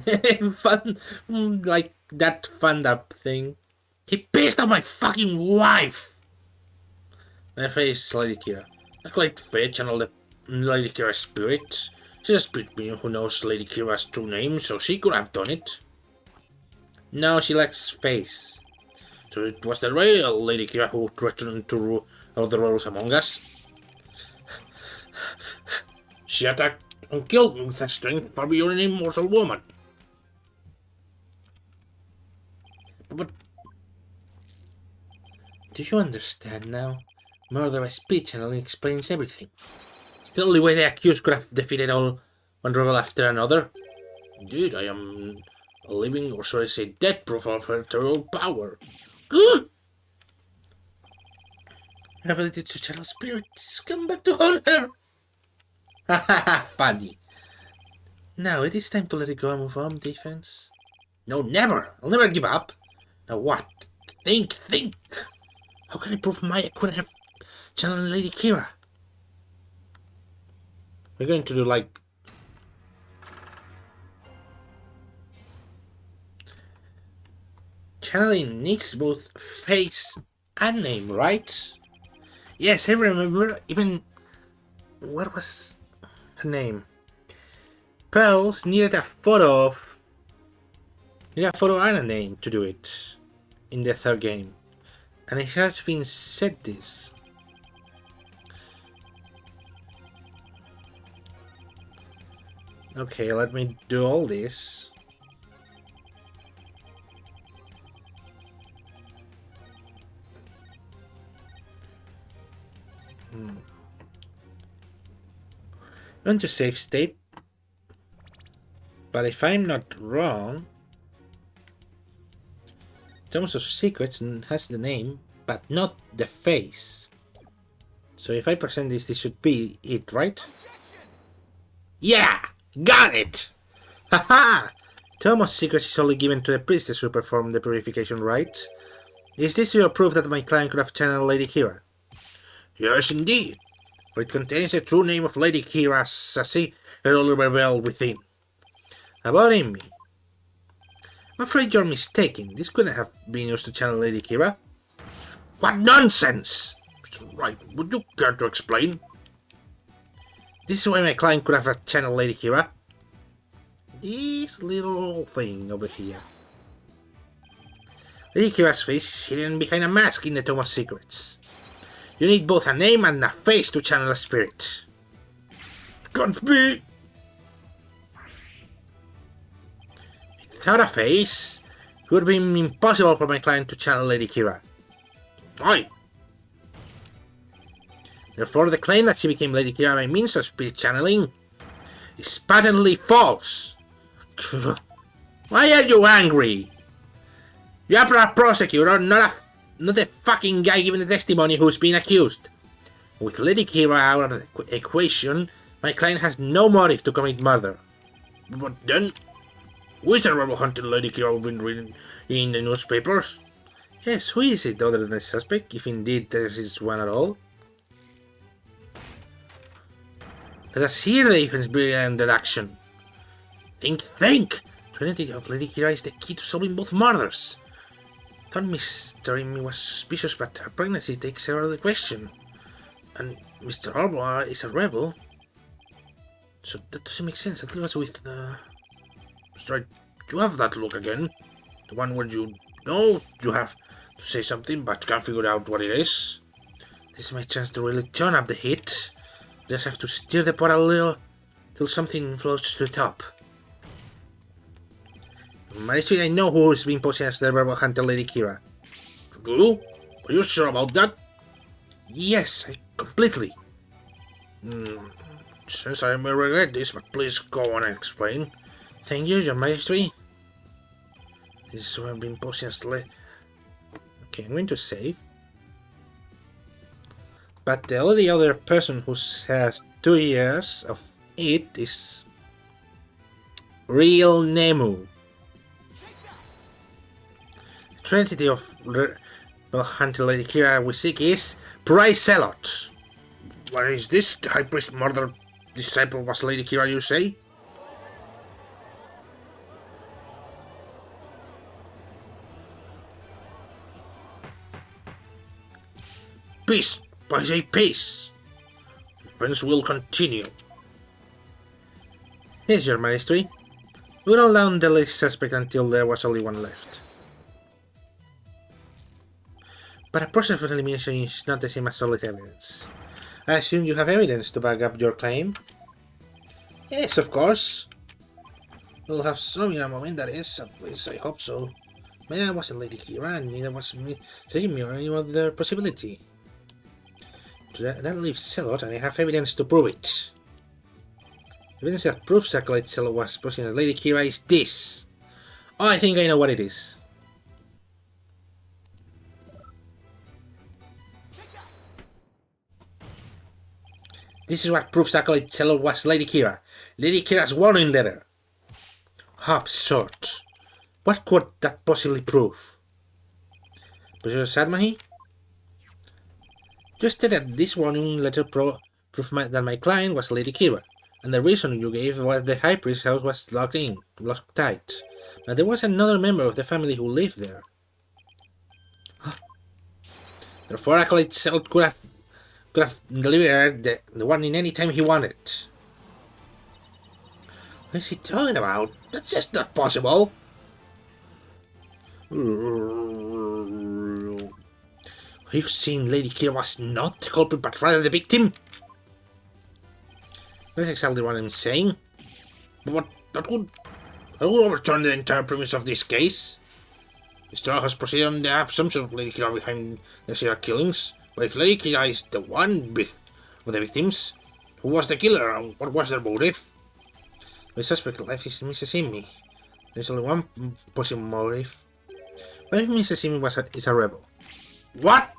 fun, like that fun up thing. He pissed off my fucking wife. My face, Lady Kira. I like Fetch and all the Lady Kira spirits. She's a spirit being who knows Lady Kira's true name, so she could have done it. No, she lacks face. So it was the real Lady Kira who threatened to rule all the rebels among us. She attacked and killed me with a strength far beyond an immortal woman. But do you understand now? Murder by speech and only explains everything. It's the only way the accused could have defeated one rebel after another. Indeed, I am a living, or should I say dead proof of her terrible power. Good! Ability to channel spirits, come back to haunt her! Ha ha ha, funny. Now it is time to let it go and move on, defense. No, never! I'll never give up. Now what? Think! How can I prove Maya couldn't have channeled Lady Kira? We're going to do like... Channeling needs both face and name, right? Yes, I remember. Even... What was her name? Pearls needed a photo of... Needed a photo and a name to do it in the third game. And it has been said this. Okay, let me do all this. Went to save state. But if I'm not wrong, Thomas of Secrets has the name, but not the face. So if I present this, this should be it, right? Objection! Yeah! Got it! Haha! Thomas Secrets is only given to the priestess who perform the purification rite. Is this your proof that my client could have channeled Lady Kira? Yes, indeed. For it contains the true name of Lady Kira Sassy, her only rebel within. About Amy. I'm afraid you're mistaken. This couldn't have been used to channel Lady Kira. What nonsense! It's right. Would you care to explain? This is why my client could have channeled Lady Kira. This little thing over here. Lady Kira's face is hidden behind a mask in the Tome of Secrets. You need both a name and a face to channel a spirit. Can't be! Without a face, it would have been impossible for my client to channel Lady Kira. Why? Therefore, the claim that she became Lady Kira by means of spirit channeling is patently false. Why are you angry? You are a prosecutor, not the fucking guy giving the testimony who's being accused. With Lady Kira out of the equation, my client has no motive to commit murder. But then, who is the rebel hunting Lady Kira we've been reading in the newspapers? Yes, who is it other than the suspect, if indeed there is one at all? Let us hear the defense behind that action. Think! The identity of Lady Kira is the key to solving both murders. Thought Mr. Amy was suspicious, but her pregnancy takes her out of the question. And Mr. Alba is a rebel. So that doesn't make sense. That was with Mr. You have that look again. The one where you know you have to say something, but can't figure out what it is. This is my chance to really turn up the heat. Just have to stir the pot a little till something floats to the top. Maestri, I know who is being posed as the rebel hunter Lady Kira. You? Are you sure about that? Yes, completely. Since I may regret this, but please go on and explain. Thank you, Your Maestri. This is who I've been posed as Okay, I'm going to save. But the only other person who has 2 years of it is Real Nemu. Trinity of Hunter Lady Kira we seek is Price Selot. What is this? The High Priest murder disciple was Lady Kira, you say? Peace! I say peace! Defense will continue. Here's your Maestri. We rolled down the list suspect until there was only one left. But a process of elimination is not the same as solid evidence. I assume you have evidence to back up your claim? Yes, of course. We'll have some in a moment, that is, at least I hope so. Maybe I wasn't Lady Kira, and neither was me taking me or any other possibility. That leaves Selot, and I have evidence to prove it. Evidence that proves Acolyte Selot was posing as Lady Kira is this. Oh, I think I know what it is. This is what proves Acolyte Selot was Lady Kira. Lady Kira's warning letter. How absurd. What could that possibly prove? Professor Sadmahi? You said that this warning letter proved that my client was Lady Kira, and the reason you gave was the High Priest's house was locked tight. But there was another member of the family who lived there. Therefore, Acolyte Selot could have delivered the warning any time he wanted. What is he talking about? That's just not possible. Are you saying Lady Kira was not the culprit but rather the victim? That's exactly what I'm saying. But that would overturn the entire premise of this case. This trial has proceeded on the assumption of Lady Kira behind the serial killings. But if Lady Kira is the one of the victims, who was the killer and what was their motive? The suspect life is Mrs. Amy. There's only one possible motive. What if Mr. Simi is a rebel? What?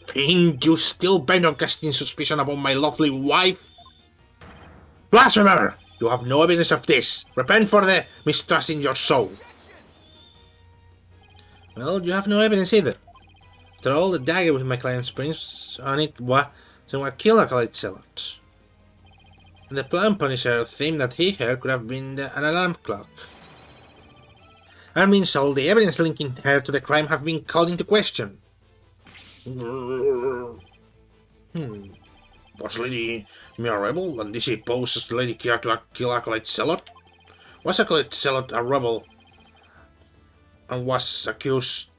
Think you still bent on casting suspicion upon my lovely wife? Blasphemer! You have no evidence of this. Repent for the mistrust in your soul. Well, you have no evidence either. After all, the dagger with my client's prints on it was what killed Acolyte Zealot. And the Plum Punisher theme that he heard could have been an alarm clock. That means all the evidence linking her to the crime have been called into question. Was Lady Mia a rebel, and did she pose as Lady Kira to kill Acolyte Zealot? Was Acolyte Zealot a rebel, and was the accused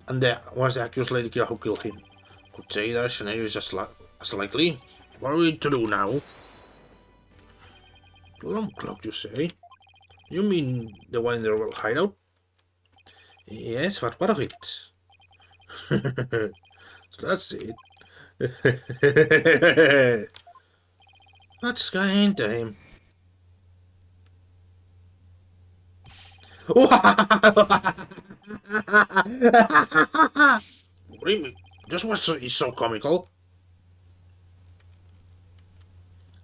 Lady Kira who killed him? Could say that scenario is as likely. What are we to do now? Alarm clock, you say? You mean the one in the rebel hideout? Yes, but what of it? So that's it. What's going into him? Really? Just what is so comical?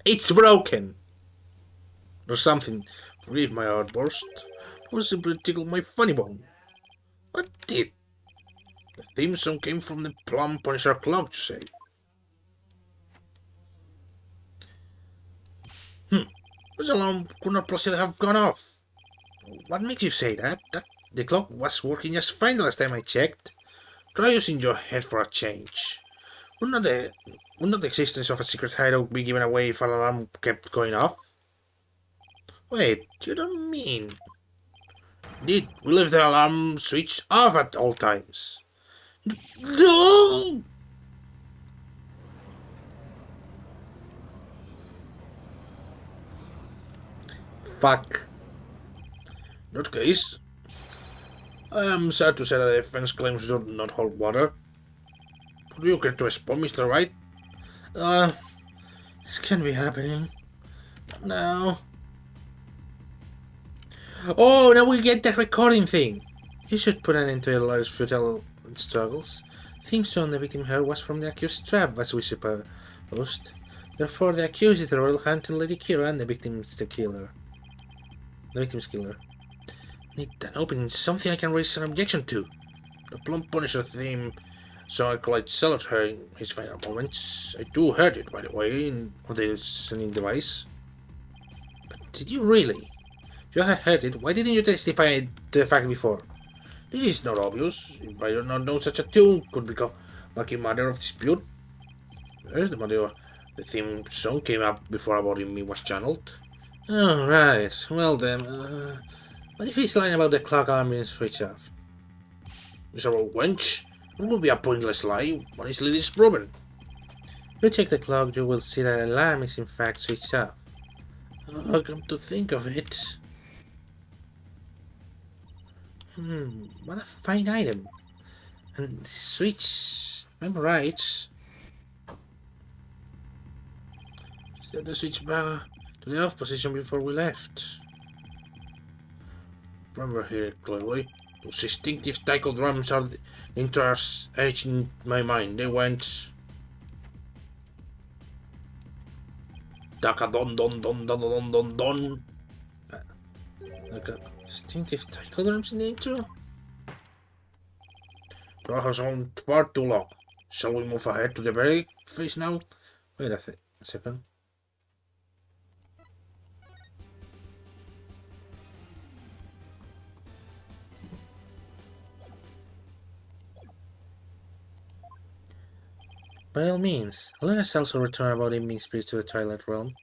It's broken! Or something. Forgive my outburst. It was simply tickle my funny bone. What did? The theme song came from the Plum Punisher Club, you say? This alarm could not possibly have gone off. What makes you say that? The clock was working just fine the last time I checked. Try using your head for a change. Would not the existence of a secret hideout be given away if an alarm kept going off? Wait, you don't mean... Did we leave the alarm switch off at all times? No! Fuck. In that case, I am sad to say that the defense claims do not hold water. Would you care to respond, Mr. Wright? This can't be happening. No. Oh, now we get that recording thing. You should put an end to your life's futile struggles. Theme song the victim heard was from the accused's trap, as we supposed. Therefore, the accused is the royal hunter Lady Kira and the victim's killer. Need an opening, something I can raise an objection to. The Plum Punisher theme song Acolyte Zealot heard in his final moments. I do heard it, by the way, on the listening device. But did you really? If you had heard it, why didn't you testify to the fact before? This is not obvious. If I do not know such a tune could become a matter of dispute. There's the matter. The theme song came up before About Me was channeled. Oh, right. Well then, what if he's lying about the clock arm being switched off? Miserable wench. It would be a pointless lie. One is least proven. If you check the clock, you will see that the alarm is in fact switched off. Oh, come to think of it. What a fine item. And the switch, I'm right. Set the switch back to the off position before we left. Remember here clearly. Those distinctive taiko drums are the interest etched in my mind. They went Daka don don don don don don don. Like a distinctive taiko drums in the intro? That has gone far too long. Shall we move ahead to the very phase now? Wait a second. By all means, let us also return about evening spirits to the Twilight Realm.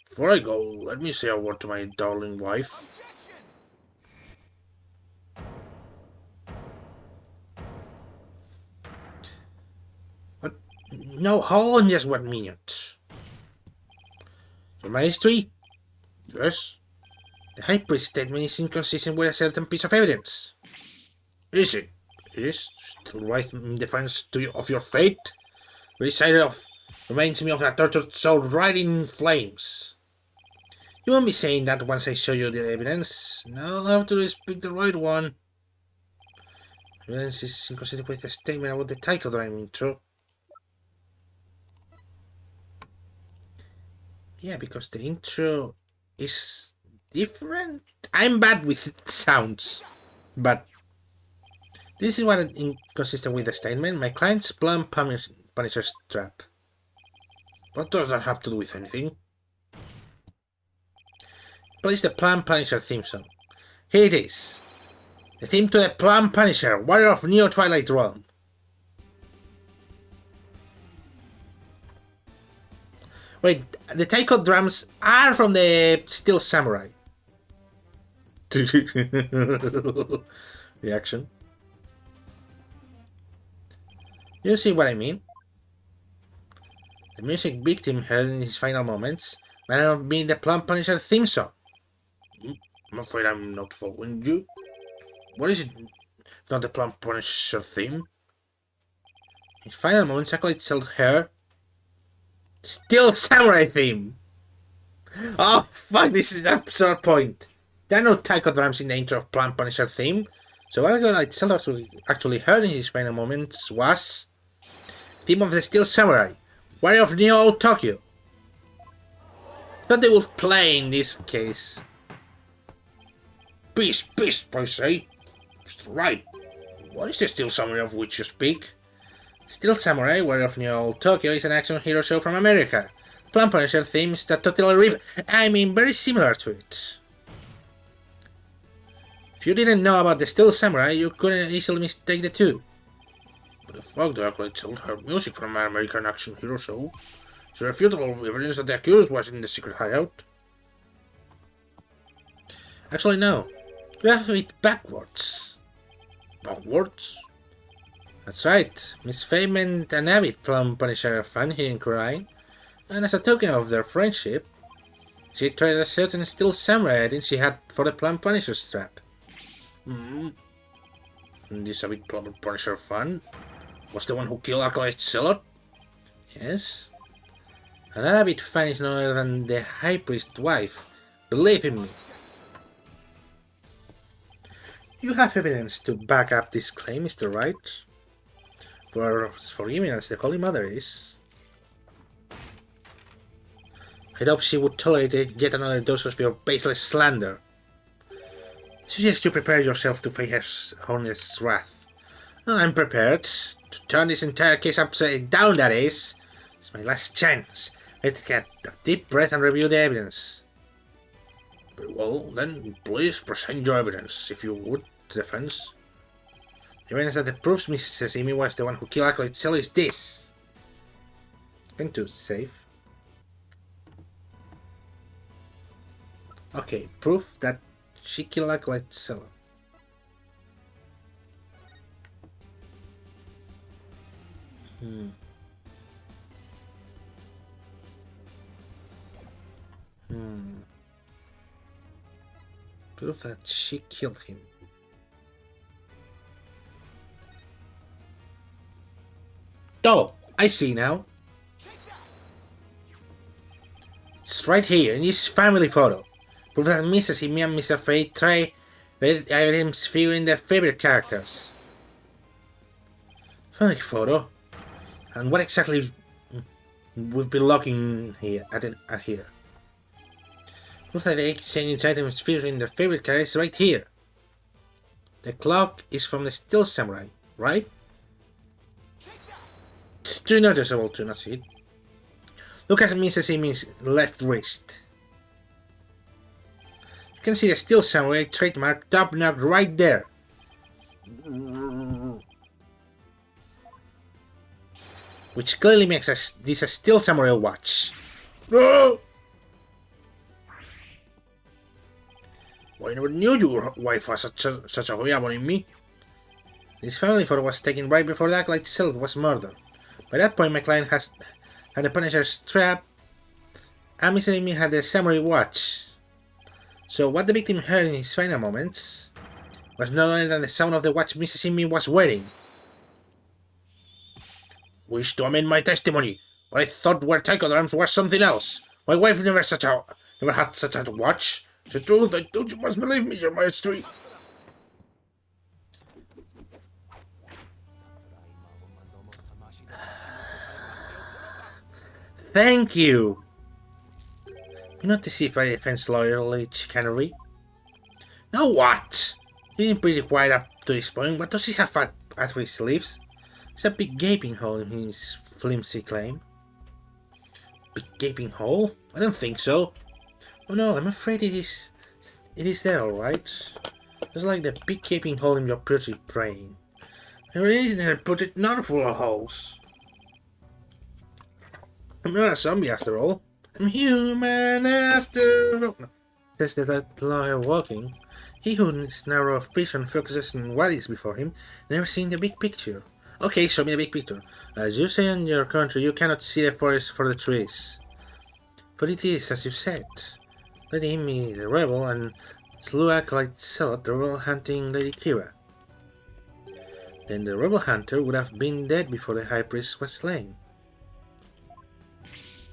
Before I go, let me say a word to my darling wife. What? No, hold on just 1 minute. Your Majesty? Yes? The High Priest's statement is inconsistent with a certain piece of evidence. Is it? Is still right in defiance of your fate? The sight of reminds me of a tortured soul right in flames. You won't be saying that once I show you the evidence. No, I'll have to speak the right one. Evidence is inconsistent with the statement about the Taiko Drum intro. Yeah, because the intro is different. I'm bad with sounds, but this is what is inconsistent with the statement. My client's plum Punisher's trap. What does that have to do with anything? Plays the Plum Punisher theme song. Here it is. The theme to the Plum Punisher, Warrior of Neo Twilight Realm. Wait, the taiko drums are from the Steel Samurai. Reaction. You see what I mean? The music victim heard in his final moments might have been the Plum Punisher theme song. I'm afraid I'm not following you. What is it? Not the Plum Punisher theme? In his final moments, Acolyte sold her Steel Samurai theme. Oh fuck! This is an absurd point. There are no taiko drums in the intro of Plum Punisher theme, so what Acolyte sold actually heard in his final moments was theme of the Steel Samurai, Warrior of Neo Tokyo. Thought they would play in this case. Peace, I say. That's right. What is the Steel Samurai of which you speak? Steel Samurai, Warrior of Neo Tokyo is an action hero show from America. Plum Punisher themes that totally very similar to it. If you didn't know about the Steel Samurai, you couldn't easily mistake the two. But the fact that Acolyte sold her music from an American action hero show is irrefutable evidence that the accused was in the secret hideout. Actually, no. You have to read backwards. Backwards? That's right. Miss Faye meant an avid Plum Punisher fan here in Kurai, and as a token of their friendship, she traded a certain Steel Samurai item she had for the Plum Punisher strap. And this avid Plum Punisher fan was the one who killed Acolyte Zealot? Yes. And that avid fan is no other than the High Priest's wife. Believe in me. You have evidence to back up this claim, Mr. Wright. For as forgiving as the Holy Mother is, I hope she would tolerate yet another dose of your baseless slander. I suggest you prepare yourself to face her honest wrath. I'm prepared to turn this entire case upside down, that is. It's my last chance. Let's get a deep breath and review the evidence. Very well, then please present your evidence, if you would, defense. The evidence that proves Mrs. Amy was the one who killed Acolyte Zealot is this. Into safe. Okay, proof that she killed Acolyte Zealot. Proof that she killed him. Oh, I see now. It's right here in this family photo. Proof that Mrs. Amy and Mr. Faye trade items figuring their favorite characters. Family photo? And what exactly we've been looking here at here? Proof that they exchange items featuring their favorite characters right here. The clock is from the Steel Samurai, right? It's too noticeable to not see it. Look at Mrs. Amy's left wrist. You can see the Steel Samurai trademark top knock right there. Which clearly makes this a Steel Samurai watch. No! I never knew your wife was such a hoyabon in me. This family photo was taken right before the Acolyte Zealot was murdered. By that point, my client had the Punisher's trap, and Mr. Amy had the Samurai watch. So what the victim heard in his final moments was none other than the sound of the watch Mrs. Amy was wearing. Wish to amend my testimony. What I thought were taiko drums were something else. My wife never had such a watch. It's the truth. I told you must believe me, Your Majesty. Thank you! You're not deceived by the defense lawyer chicanery. Now what? He's been pretty quiet up to this point. What does he have at his sleeves? There's a big gaping hole in his flimsy claim. Big gaping hole? I don't think so. Oh no, I'm afraid it is. It is there, alright. It's like the big gaping hole in your pretty brain. There is a pretty not full of holes. I'm not a zombie after all. I'm human after all. Says that lawyer walking. He who is narrow of vision focuses on what is before him, never seeing the big picture. Okay, show me the big picture. As you say in your country, you cannot see the forest for the trees. But it is as you said. Lady Amy, the rebel, and slew acolyte Selot, the rebel hunting Lady Kira. Then the rebel hunter would have been dead before the high priest was slain.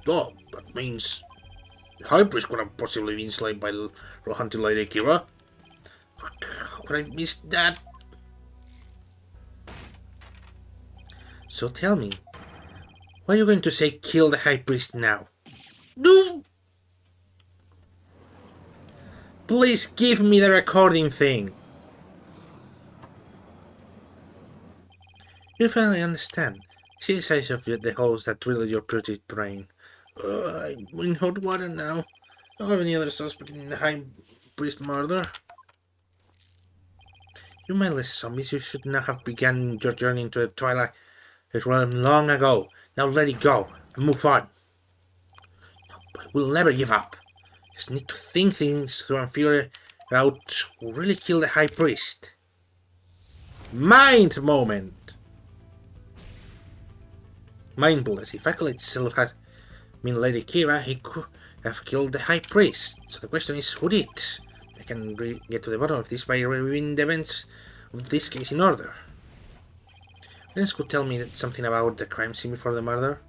Oh, that means the high priest could have possibly been slain by the rebel hunting Lady Kira. How could I have missed that? So tell me, why are you going to say kill the high priest now? No! Please give me the recording thing. You finally understand. See the size of the holes that drilled your pretty brain. I'm in hot water now. I don't have any other suspect in the high priest murder. You mindless zombies, you should not have begun your journey into the twilight realm long ago. Now let it go and move on. No, I will never give up. Just need to think things through and figure out who really killed the high priest. Mind moment! Mind bullet. If Acolyte Selot had been Lady Kira, he could have killed the high priest. So the question is, who did? I can get to the bottom of this by reviewing the events of this case in order. Dennis could tell me something about the crime scene before the murder.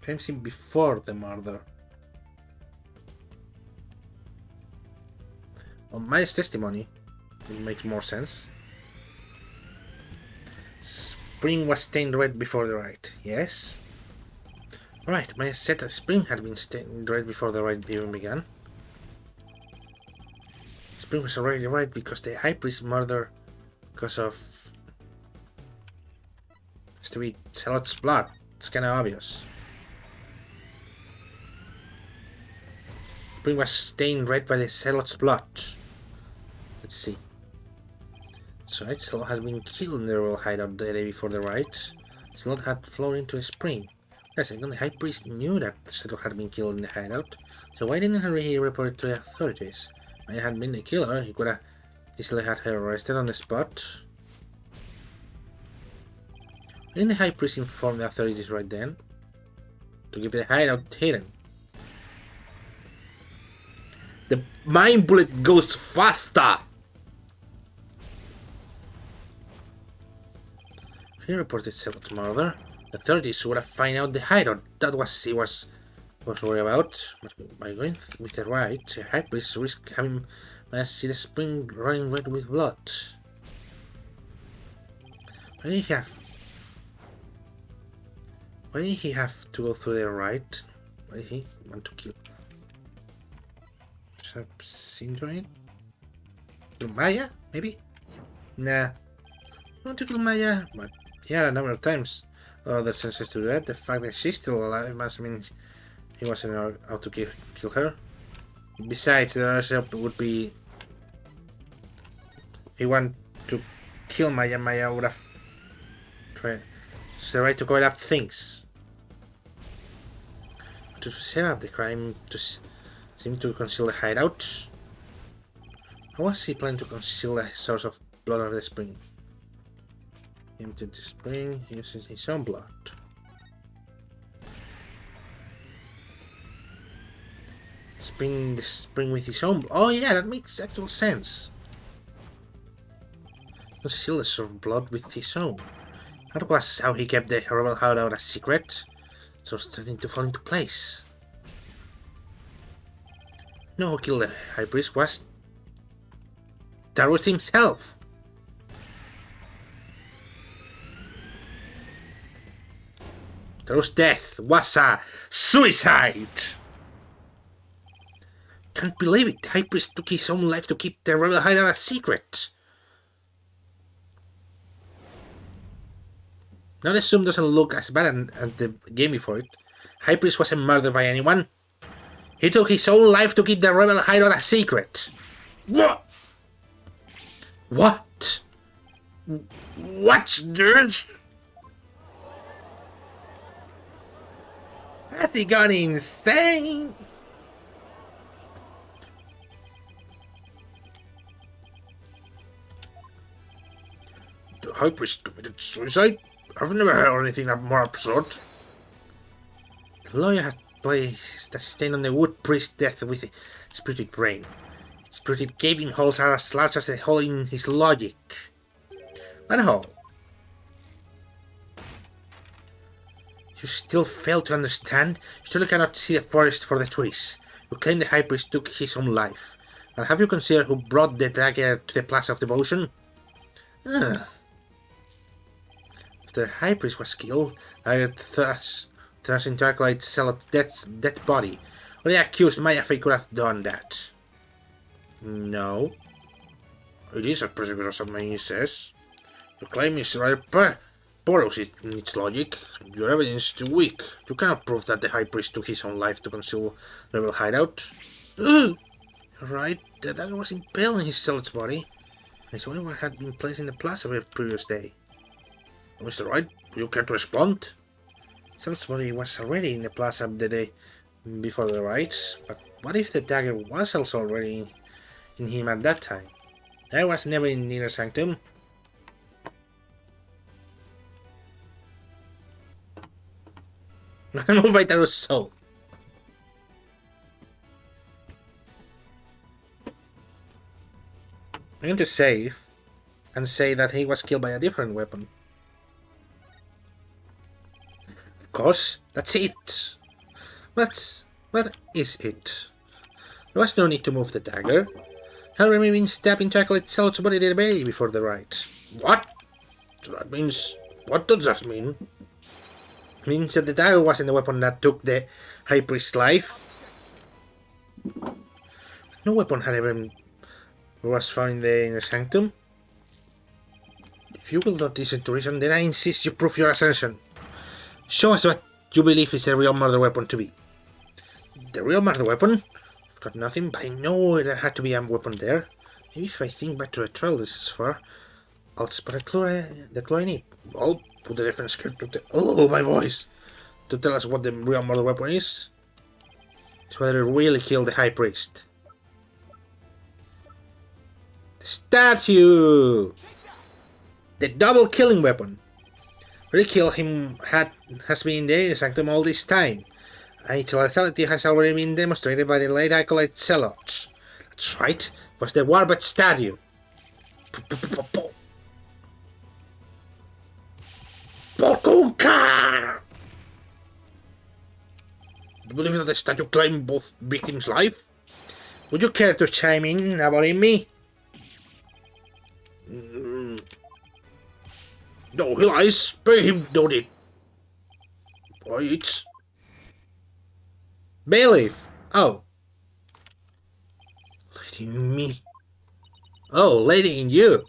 Crime scene before the murder. Well, Maya's testimony would make more sense. Spring was stained red before the rite. Yes? Right, Maya said that Spring had been stained red before the rite even began. Spring was already right because the high priest murdered because of... has to be Selot's blood. It's kinda obvious. Spring was stained red by the Selot's blood. Let's see. So right, Selot had been killed in the royal hideout the day before the rite. Selot had flown into a spring. Yes, the high priest knew that Selot had been killed in the hideout, so why didn't he report it to the authorities? If he had been the killer, he could have easily had her arrested on the spot. Didn't the high priest inform the authorities right then? To keep the hideout hidden. The mind bullet goes faster! If he reported Selot's murder, the authorities would have found out the hideout. That was he was worried about. But by going with the right, the high priest risked having Maya see the spring running red with blood. Why did he have to go through the right? Why did he want to kill? Sharp syndrome? Kill Maya? Maybe? Nah. I want to kill Maya, but he had a number of times other senses to do that. The fact that she's still alive must mean he wasn't out to kill her. Besides, the other step would be he wanted to kill Maya. Maya would have tried. It's the right to cover up things. To set up the crime, to seem to conceal the hideout. How was he planning to conceal the source of blood of the spring? Emptied the spring using his own blood. Spring the spring with his own blood. Oh yeah, that makes actual sense. Conceal the source of blood with his own. That was how he kept the rebel hideout a secret. So it's starting to fall into place. No, who killed the high priest was Tarus himself. Taro's death was a suicide! Can't believe it. High Priest took his own life to keep the rebel hideout a secret. Now the Zoom doesn't look as bad as the game before it. High Priest wasn't murdered by anyone. He took his own life to keep the rebel hideout a secret. What? What? What's this? Has he gone insane? The High Priest committed suicide? I've never heard anything more absurd. The lawyer has placed a stain on the Wood Priest's death with a spirited brain. Spirited gaping holes are as large as the hole in his logic. One hole. You still fail to understand? You still cannot see the forest for the trees. You claim the High Priest took his own life. But have you considered who brought the dagger to the Plaza of Devotion? If the High Priest was killed, I thrust into Acolyte Zealot's dead body. Well, the accused Maya Fey could have done that. No. It is as persecutor as he says. Your claim is rather porous in its logic. Your evidence is too weak. You cannot prove that the High Priest took his own life to conceal the rebel hideout. You're right, the dagger was impaled in his zealot's body. His only one had been placed in the plaza the previous day. Mr. Wright, would you care to respond? Zealot's body was already in the plaza the day before the riots, but what if the dagger was also already in him at that time? I was never in the inner sanctum. I'm moved by Taro's soul. I'm going to save and say that he was killed by a different weapon. Of course, that's it. What is it? There was no need to move the dagger. Had Remy been stabbed into Acolyte Zealot's body the day before the riot. What? So that means... What does that mean? It means that the dagger wasn't the weapon that took the High Priest's life. No weapon had ever was found in the inner sanctum. If you will not listen to reason, then I insist you prove your assertion. Show us what you believe is the real murder weapon to be. The real murder weapon? I've got nothing, but I know there had to be a weapon there. Maybe if I think back to the trail this far, I'll spot the clue I need. Well, put the reference card to oh, my voice! To tell us what the real murder weapon is. It's whether it really killed the High Priest. The statue! The double killing weapon. Really kill him has been in the inner sanctum all this time. Its lethality has already been demonstrated by the late Acolyte Zealots. That's right, it was the Warbot statue. Pokunka! Do you believe that the statue claimed both victims' life? Would you care to chime in about me? No, he lies. Pay him, don't it? Wait. Bailiff. Oh. Lady in me. Oh, lady in you.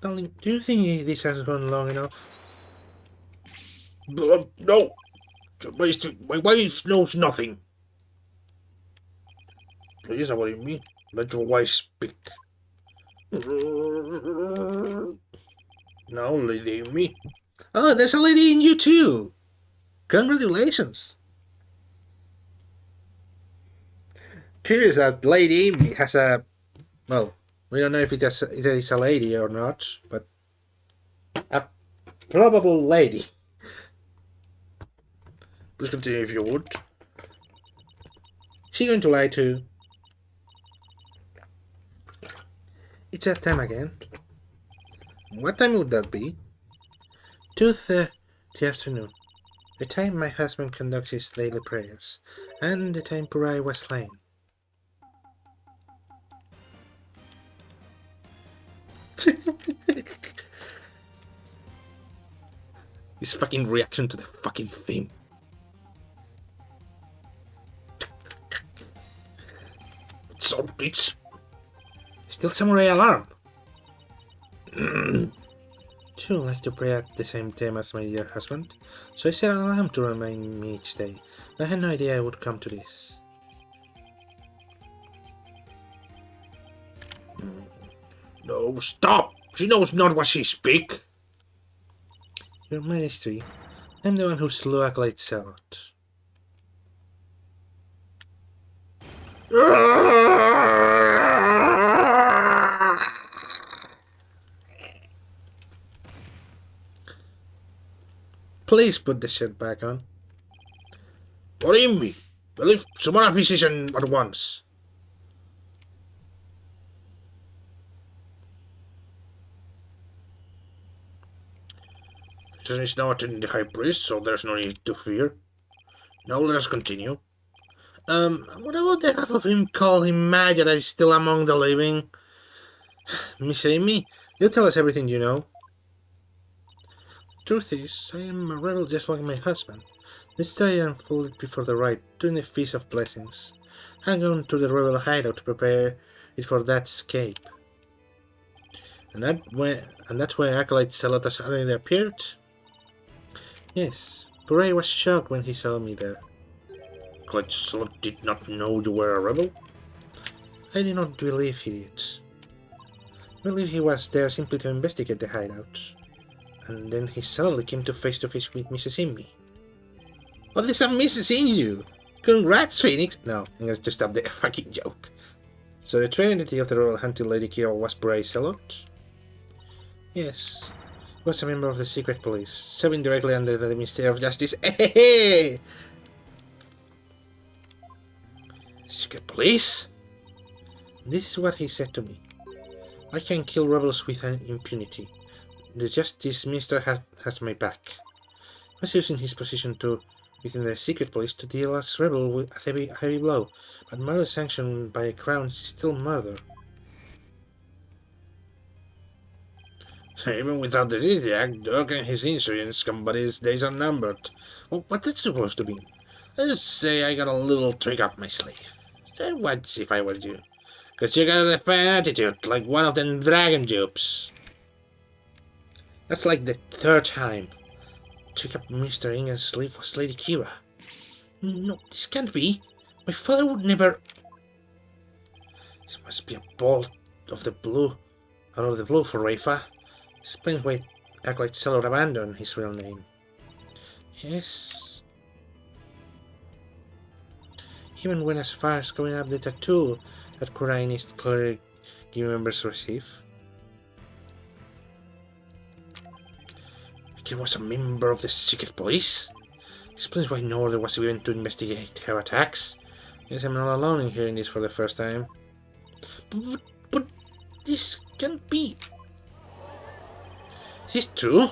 Darling, do you think this has gone long enough? No. My wife knows nothing. Please avoid me. Let your wife speak. No, lady in me. Oh, there's a lady in you too. Congratulations. Curious that lady in me has a... Well, we don't know if it is a lady or not, but... A probable lady. Please continue if you would. Is she going to lie too? It's that time again. What time would that be? 2:30 afternoon. The time my husband conducts his daily prayers, and the time Purai was slain. His fucking reaction to the fucking theme. So bitch. Still samurai alarm. Too like to pray at the same time as my dear husband, so I set an alarm to remind me each day. I had no idea I would come to this. No, stop! She knows not what she speak! Your Majesty, I'm the one who slew Acolyte Selot. Please put the shirt back on. What do you mean? Well, if someone have physician at once. Physician is now attending the high priest, so there's no need to fear. Now let us continue. What about the half of him call him mad that he's still among the living? Miss Amy, you tell us everything you know. Truth is, I am a rebel just like my husband. This story unfolded before the rite, during the Feast of Blessings. I'm going to the rebel hideout to prepare it for that escape. And that's when Acolyte Selot suddenly appeared? Yes, Puree was shocked when he saw me there. Acolyte Selot did not know you were a rebel? I did not believe he did. I believe he was there simply to investigate the hideout. And then he suddenly came to face with Mrs. Immi. Oh, there's a Mrs. in you! Congrats, Phoenix! No, I'm going to stop the fucking joke. So the true identity of the royal hunting Lady Kira was Puree Selot? Yes. He was a member of the secret police, serving directly under the Ministry of Justice. Secret police? This is what he said to me. I can kill rebels with impunity. The Justice Minister has my back. He was using his position within the secret police to deal us rebel with a heavy blow, but murder sanctioned by a crown is still murder. Even without the City Act, Doc and his insurance company's days are numbered. Well, what that's supposed to mean? Let's say I got a little trick up my sleeve. So what if I were you? Cause you got a fine attitude, like one of them dragon dupes. That's like the third time. Took up Mr. Inga's sleeve was Lady Kira. No, this can't be. My father would never... This must be a bolt out of the blue for Rafa. Explains why Acolyte Selot abandoned his real name. Yes. Even went as far as going up the tattoo that Kurainist cleric members receive. He was a member of the secret police? Explains why no order was given to investigate her attacks. Guess I'm not alone in hearing this for the first time. But this can't be. Is this true?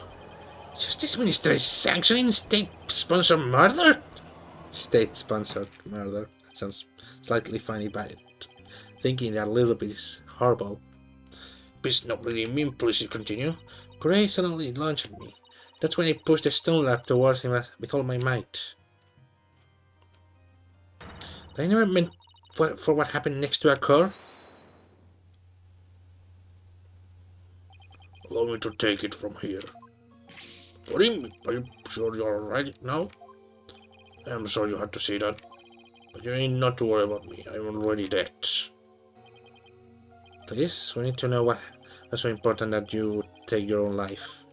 Justice Minister is sanctioning state-sponsored murder? State-sponsored murder. That sounds slightly funny, but thinking that a little bit is horrible. Please not really mean, please continue. Puree suddenly launched at me. That's when I pushed the stone lap towards him with all my might. But I never meant for what happened next to occur. Allow me to take it from here. Are you sure you're alright now? I'm sorry you had to say that. But you need not to worry about me. I'm already dead. Please, we need to know what's so important that you would take your own life.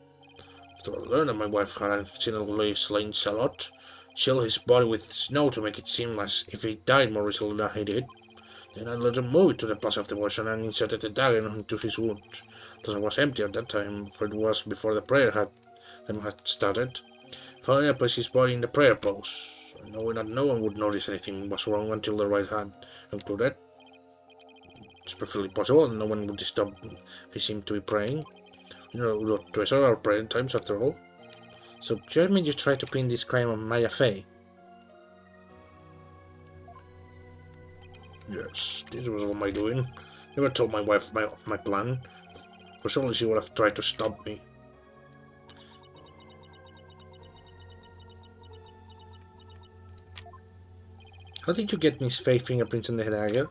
After I learned that my wife had accidentally slain Selot, sealed his body with snow to make it seem as if he died more recently than he did. Then I let him move it to the Plaza of Devotion and inserted the dagger into his wound. The plaza was empty at that time, for it was before the prayer had started. Finally, I placed his body in the prayer pose, knowing that no one would notice anything was wrong until the rite had concluded. It's perfectly possible, and no one would disturb if he seemed to be praying. You know, we don't treasure our praying times after all. So, Jeremy, you try to pin this crime on Maya Fey. Yes, this was all my doing. Never told my wife of my plan, for surely she would have tried to stop me. How did you get Miss Faye fingerprints on the dagger?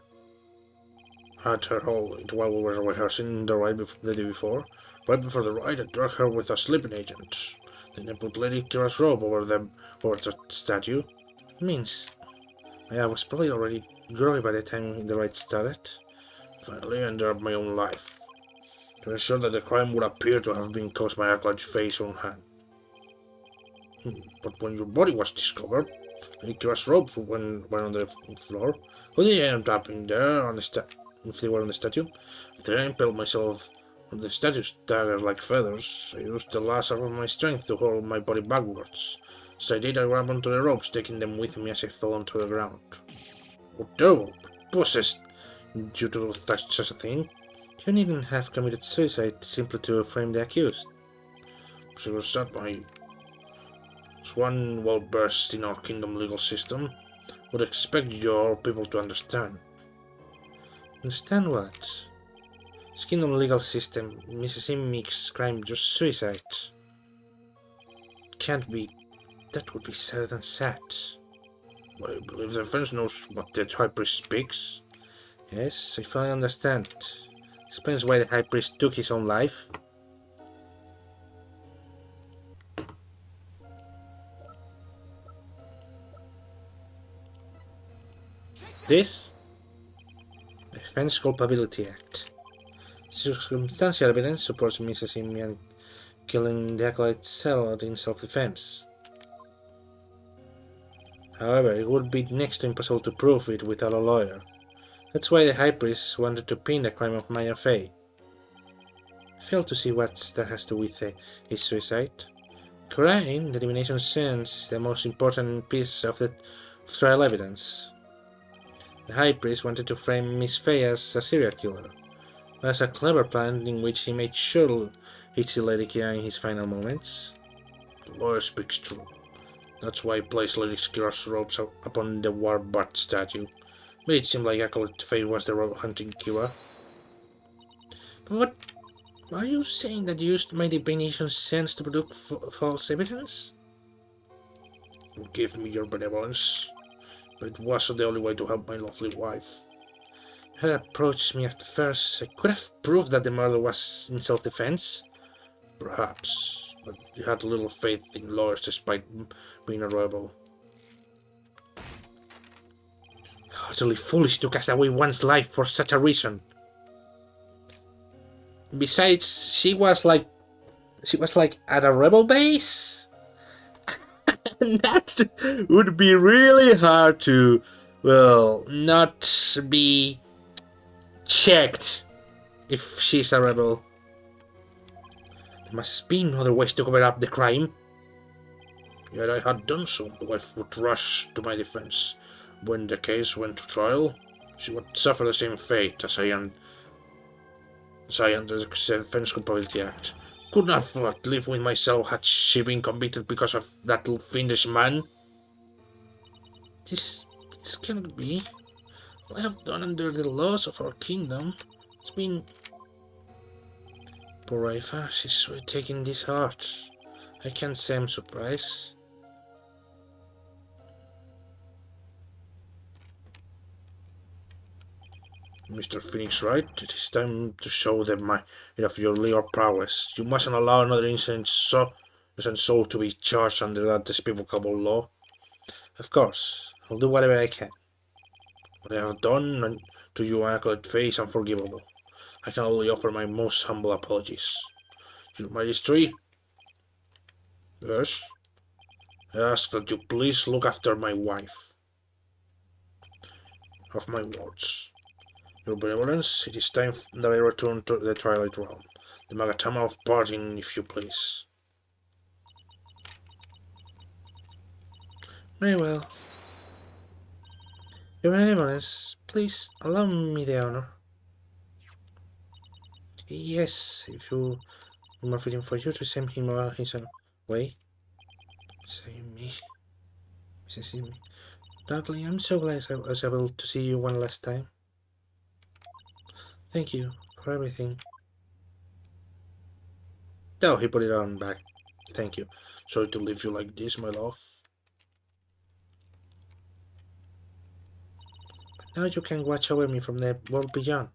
At her hall while we were rehearsing the ride the day before. Right before the ride, I drugged her with a sleeping agent. Then I put Lady Kira's robe over the statue. It means I was probably already groggy by the time the ride started. Finally, I ended up my own life. To ensure that the crime would appear to have been caused by Arclide's face or hand. But when your body was discovered, Lady Kira's robe went on the floor. How did I end up in there on the if they were on the statue? After I impaled myself on the statue's dagger like feathers, I used the last of my strength to hold my body backwards. As I did, I grabbed onto the ropes, taking them with me as I fell onto the ground. Oh, devil! Possessed you to touch such a thing? You needn't have committed suicide simply to frame the accused. She was at my one well versed in our kingdom legal system. Would expect your people to understand. Understand what? This kingdom legal system, Mrs. M makes crime just suicide. Can't be. That would be sadder than sad. I believe the defense knows what the high priest speaks. Yes, I finally understand. Explains why the high priest took his own life. This? The Defense Culpability Act. Circumstantial evidence supports Mrs. Imian killing the acolyte Cell in self-defense. However, it would be next to impossible to prove it without a lawyer. That's why the High Priest wanted to pin the crime of Maya Fey. I fail to see what that has to do with his suicide. Crime, the elimination sense, is the most important piece of the trial evidence. The High Priest wanted to frame Miss Fey as a serial killer. That's a clever plan in which he made sure he'd see Lady Kira in his final moments. The lawyer speaks true. That's why he placed Lady Kira's robes upon the Warbot statue. Made it seem like Acolyte Fey was the robe hunting Kira. But what? Are you saying that you used my divination sense to produce false evidence? Forgive me your benevolence, but it wasn't the only way to help my lovely wife. If you had approached me at first, I could have proved that the murder was in self-defense. Perhaps, but you had little faith in lawyers despite being a rebel. Utterly foolish to cast away one's life for such a reason. Besides, she was like at a rebel base. And that would be really hard to, well, not be checked if she's a rebel. There must be no other ways to cover up the crime. Yet I had done so. My wife would rush to my defense. When the case went to trial, she would suffer the same fate as I under the Defense Culpability Act. Could not afford to live with myself had she been convicted because of that little fiendish man. This cannot be. All I have done under the laws of our kingdom has been... Poor Raifa, she's really taking this hard. I can't say I'm surprised. Mr. Phoenix Wright, it is time to show the might of your legal prowess. You mustn't allow another innocent soul to be charged under that despicable law. Of course, I'll do whatever I can. What I have done to you, Acolyte Fey, is unforgivable. I can only offer my most humble apologies. Your Majesty? Yes? I ask that you please look after my wife. Of my words. Your benevolence, it is time that I return to the Twilight Realm. The Magatama of parting, if you please. Very well. Your benevolence, please allow me the honor. Yes, if you more fitting for you to send him his own way. Say me. Mrs. me. Dudley, I'm so glad I was able to see you one last time. Thank you for everything. Oh, he put it on back. Thank you. Sorry to leave you like this, my love. Now you can watch over me from the world beyond.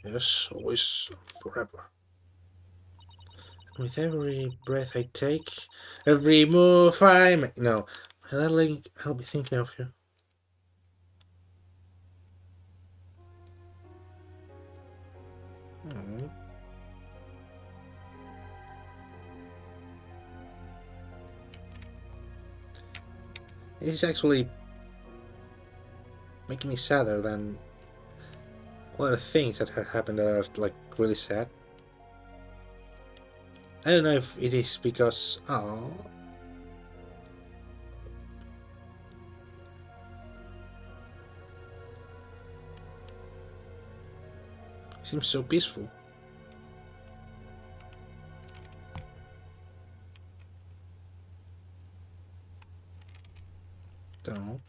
Yes, always, forever. With every breath I take, every move I make. No, my darling, I'll be thinking of you. Mm. It's actually making me sadder than other things that have happened that are like really sad. I don't know if it is because it seems so peaceful. Don't know.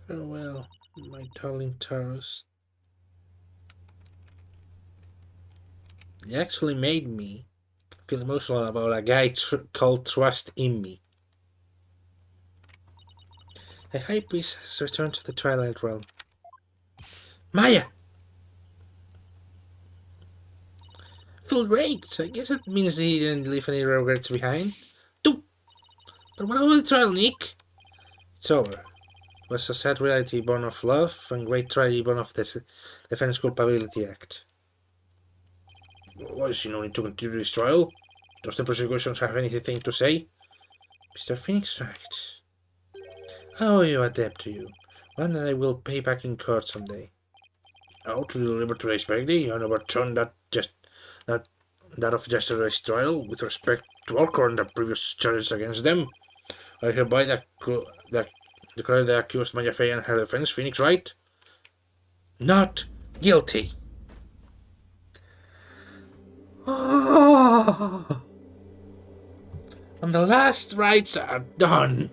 Farewell, my darling Taurus. You actually made me feel emotional about a guy called Trust in Me. The High Priest has returned to the Twilight Realm. Maya! Feel great! I guess it means he didn't leave any regrets behind. Do! But what about the trial, Nick? It's over. It was a sad reality born of love and great tragedy born of the Defense Culpability Act. Why is he no need to continue this trial? Does the prosecution have anything to say? Mr. Phoenix, right. Oh, you a debt to you. One that I will pay back in court someday. How to deliver today's verdict and overturn that of yesterday's trial with respect to Walker and the previous charges against them. I hereby declare the accused Maya Fey and her defense, Phoenix Wright, not guilty. And the last rites are done.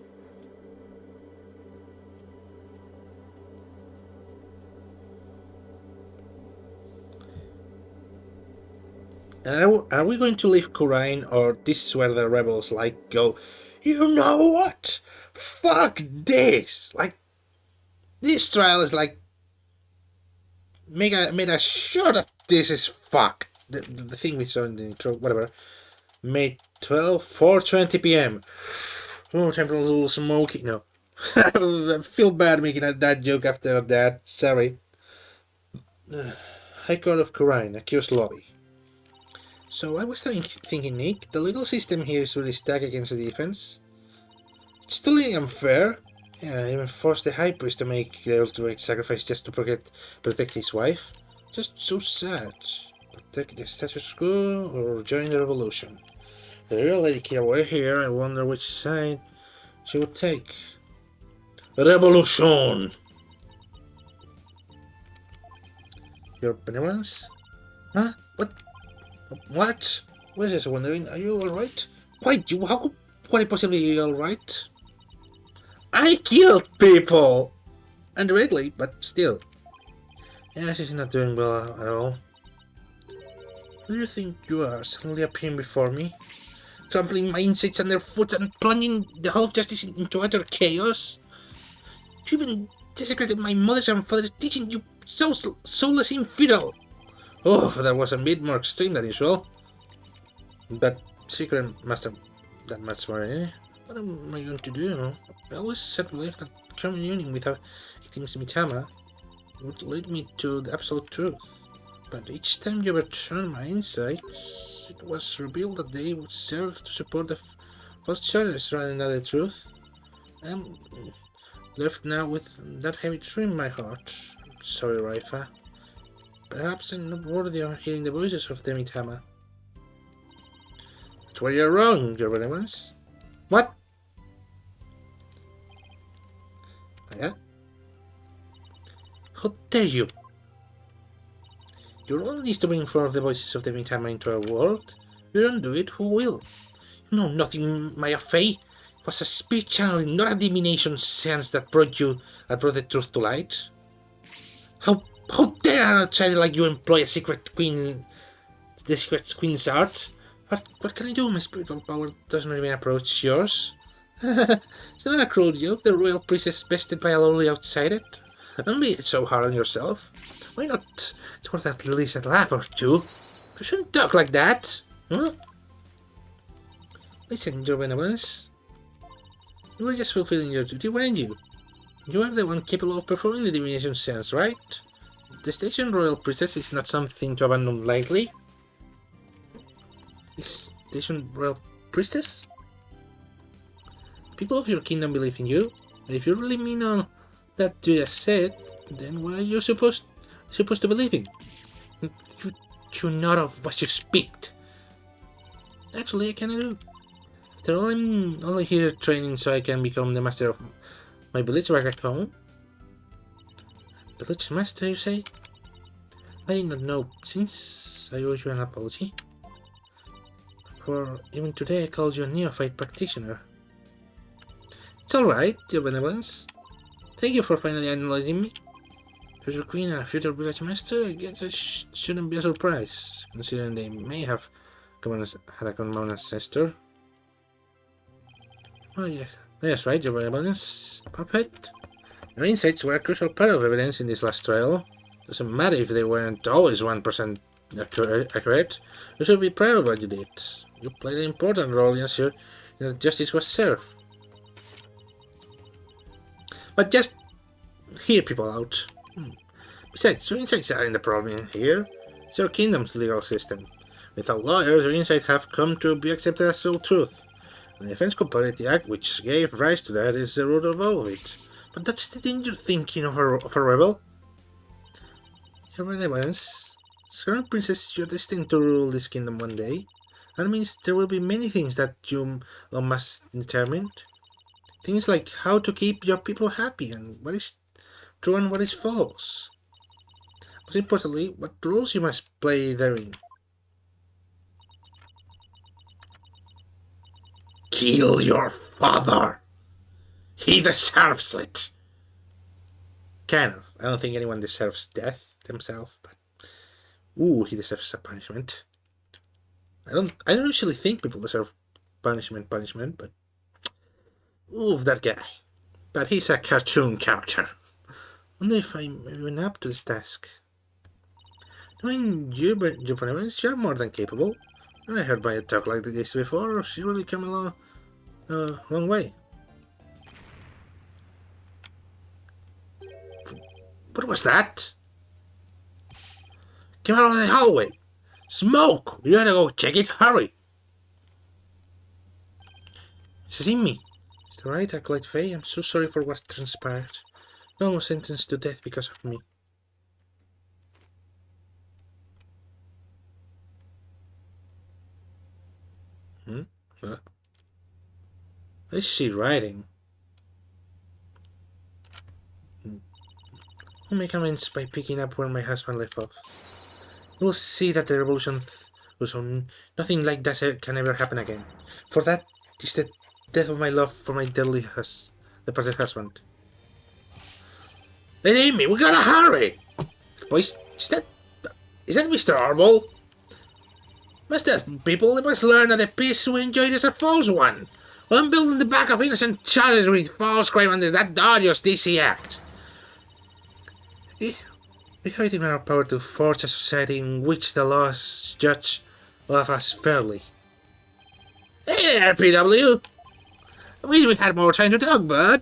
And are we going to leave Khura'in, or this is where the rebels go, you know what? Fuck this! This trial is made us sure that this is fucked. The thing we saw in the intro, whatever. May 12, 4:20 p.m. Oh, time for a little smoky. No. I feel bad making that joke after that. Sorry. High Court of Khura'in, accused lobby. So I was thinking, Nick, the legal system here is really stacked against the defense. It's totally unfair. Yeah, even forced the High Priest to make the ultimate sacrifice just to protect his wife. Just so sad. Protect the status quo or join the revolution. The real Lady Kira were here. I wonder which side she would take. Revolution! Your benevolence? Huh? What? What? Was just wondering, are you alright? Wait, how could I possibly be alright? I killed people! Indirectly, but still. Yeah, she's not doing well at all. Who do you think you are, suddenly appearing before me? Trampling my insights underfoot and plunging the whole of justice into utter chaos? You even desecrated my mother's and father's teaching, you soulless infidel! Oh, that was a bit more extreme than usual. That secret must have that much more in it. What am I going to do? I always said believe that communing with a victim Mitama would lead me to the absolute truth. But each time you overturned my insights, it was revealed that they would serve to support the false charges rather than the truth. I'm left now with that heavy truth in my heart. Sorry, Raifa. Perhaps I'm not worthy of hearing the voices of the Mitama. That's where you're wrong, your benevolence. What? Yeah? How dare you? Your role is to bring forth the voices of the Mitama into our world. You don't do it, who will? You know nothing, Maya Fey. It was a spirit channel, not a divination sense that brought the truth to light. How dare an outsider like you employ the secret queen's art? What can I do? My spiritual power doesn't even approach yours. It's not a cruel joke. The royal princess bested by a lonely outsider. Don't be so hard on yourself. Why not? It's worth at least a laugh or two. You shouldn't talk like that. Huh? Listen, your benevolence. You were just fulfilling your duty, weren't you? You are the one capable of performing the divination sense, right? The station royal princess is not something to abandon lightly. Is station royal priestess? People of your kingdom believe in you. If you really mean all that you just said, then what are you supposed to believe in? You not of what you speak. Actually, I cannot do. After all, I'm only here training so I can become the master of my village back at home. Village master, you say? I did not know, since I owe you an apology. For even today I called you a neophyte practitioner. It's alright, your benevolence. Thank you for finally acknowledging me. Future queen and a future village master, I guess it shouldn't be a surprise, considering they may have had a common ancestor. Oh yes, that's right, your benevolence. Puppet. Your insights were a crucial part of evidence in this last trial. Doesn't matter if they weren't always 1% accurate. You should be proud of what you did. You played an important role in ensuring that justice was served. But just hear people out. Besides, your insights aren't the problem here. It's your kingdom's legal system. Without lawyers, your insights have come to be accepted as sole truth. The Defense Compatibility Act, which gave rise to that, is the root of all of it. But that's the thing you're thinking of a rebel. Your benevolence. Crown Princess, you're destined to rule this kingdom one day. That means there will be many things that you must determine. Things like how to keep your people happy and what is true and what is false. Most importantly, what roles you must play therein. Kill your father! He deserves it! Kind of. I don't think anyone deserves death themselves, but ooh, he deserves a punishment. I don't usually think people deserve punishment, but ooh, that guy. But he's a cartoon character. Wonder if I'm even up to this task. Knowing you, but your benevolence, you're more than capable. I heard Maya talk like this before. She really came a long way. What was that? Came out of the hallway. Smoke! You gotta go check it. Hurry! It's in me. Is that right, Acolyte Faye? I'm so sorry for what transpired. No one was sentenced to death because of me. What is she writing? I'll make amends by picking up where my husband left off. You will see that the revolution goes on. Nothing like that can ever happen again. For that is the death of my love for my dearly departed husband. Lady Amy, we gotta hurry! Boys, is that Mr. Arbol? People must learn that the peace we enjoyed is a false one. I'm building the back of innocent charities with false crime under that odious DC Act. We have it in our power to forge a society in which the laws judge all of us fairly. Hey there, PW! I wish we had more time to talk, bud.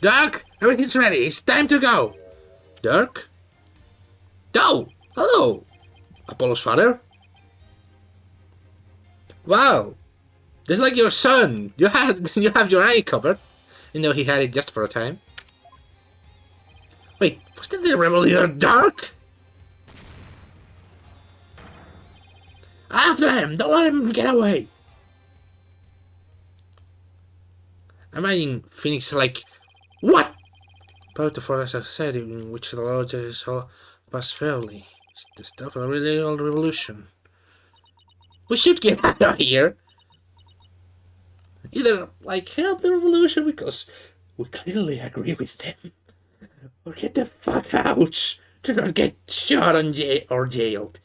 Dirk, everything's ready. It's time to go. Dirk? Oh, hello. Apollo's father? Wow. Just like your son. You have your eye covered. You know he had it just for a time. Wait, was that the rebel leader, Dirk? After him! Don't let him get away! Imagine Phoenix like, what? Power to force a society in which the law judges all pass fairly. It's the stuff of a really old revolution. We should get out of here! Either, like, help the revolution because we clearly agree with them, or get the fuck out to not get shot or jailed.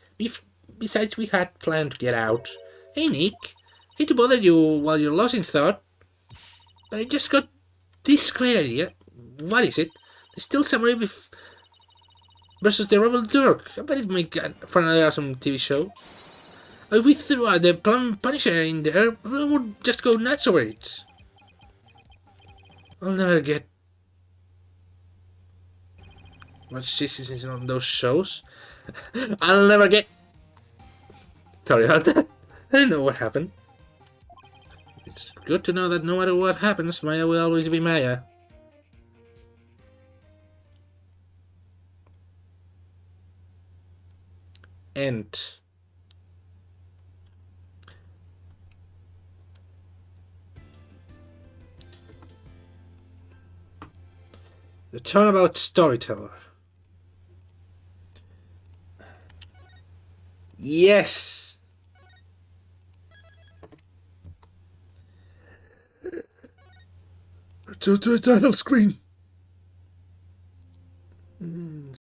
Besides, we had planned to get out. Hey Nick, hate to bother you while you're lost in thought, but I just got this great idea. What is it? The Steel Samurai versus the Rebel Turk. I bet it might get for another awesome TV show. If we threw out the Plum Punisher in there, everyone would just go nuts over it. I'll never get much this on those shows. I'll never get. Sorry about that. I didn't know what happened. It's good to know that no matter what happens, Maya will always be Maya. End. The Turnabout Storyteller. Yes! To the title screen.